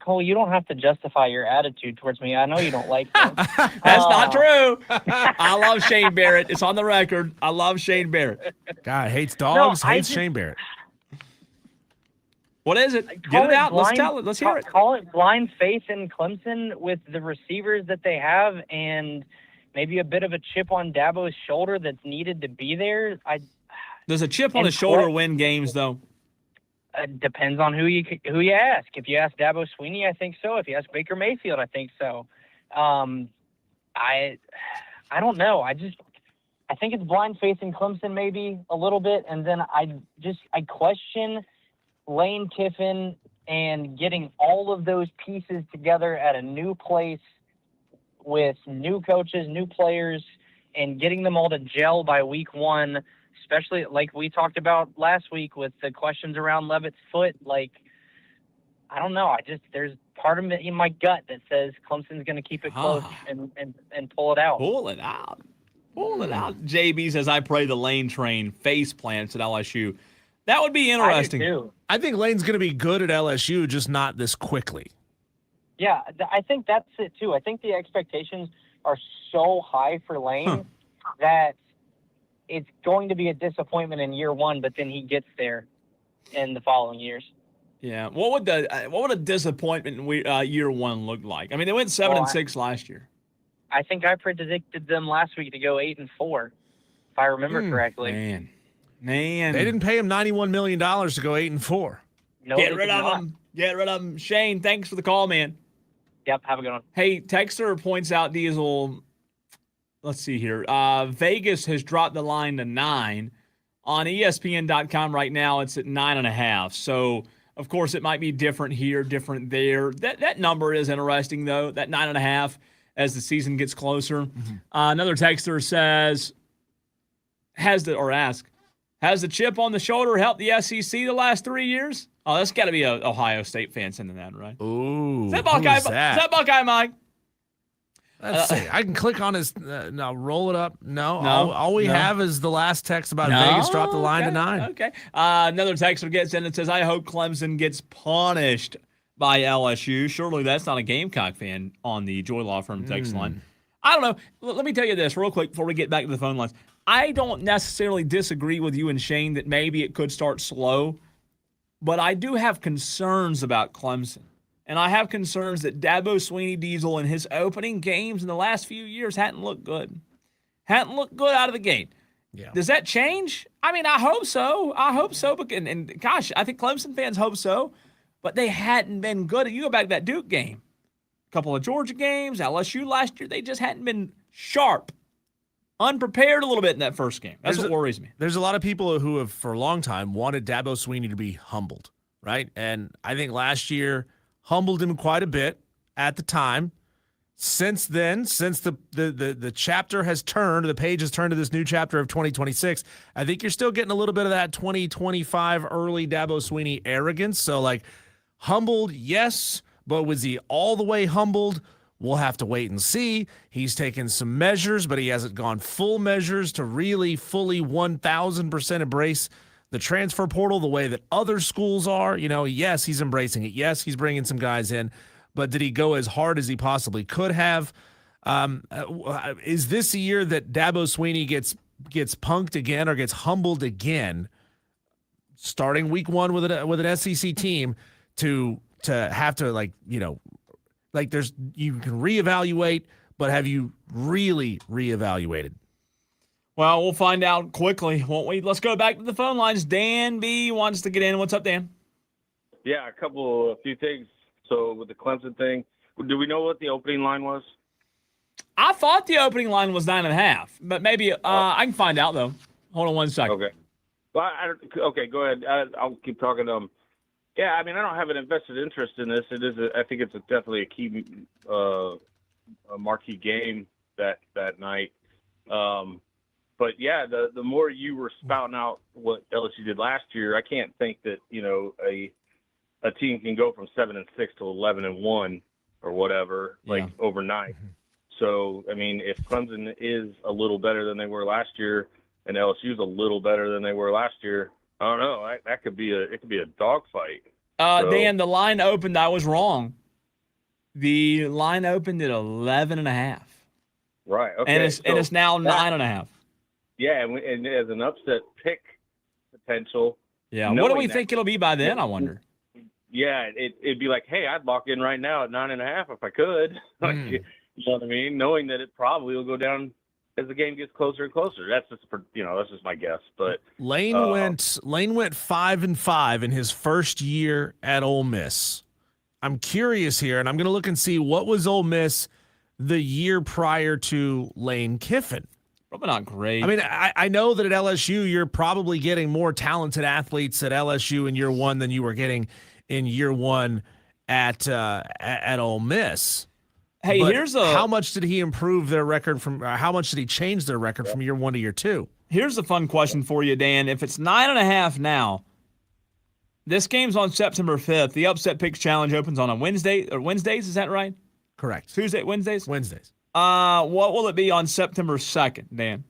Cole, you don't have to justify your attitude towards me. I know you don't like them. That's not true. I love Shane Barrett. It's on the record. I love Shane Barrett. God hates dogs, No, hates Shane Barrett. What is it? Get Call it out. blind- Let's tell it. Let's hear it. Call it blind faith in Clemson with the receivers that they have and maybe a bit of a chip on Dabo's shoulder that's needed to be there. Does a chip on And his shoulder Cole- win games, though? Depends on who you ask. If you ask Dabo Sweeney, I think so. If you ask Baker Mayfield, I think so. I don't know. I think it's blind faith in Clemson maybe a little bit, and then I question Lane Kiffin and getting all of those pieces together at a new place with new coaches, new players, and getting them all to gel by week one. Especially like we talked about last week with the questions around Levitt's foot. Like, I don't know. There's part of me in my gut that says Clemson's going to keep it close and pull it out. Pull it out. Pull it out. JB says, I pray the Lane train face plants at LSU. That would be interesting. I do too. I think Lane's going to be good at LSU, just not this quickly. Yeah, I think that's it too. I think the expectations are so high for Lane that it's going to be a disappointment in year one, but then he gets there in the following years. Yeah. What would a disappointment in year one look like? I mean, they went 7-6 last year. I think I predicted them last week to go 8-4, if I remember correctly. Man. They didn't pay him $91 million to go 8-4. No, Get they rid did of not. them. Get rid of them. Shane, thanks for the call, man. Yep, have a good one. Hey, Texter points out, Diesel, let's see here. Vegas has dropped the line to 9. On ESPN.com right now, it's at 9.5. So, of course, it might be different here, different there. That number is interesting, though, that 9.5 as the season gets closer. Mm-hmm. Another texter says, has the chip on the shoulder helped the SEC the last 3 years? Oh, that's got to be an Ohio State fan sending that, right? Ooh. Is that Buckeye? Who's that? Is that Buckeye Mike? Let's see. I can click on his. Now roll it up. No. All we have is the last text about Vegas dropped the line to 9. Okay. Another texter gets in and says, I hope Clemson gets punished by LSU. Surely that's not a Gamecock fan on the Joy Law Firm text line. I don't know. Let me tell you this real quick before we get back to the phone lines. I don't necessarily disagree with you and Shane that maybe it could start slow, but I do have concerns about Clemson. And I have concerns that Dabo Sweeney Diesel in his opening games in the last few years hadn't looked good. Hadn't looked good out of the gate. Yeah. Does that change? I mean, I hope so. I hope so. And gosh, I think Clemson fans hope so. But they hadn't been good. You go back to that Duke game, a couple of Georgia games, LSU last year, they just hadn't been sharp. Unprepared a little bit in that first game. That's what worries me. There's a lot of people who have, for a long time, wanted Dabo Sweeney to be humbled, right? And I think last year humbled him quite a bit at the time. Since then, since the chapter has turned, the page has turned to this new chapter of 2026, I think you're still getting a little bit of that 2025 early Dabo Sweeney arrogance. So, like, humbled, yes, but was he all the way humbled? We'll have to wait and see. He's taken some measures, but he hasn't gone full measures to really fully 1,000% embrace the transfer portal the way that other schools are. You know, yes, he's embracing it. Yes, he's bringing some guys in. But did he go as hard as he possibly could have? Is this a year that Dabo Sweeney gets punked again or gets humbled again, starting week one with an SEC team to have to, like, you know, like you can reevaluate, but have you really reevaluated? Well, we'll find out quickly, won't we? Let's go back to the phone lines. Dan B wants to get in. What's up, Dan? Yeah, a few things. So with the Clemson thing, do we know what the opening line was? I thought the opening line was 9.5, but maybe I can find out though. Hold on one second. Okay. Well, okay, go ahead. I'll keep talking to them. Yeah, I mean, I don't have an invested interest in this. It is. I think it's definitely a key, a marquee game that night. But yeah, the more you were spouting out what LSU did last year, I can't think that, you know, a team can go from 7-6 to 11-1 or whatever, like overnight. So, I mean, if Clemson is a little better than they were last year and LSU's a little better than they were last year, I don't know. It could be a dogfight. Dan, the line opened. I was wrong. The line opened at 11.5. Right. Okay. And it's now 9.5. Yeah, and as an upset pick potential. Yeah. What do we think it'll be by then? I wonder. Yeah, it'd be like, hey, I'd lock in right now at 9.5 if I could. Like, you know what I mean? Knowing that it probably will go down as the game gets closer and closer. That's just my guess. But Lane went 5-5 in his first year at Ole Miss. I'm curious here, and I'm going to look and see what was Ole Miss the year prior to Lane Kiffin. Probably not great. I mean, I know that at LSU you're probably getting more talented athletes at LSU in year one than you were getting in year one at Ole Miss. Hey, but how much did he improve their record from? How much did he change their record from year one to year two? Here's a fun question for you, Dan. If it's 9.5 now, this game's on September 5th. The Upset Picks Challenge opens on a Wednesdays. Is that right? Correct. Wednesdays. What will it be on September 2nd, Dan?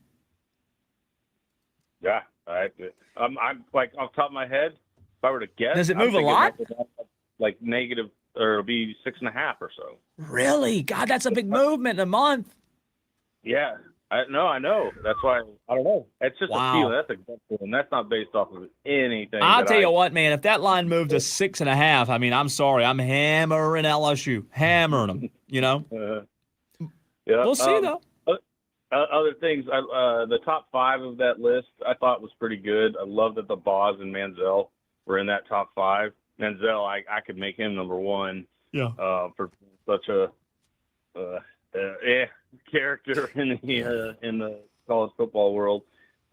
Yeah, I'm like off the top of my head. If I were to guess, does it move a lot? Like negative, or it'll be 6.5 or so. Really? God, that's a big movement in a month. Yeah, I know. That's why I don't know. It's just a feeling. That's a gut feeling. That's not based off of anything. I'll tell you what, man. If that line moved to 6.5, I mean, I'm sorry, I'm hammering LSU, hammering them. You know. Yeah. We'll see though. Other things, the top 5 of that list I thought was pretty good. I love that the Boz and Manziel were in that top 5. Manziel, I could make him number 1. Yeah. For such a character in the college football world.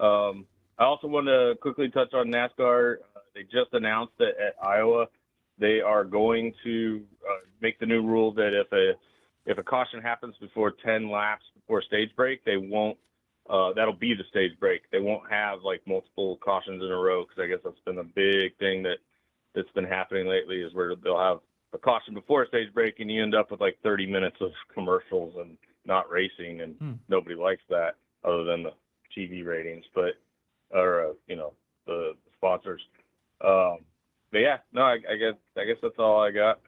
I also want to quickly touch on NASCAR. They just announced that at Iowa they are going to make the new rule that if a caution happens before 10 laps before stage break, they won't. That'll be the stage break. They won't have like multiple cautions in a row, because I guess that's been a big thing that's been happening lately, is where they'll have a caution before a stage break and you end up with like 30 minutes of commercials and not racing, and nobody likes that other than the TV ratings, the sponsors. But yeah, no, I guess that's all I got.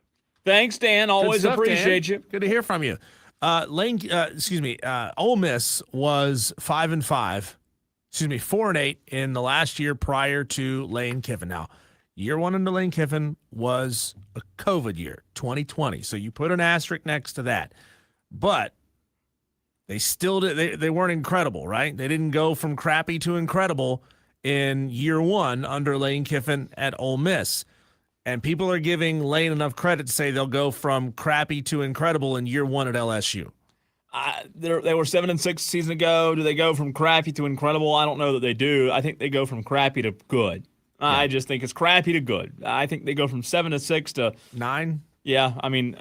Thanks, Dan. Always appreciate you. Good to hear from you. Ole Miss was 4-8 in the last year prior to Lane Kiffin. Now, Year one under Lane Kiffin was a COVID year, 2020. So you put an asterisk next to that. But they still did. They weren't incredible, right? They didn't go from crappy to incredible in year one under Lane Kiffin at Ole Miss. And people are giving Lane enough credit to say they'll go from crappy to incredible in year one at LSU. They were 7-6 a season ago. Do they go from crappy to incredible? I don't know that they do. I think they go from crappy to good. Yeah. I just think it's crappy to good. I think they go from 7-6 to 9. Yeah, I mean,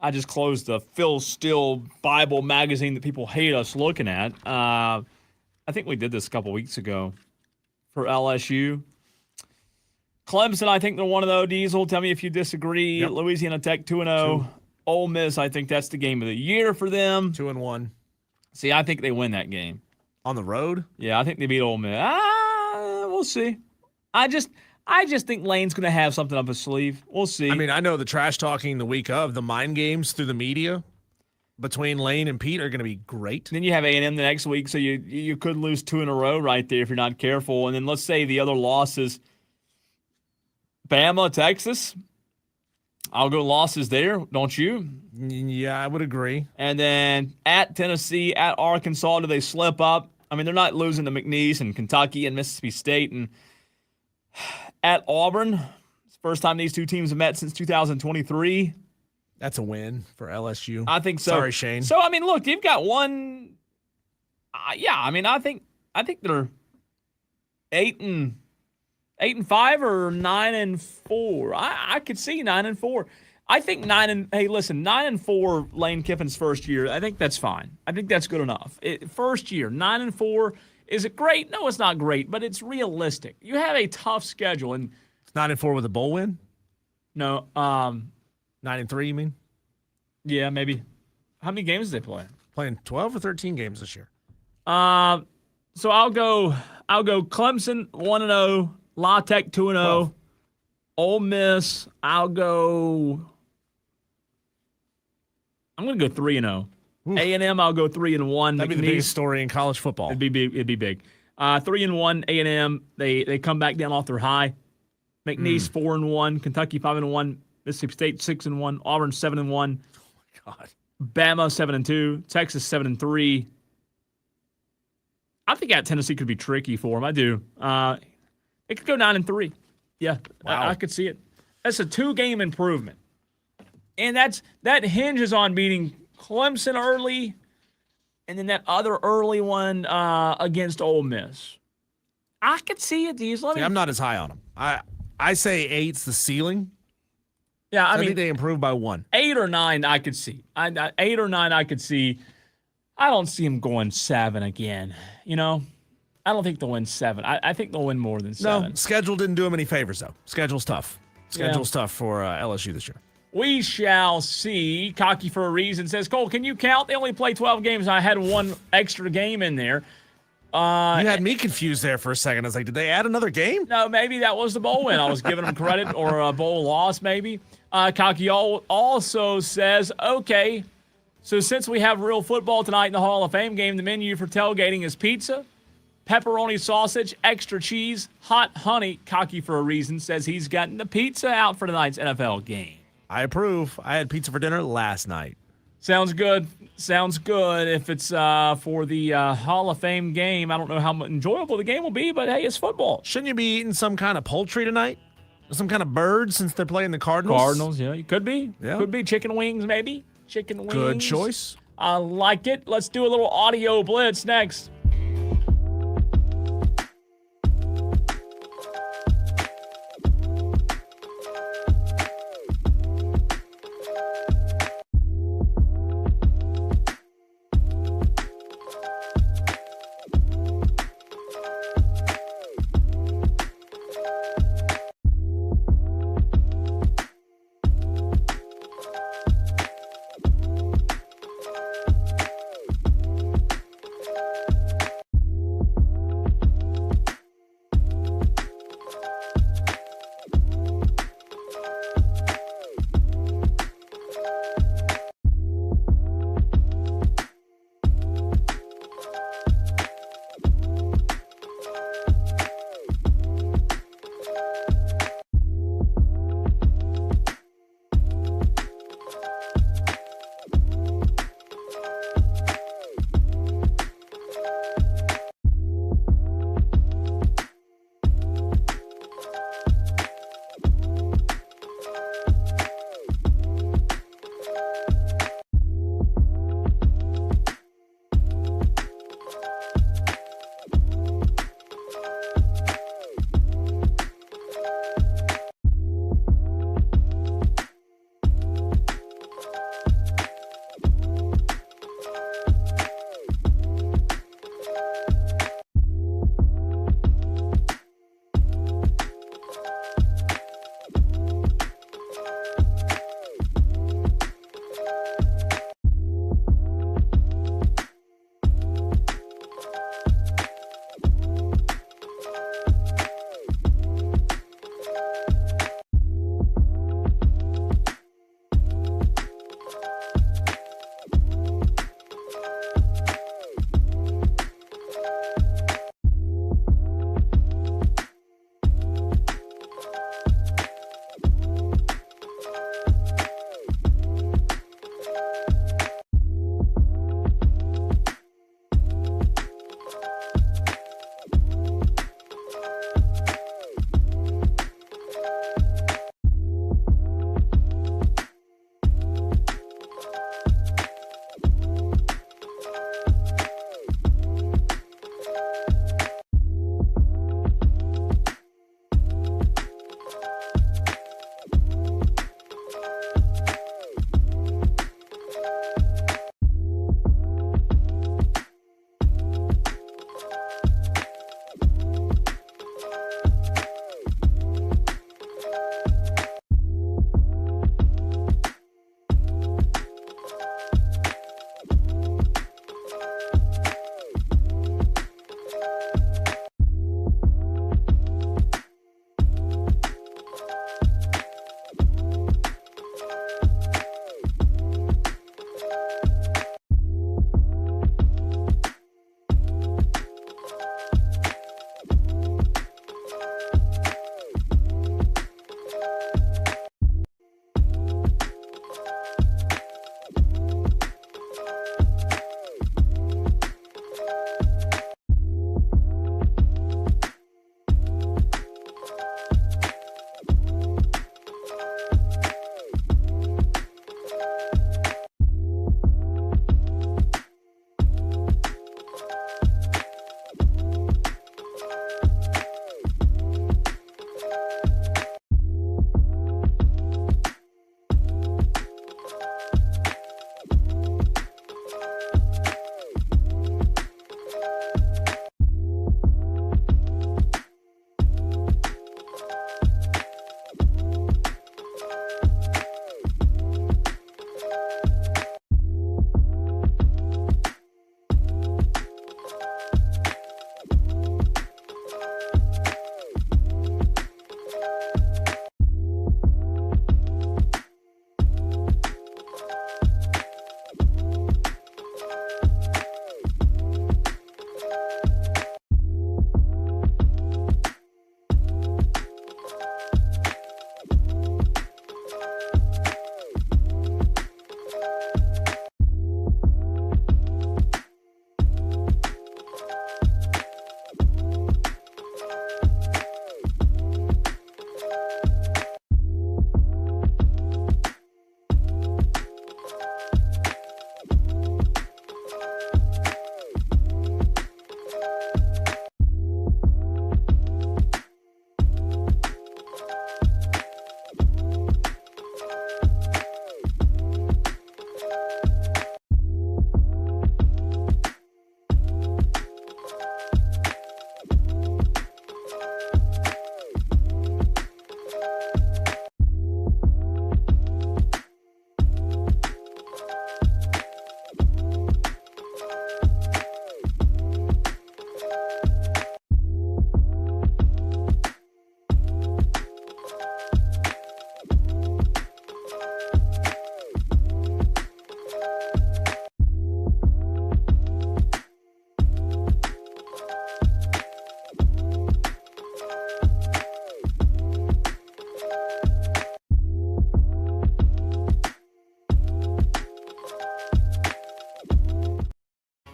I just closed the Phil Steele Bible magazine that people hate us looking at. I think we did this a couple weeks ago for LSU. Clemson, I think they're 1-0. Diesel, tell me if you disagree. Yep. Louisiana Tech 2-0. Ole Miss, I think that's the game of the year for them. 2-1. See, I think they win that game. On the road? Yeah, I think they beat Ole Miss. We'll see. I just think Lane's going to have something up his sleeve. We'll see. I mean, I know the trash talking the week of, the mind games through the media between Lane and Pete are going to be great. Then you have A&M the next week, so you could lose 2 in a row right there if you're not careful. And then let's say the other losses, Bama, Texas. I'll go losses there, don't you? Yeah, I would agree. And then at Tennessee, at Arkansas, do they slip up? I mean, they're not losing to McNeese and Kentucky and Mississippi State. And at Auburn, it's the first time these two teams have met since 2023. That's a win for LSU. I think so. Sorry, Shane. So, I mean, look, you've got one. Yeah, I mean, I think they're 8-5 or 9-4. I could see 9-4. I think 9-4. Lane Kiffin's first year. I think that's fine. I think that's good enough. First year, 9-4. Is it great? No, it's not great, but it's realistic. You have a tough schedule, and it's 9-4 with a bowl win. No, 9-3. You mean? Yeah, maybe. How many games did they play? Playing 12 or 13 games this year. So I'll go Clemson 1-0, La Tech 2-0, Ole Miss. I'm gonna go 3-0. A&M, I'll go 3-1. That'd be the biggest story in college football. It'd be big. 3-1. A&M. They come back down off their high. McNeese 4-1. Kentucky 5-1. Mississippi State 6-1. Auburn 7-1. Oh my God. Bama 7-2. Texas 7-3. I think at Tennessee could be tricky for them. I do. It could go 9-3. Yeah, wow. I could see it. That's a 2-game improvement, and that hinges on beating Clemson early, and then that other early one against Ole Miss. I could see it, Diesel. I'm not as high on them. I say 8's the ceiling. Yeah, I mean, think they improved by 1. 8 or 9, I could see. 8 or 9, I could see. I don't see them going 7 again. You know, I don't think they'll win 7. I think they'll win more than 7. No, schedule didn't do them any favors, though. Schedule's tough. Schedule's tough for LSU this year. We shall see. Cocky for a reason says, Cole, can you count? They only play 12 games. I had one extra game in there. You had me confused there for a second. I was like, did they add another game? No, maybe that was the bowl win. I was giving them credit, or a bowl loss, maybe. Cocky also says, okay, so since we have real football tonight in the Hall of Fame game, the menu for tailgating is pizza, pepperoni sausage, extra cheese, hot honey. Cocky for a reason says he's gotten the pizza out for tonight's NFL game. I approve. I had pizza for dinner last night. Sounds good. Sounds good. If it's for the Hall of Fame game, I don't know how enjoyable the game will be, but hey, it's football. Shouldn't you be eating some kind of poultry tonight? Some kind of bird since they're playing the Cardinals? Cardinals, yeah. You could be. Yeah. Could be chicken wings, maybe. Chicken wings. Good choice. I like it. Let's do a little audio blitz next.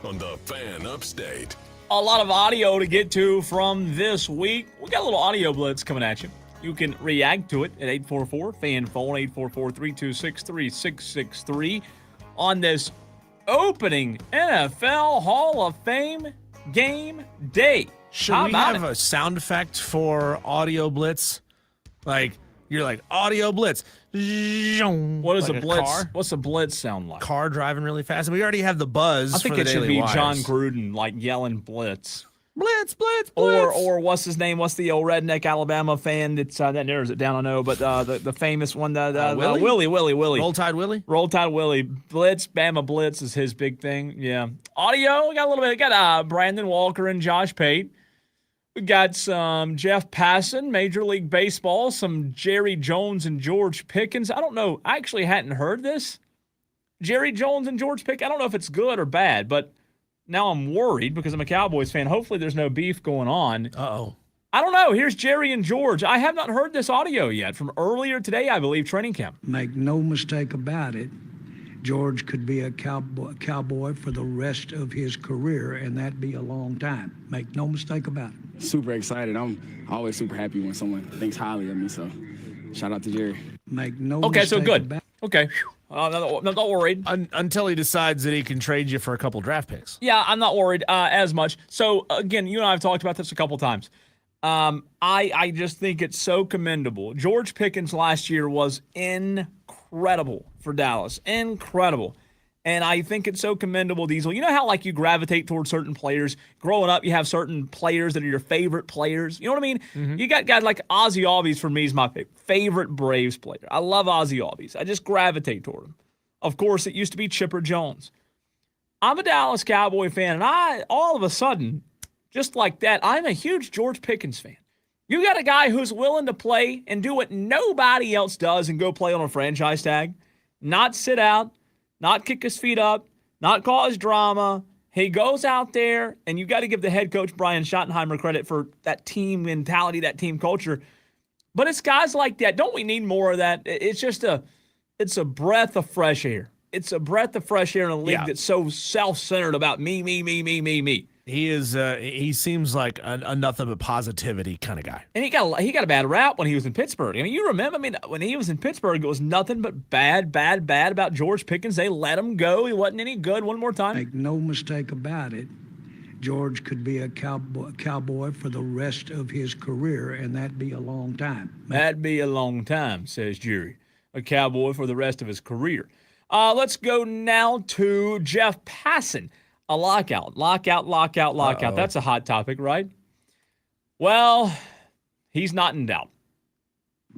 on the Fan Upstate. A lot of audio to get to from this week. We got a little audio blitz coming at you. You can react to it at 844-FAN-PHONE, 844-326-3663 on this opening NFL Hall of Fame game day. Should we have a sound effect for audio blitz? Like, you're like, audio blitz. What is like a blitz? Car? What's a blitz sound like? Car driving really fast. And we already have the buzz. I think for it the should Daily be Wires. John Gruden, like yelling blitz. Blitz, blitz, blitz. Or what's his name? What's the old redneck Alabama fan that's that narrows it down? I know, but the famous one, Willie. Roll Tide Willie. Roll Tide Willie. Blitz, Bama Blitz is his big thing. Yeah. Audio, we got a little bit. We got Brandon Walker and Josh Pate. We got some Jeff Passan, Major League Baseball, some Jerry Jones and George Pickens. I don't know. I actually hadn't heard this. Jerry Jones and George Pickens. I don't know if it's good or bad, but now I'm worried because I'm a Cowboys fan. Hopefully there's no beef going on. Uh-oh. I don't know. Here's Jerry and George. I have not heard this audio yet from earlier today, I believe, training camp. Make no mistake about it, George could be a cowboy for the rest of his career, and that'd be a long time. Make no mistake about it. Super excited. I'm always super happy when someone thinks highly of me, so shout out to Jerry. Make no Okay, mistake so good. about it. Okay. I'm not worried. Until he decides that he can trade you for a couple draft picks. Yeah, I'm not worried as much. So, again, you and I have talked about this a couple times. I just think it's so commendable. George Pickens last year was incredible for Dallas. Incredible. And I think it's so commendable, Diesel. You know how, like, you gravitate towards certain players? Growing up, you have certain players that are your favorite players. You know what I mean? Mm-hmm. You got guys like Ozzie Albies, for me, is my favorite Braves player. I love Ozzie Albies. I just gravitate toward him. Of course, it used to be Chipper Jones. I'm a Dallas Cowboy fan, and I, all of a sudden, just like that, I'm a huge George Pickens fan. You got a guy who's willing to play and do what nobody else does and go play on a franchise tag, not sit out, not kick his feet up, not cause drama. He goes out there, and you got to give the head coach, Brian Schottenheimer, credit for that team mentality, that team culture. But it's guys like that. Don't we need more of that? It's just it's a breath of fresh air. It's a breath of fresh air in a league that's so self-centered about me. He is. He seems like a nothing but positivity kind of guy. And he got a bad rap when he was in Pittsburgh. I mean, you remember? I mean, when he was in Pittsburgh, it was nothing but bad about George Pickens. They let him go. He wasn't any good. One more time. Make no mistake about it, George could be a cowboy for the rest of his career, and that'd be a long time. That'd be a long time, says Jerry. A cowboy for the rest of his career. Let's go now to Jeff Passan. A lockout. Uh-oh. That's a hot topic, right? Well, he's not in doubt.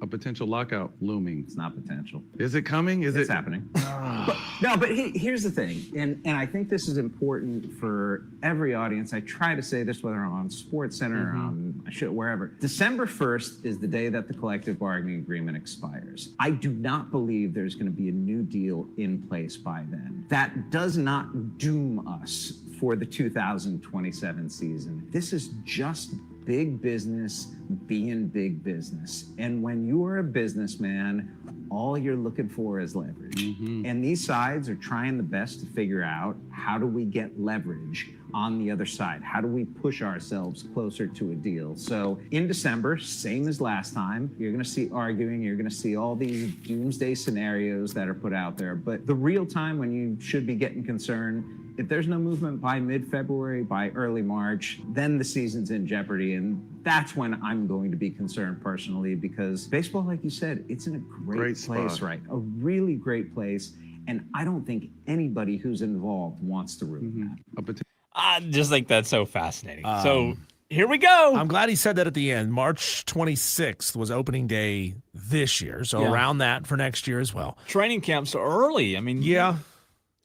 A potential lockout looming. It's not potential. Is it coming? It's happening. But here's the thing, and I think this is important for every audience. I try to say this whether I'm on SportsCenter or on wherever. December 1st is the day that the collective bargaining agreement expires. I do not believe there's going to be a new deal in place by then. That does not doom us for the 2027 season. This is just big business being big business. And when you are a businessman, all you're looking for is leverage. And these sides are trying the best to figure out, how do we get leverage on the other side? How do we push ourselves closer to a deal? So in December, same as last time, you're going to see arguing, you're going to see all these doomsday scenarios that are put out there. But the real time when you should be getting concerned, if there's no movement by mid-February, by early March, then the season's in jeopardy. And that's when I'm going to be concerned personally, because baseball, like you said, it's in a great place, right? A really great place. And I don't think anybody who's involved wants to ruin that. I just think that's so fascinating. So here we go. I'm glad he said that at the end. March 26th was opening day this year. So around that for next year as well. Training camps are early. I mean, yeah.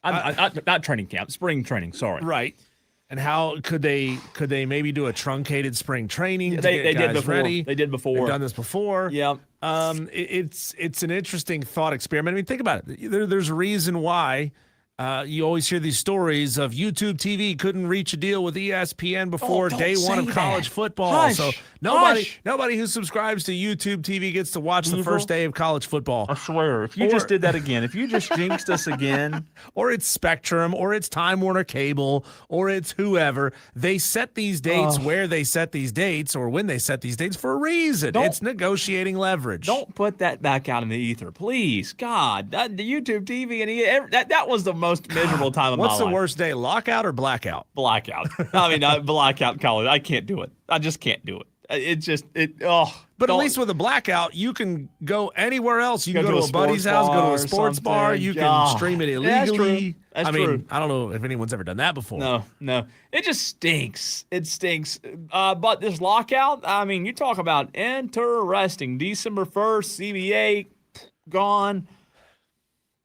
Not training camp, spring training. Sorry. Right. And how could they maybe do a truncated spring training? They did before. Ready? They did before. They've done this before. Yeah. It's an interesting thought experiment. I mean, think about it. There's a reason why You always hear these stories of YouTube TV couldn't reach a deal with ESPN before don't day one say of college that. football. Hush. So nobody who subscribes to YouTube TV gets to watch the first day of college football. I swear, if you just did that again, if you just jinxed us again. Or it's Spectrum, or it's Time Warner Cable, or it's whoever. They set these dates where they set these dates, or when they set these dates for a reason. It's negotiating leverage. Don't put that back out in the ether, please. God, the YouTube TV and that was the most miserable time of my life. What's the worst day, lockout or blackout? Blackout. I mean, blackout college. I can't do it. I just can't do it. But at least with a blackout, you can go anywhere else. You can go to a buddy's house, go to a sports bar. You can stream it illegally. That's I mean, true. I don't know if anyone's ever done that before. No. It just stinks. It stinks. But this lockout, I mean, you talk about interesting. December 1st, CBA gone.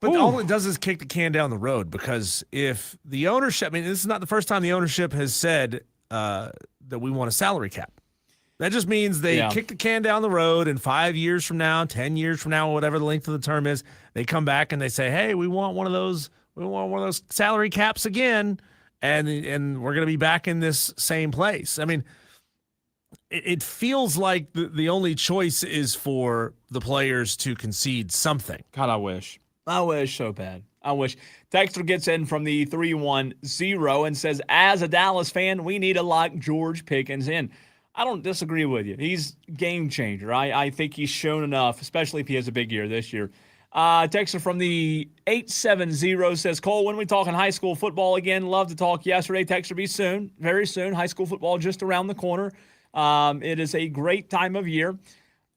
But all it does is kick the can down the road, because if the ownership, I mean, this is not the first time the ownership has said that we want a salary cap. That just means they kick the can down the road, and 5 years from now, 10 years from now, whatever the length of the term is, they come back and they say, hey, we want one of those salary caps again, and we're going to be back in this same place. I mean, it feels like the only choice is for the players to concede something. God, I wish so bad. I wish. Texter gets in from the 310 and says, as a Dallas fan, we need to lock George Pickens in. I don't disagree with you. He's game changer. I think he's shown enough, especially if he has a big year this year. Texter from the 870 says, Cole, when we talking high school football again? Love to talk yesterday. Texter, be soon, very soon. High school football just around the corner. It is a great time of year.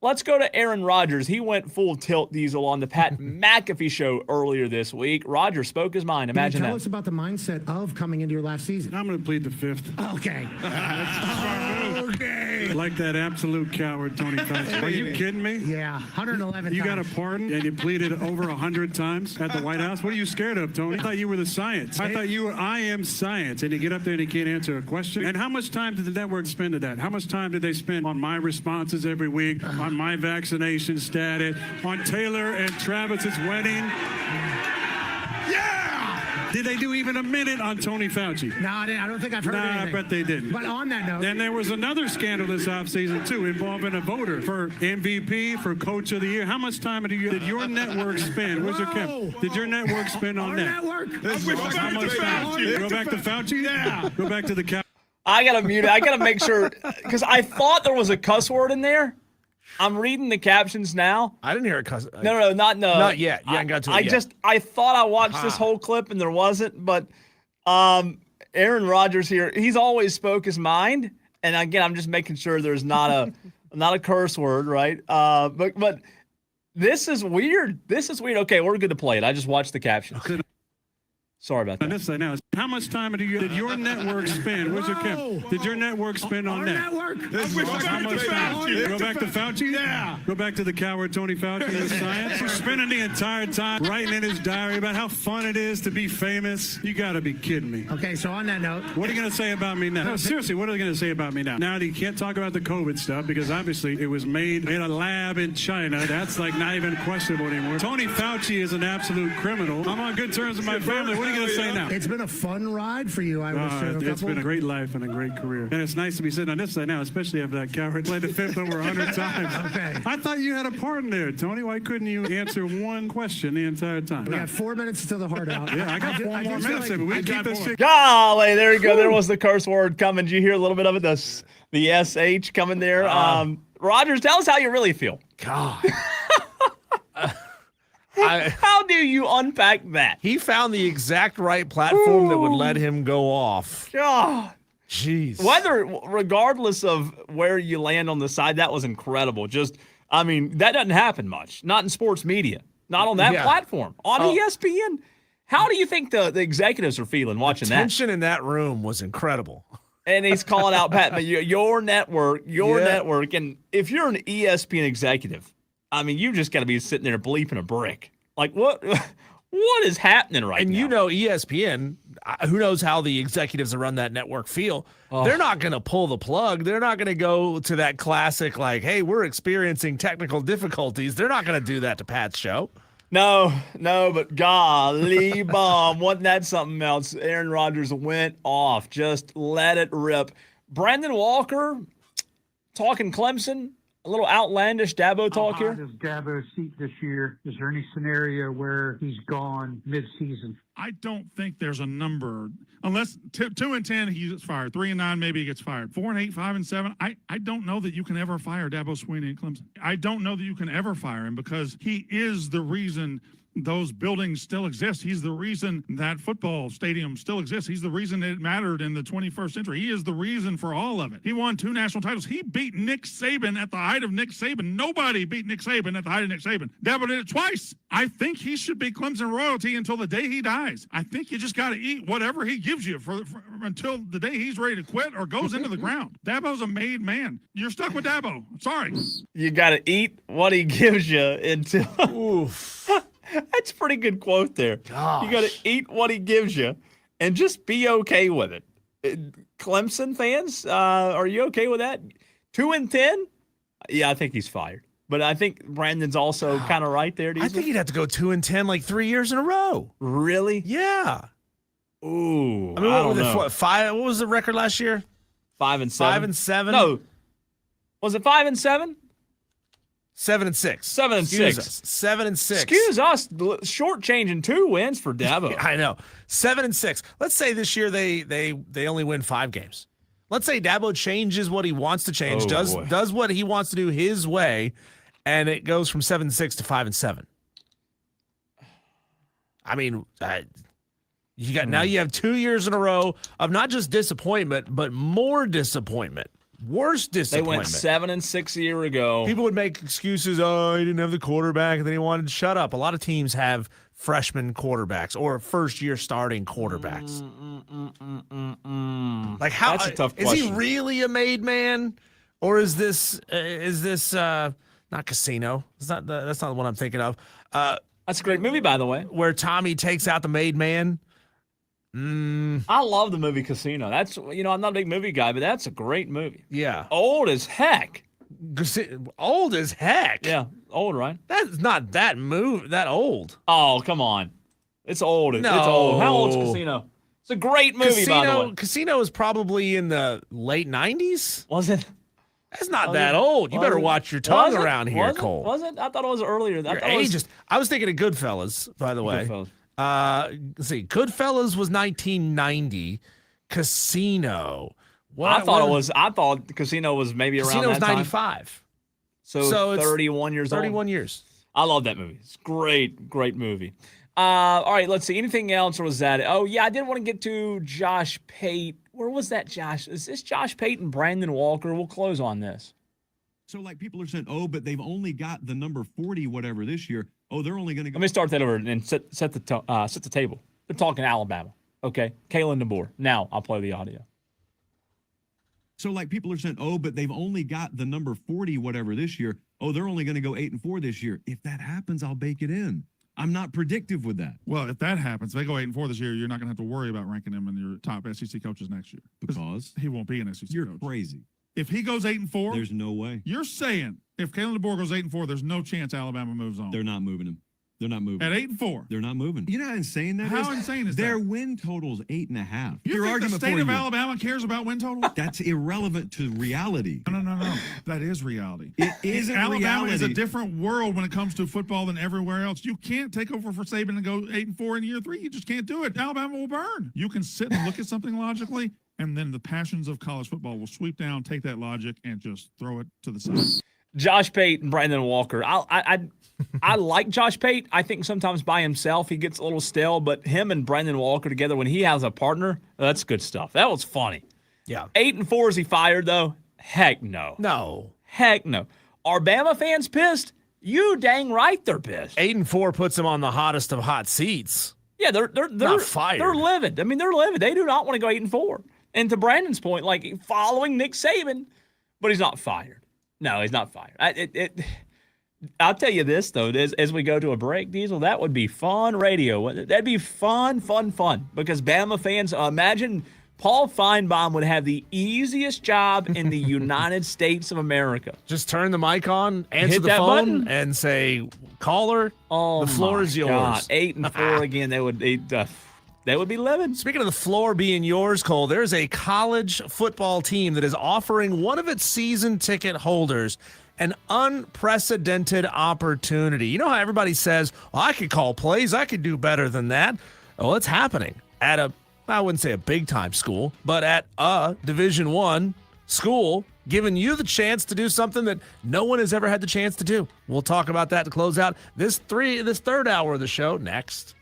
Let's go to Aaron Rodgers. He went full tilt diesel on the Pat McAfee show earlier this week. Rodgers spoke his mind. Imagine that. Tell us about the mindset of coming into your last season. I'm going to plead the fifth. Okay. Okay. Like that absolute coward, Tony Fauci. Are you kidding me? Yeah, 111 You got times. a pardon and you pleaded over 100 times at the White House? What are you scared of, Tony? I thought you were the science. I thought you were I am science. And you get up there and you can't answer a question. And how much time did the network spend to that? How much time did they spend on my responses every week, on my vaccination status, on Taylor and Travis's wedding? Yeah! Did they do even a minute on Tony Fauci? No, I don't think I've heard anything. I bet they didn't. But on that note. Then there was another scandal this offseason, too, involving a voter for MVP, for Coach of the Year. How much time did your network spend? Where's your cap? Did your network spend on that? Network? How much time? Go back to Fauci? Yeah. Go back to the cap. I got to mute it. I got to make sure, because I thought there was a cuss word in there. I'm reading the captions now. I didn't hear a cuss. No, not yet. You haven't got to it yet. I thought I watched this whole clip and there wasn't, but Aaron Rodgers here, he's always spoke his mind. And again, I'm just making sure there's not a curse word, right? But this is weird. Okay, we're good to play it. I just watched the captions. Sorry about that. And this now, how much time did your network spend? Where's your cap? Did your network spend on that? Network? How much time? Go back to Fauci? Yeah. Go back to the coward Tony Fauci and his science. He's spending the entire time writing in his diary about how fun it is to be famous. You got to be kidding me. Okay, so on that note. What are you going to say about me now? No, seriously, what are they going to say about me now? Now you can't talk about the COVID stuff because obviously it was made in a lab in China. That's like not even questionable anymore. Tony Fauci is an absolute criminal. I'm on good terms with my family. What are you going to say now? It's been a fun ride for you, I would assume. It's been a great life and a great career. And it's nice to be sitting on this side now, especially after that coward played the fifth over 100 times. Okay. I thought you had a part in there, Tony. Why couldn't you answer one question the entire time? We got 4 minutes till the heart out. Yeah, I got 4 more minutes. We keep this shit. Golly, there you go. There was the curse word coming. Did you hear a little bit of it? The SH coming there. Rodgers, tell us how you really feel. God. How do you unpack that? He found the exact right platform that would let him go off. God. Jeez. Regardless of where you land on the side, that was incredible. That doesn't happen much. Not in sports media. Not on that platform. On ESPN. How do you think the executives are feeling watching that? The tension in that room was incredible. And he's calling out Pat, your network. And if you're an ESPN executive, you just got to be sitting there bleeping a brick. Like, what is happening right now? And you know ESPN, who knows how the executives that run that network feel. Oh. They're not going to pull the plug. They're not going to go to that classic, like, hey, we're experiencing technical difficulties. They're not going to do that to Pat's show. No, but golly bomb. Wasn't that something else? Aaron Rodgers went off. Just let it rip. Brandon Walker talking Clemson. A little outlandish Dabo talk here. How high does Dabo seat this year? Is there any scenario where he's gone mid-season? I don't think there's a number unless 2-10 he gets fired, 3-9 maybe he gets fired, 4-8, 5-7. I don't know that you can ever fire Dabo Swinney at Clemson. I don't know that you can ever fire him because he is the reason those buildings still exist. He's the reason that football stadium still exists. He's the reason it mattered in the 21st century. He is the reason for all of it. He won 2 national titles. He beat Nick Saban at the height of Nick Saban. Nobody beat Nick Saban at the height of Nick Saban. Dabo did it twice. I think he should be Clemson royalty until the day he dies. I think you just got to eat whatever he gives you for until the day he's ready to quit or goes into the ground. Dabo's a made man. You're stuck with Dabo. Sorry. You got to eat what he gives you until. Oof. That's a pretty good quote there. Gosh. You got to eat what he gives you and just be okay with it. Clemson fans, are you okay with that? 2-10? Yeah, I think he's fired. But I think Brandon's also kind of right there. I think he'd have to go 2-10 like 3 years in a row. Really? Yeah. Ooh. I mean, what was the record last year? 5-7. 5-7. No. Was it 5-7? 7-6. 7-6. 7-6. Excuse us, shortchanging 2 wins for Dabo. I know. 7-6. Let's say this year they only win 5 games. Let's say Dabo changes what he wants to change, does what he wants to do his way, and it goes from 7-6 to 5-7. I mean, now you have 2 years in a row of not just disappointment, but more disappointment. Worse disappointment. They went 7-6 a year ago. People would make excuses. Oh, he didn't have the quarterback, and then he wanted to shut up. A lot of teams have freshman quarterbacks or first-year starting quarterbacks. Like how? That's a tough is question. he really a made man, or is this not Casino? That's not the one I'm thinking of. That's a great movie, by the way. Where Tommy takes out the made man. I love the movie Casino. That's I'm not a big movie guy, but that's a great movie. Yeah. Old as heck. Old as heck. Yeah, old, right? That's not that old. Oh, come on. It's old. No. It's old. How old's Casino? It's a great movie, by the way. Casino is probably in the late 90s. Was it? That's not that old. You better watch your tongue around here, Cole. Was it? I thought it was earlier. You're ageist. I was thinking of Goodfellas, by the way. Goodfellas. Let's see. Goodfellas was 1990. Casino. I thought Casino was maybe around Casino was that time. 95. So 31 years old. 31 years. I love that movie. It's great movie. All right, let's see. Anything else, or was that it? Oh, yeah, I did want to get to Josh Pate. Where was that, Josh? Is this Josh Pate and Brandon Walker? We'll close on this. So, like, people are saying, oh, but they've only got the number 40 whatever this year. Oh, they're only going to go. Let me start that over and set the table. They're talking Alabama. Okay, Kalen DeBoer. Now I'll play the audio. So, like, people are saying, oh, but they've only got the number 40 whatever this year. Oh, they're only going to go 8-4 this year. If that happens, I'll bake it in. I'm not predictive with that. Well, if that happens, if they go 8-4 this year, you're not going to have to worry about ranking him in your top SEC coaches next year. Because he won't be an SEC you're coach. Crazy. If he goes 8-4, there's no way. You're saying if Kalen DeBoer goes 8-4, there's no chance Alabama moves on. They're not moving him. They're not moving. At 8-4. They're not moving. You know how insane that is? How insane is Their that? win total's 8.5. You think the state of Alabama cares about win total? That's irrelevant to reality. No. That is reality. It isn't Alabama reality. is a different world when it comes to football than everywhere else. You can't take over for Saban and go 8-4 in year 3. You just can't do it. Alabama will burn. You can sit and look at something logically, and then the passions of college football will sweep down, take that logic, and just throw it to the side. Josh Pate and Brandon Walker. I like Josh Pate. I think sometimes by himself he gets a little stale, but him and Brandon Walker together when he has a partner, that's good stuff. That was funny. Yeah. 8-4 is he fired though? Heck no. No. Heck no. Are Bama fans pissed? You dang right they're pissed. 8-4 puts them on the hottest of hot seats. Yeah, they're not fired. They're livid. I mean, they're livid. They do not want to go 8-4. And to Brandon's point, like following Nick Saban, but he's not fired. No, he's not fired. I'll tell you this, though, as we go to a break, Diesel, that would be fun radio. That'd be fun. Because Bama fans, imagine Paul Feinbaum would have the easiest job in the United States of America. Just turn the mic on, answer Hit the that phone, button. and say, caller, the floor is yours. God. 8-4 again. They would be living. Speaking of the floor being yours, Cole, there's a college football team that is offering one of its season ticket holders an unprecedented opportunity. You know how everybody says, well, I could call plays, I could do better than that. Well, it's happening at I wouldn't say a big-time school, but at a Division I school, giving you the chance to do something that no one has ever had the chance to do. We'll talk about that to close out this third hour of the show next.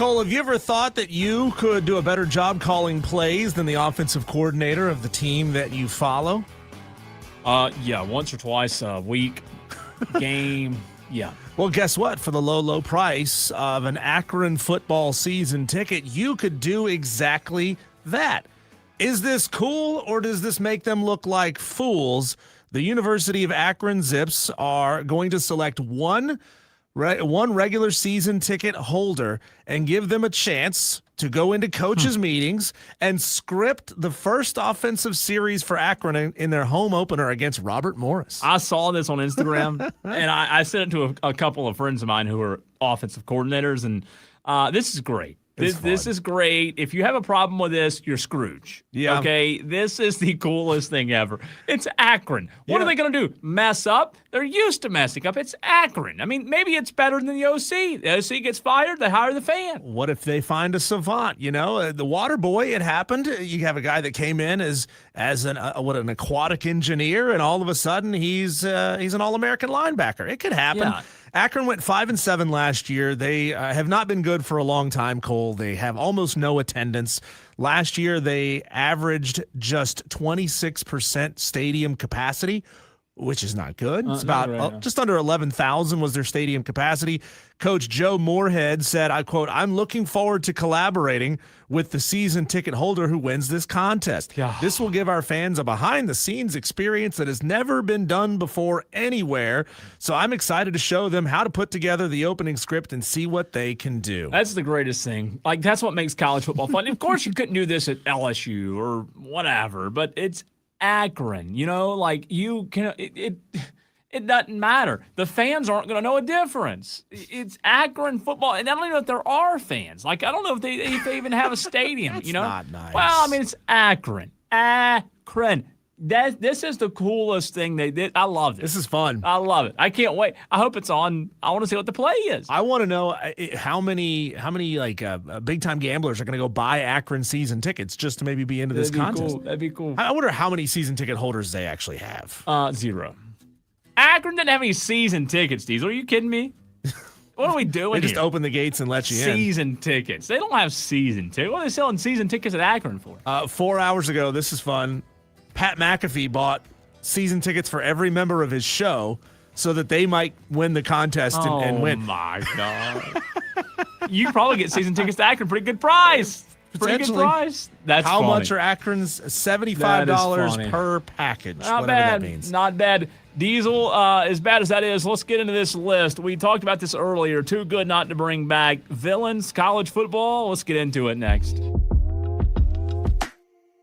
Cole, have you ever thought that you could do a better job calling plays than the offensive coordinator of the team that you follow? Yeah, once or twice a week, game. Yeah. Well, guess what? For the low, low price of an Akron football season ticket, you could do exactly that. Is this cool, or does this make them look like fools? The University of Akron Zips are going to select one regular season ticket holder and give them a chance to go into coaches' meetings and script the first offensive series for Akron in their home opener against Robert Morris. I saw this on Instagram, and I sent it to a couple of friends of mine who are offensive coordinators, and this is great. This is great. If you have a problem with this, you're Scrooge. Yeah. Okay? This is the coolest thing ever. It's Akron. What are they going to do? Mess up? They're used to messing up. It's Akron. I mean, maybe it's better than the OC. The OC gets fired, they hire the fan. What if they find a savant? You know, the water boy, it happened. You have a guy that came in as an aquatic engineer, and all of a sudden he's an All-American linebacker. It could happen. Yeah. Akron went 5-7 last year. They have not been good for a long time, Cole. They have almost no attendance. Last year, they averaged just 26% stadium capacity, which is not good. It's about just under 11,000 was their stadium capacity. Coach Joe Moorhead said, I quote, "I'm looking forward to collaborating with the season ticket holder who wins this contest. Yeah. This will give our fans a behind-the-scenes experience that has never been done before anywhere. So I'm excited to show them how to put together the opening script and see what they can do." That's the greatest thing. Like, that's what makes college football fun. Of course, you couldn't do this at LSU or whatever, but it's Akron, you know, like you can, it doesn't matter. The fans aren't going to know a difference. It's Akron football. And I don't even know if there are fans. Like, I don't know if they even have a stadium, you know? Not nice. Well, I mean, it's Akron. Akron. This is the coolest thing they did. I love this. This is fun. I love it. I can't wait. I hope it's on. I want to see what the play is. I want to know how many like big time gamblers are going to go buy Akron season tickets just to maybe be into this contest. Cool. That'd be cool. I wonder how many season ticket holders they actually have. 0. Akron didn't have any season tickets, Diesel. Are you kidding me? What are we doing They just here? open the gates and let you in. Season tickets. They don't have season tickets. What are they selling season tickets at Akron for? 4 hours ago, this is fun. Pat McAfee bought season tickets for every member of his show so that they might win the contest and win. Oh, my God. You could probably get season tickets to Akron. Pretty good price. Pretty good Potentially. price. That's How funny. much are Akron's? $75 per package. Not whatever bad. that means. Not bad. Diesel, as bad as that is, let's get into this list. We talked about this earlier. Too good not to bring back. Villains, college football. Let's get into it next.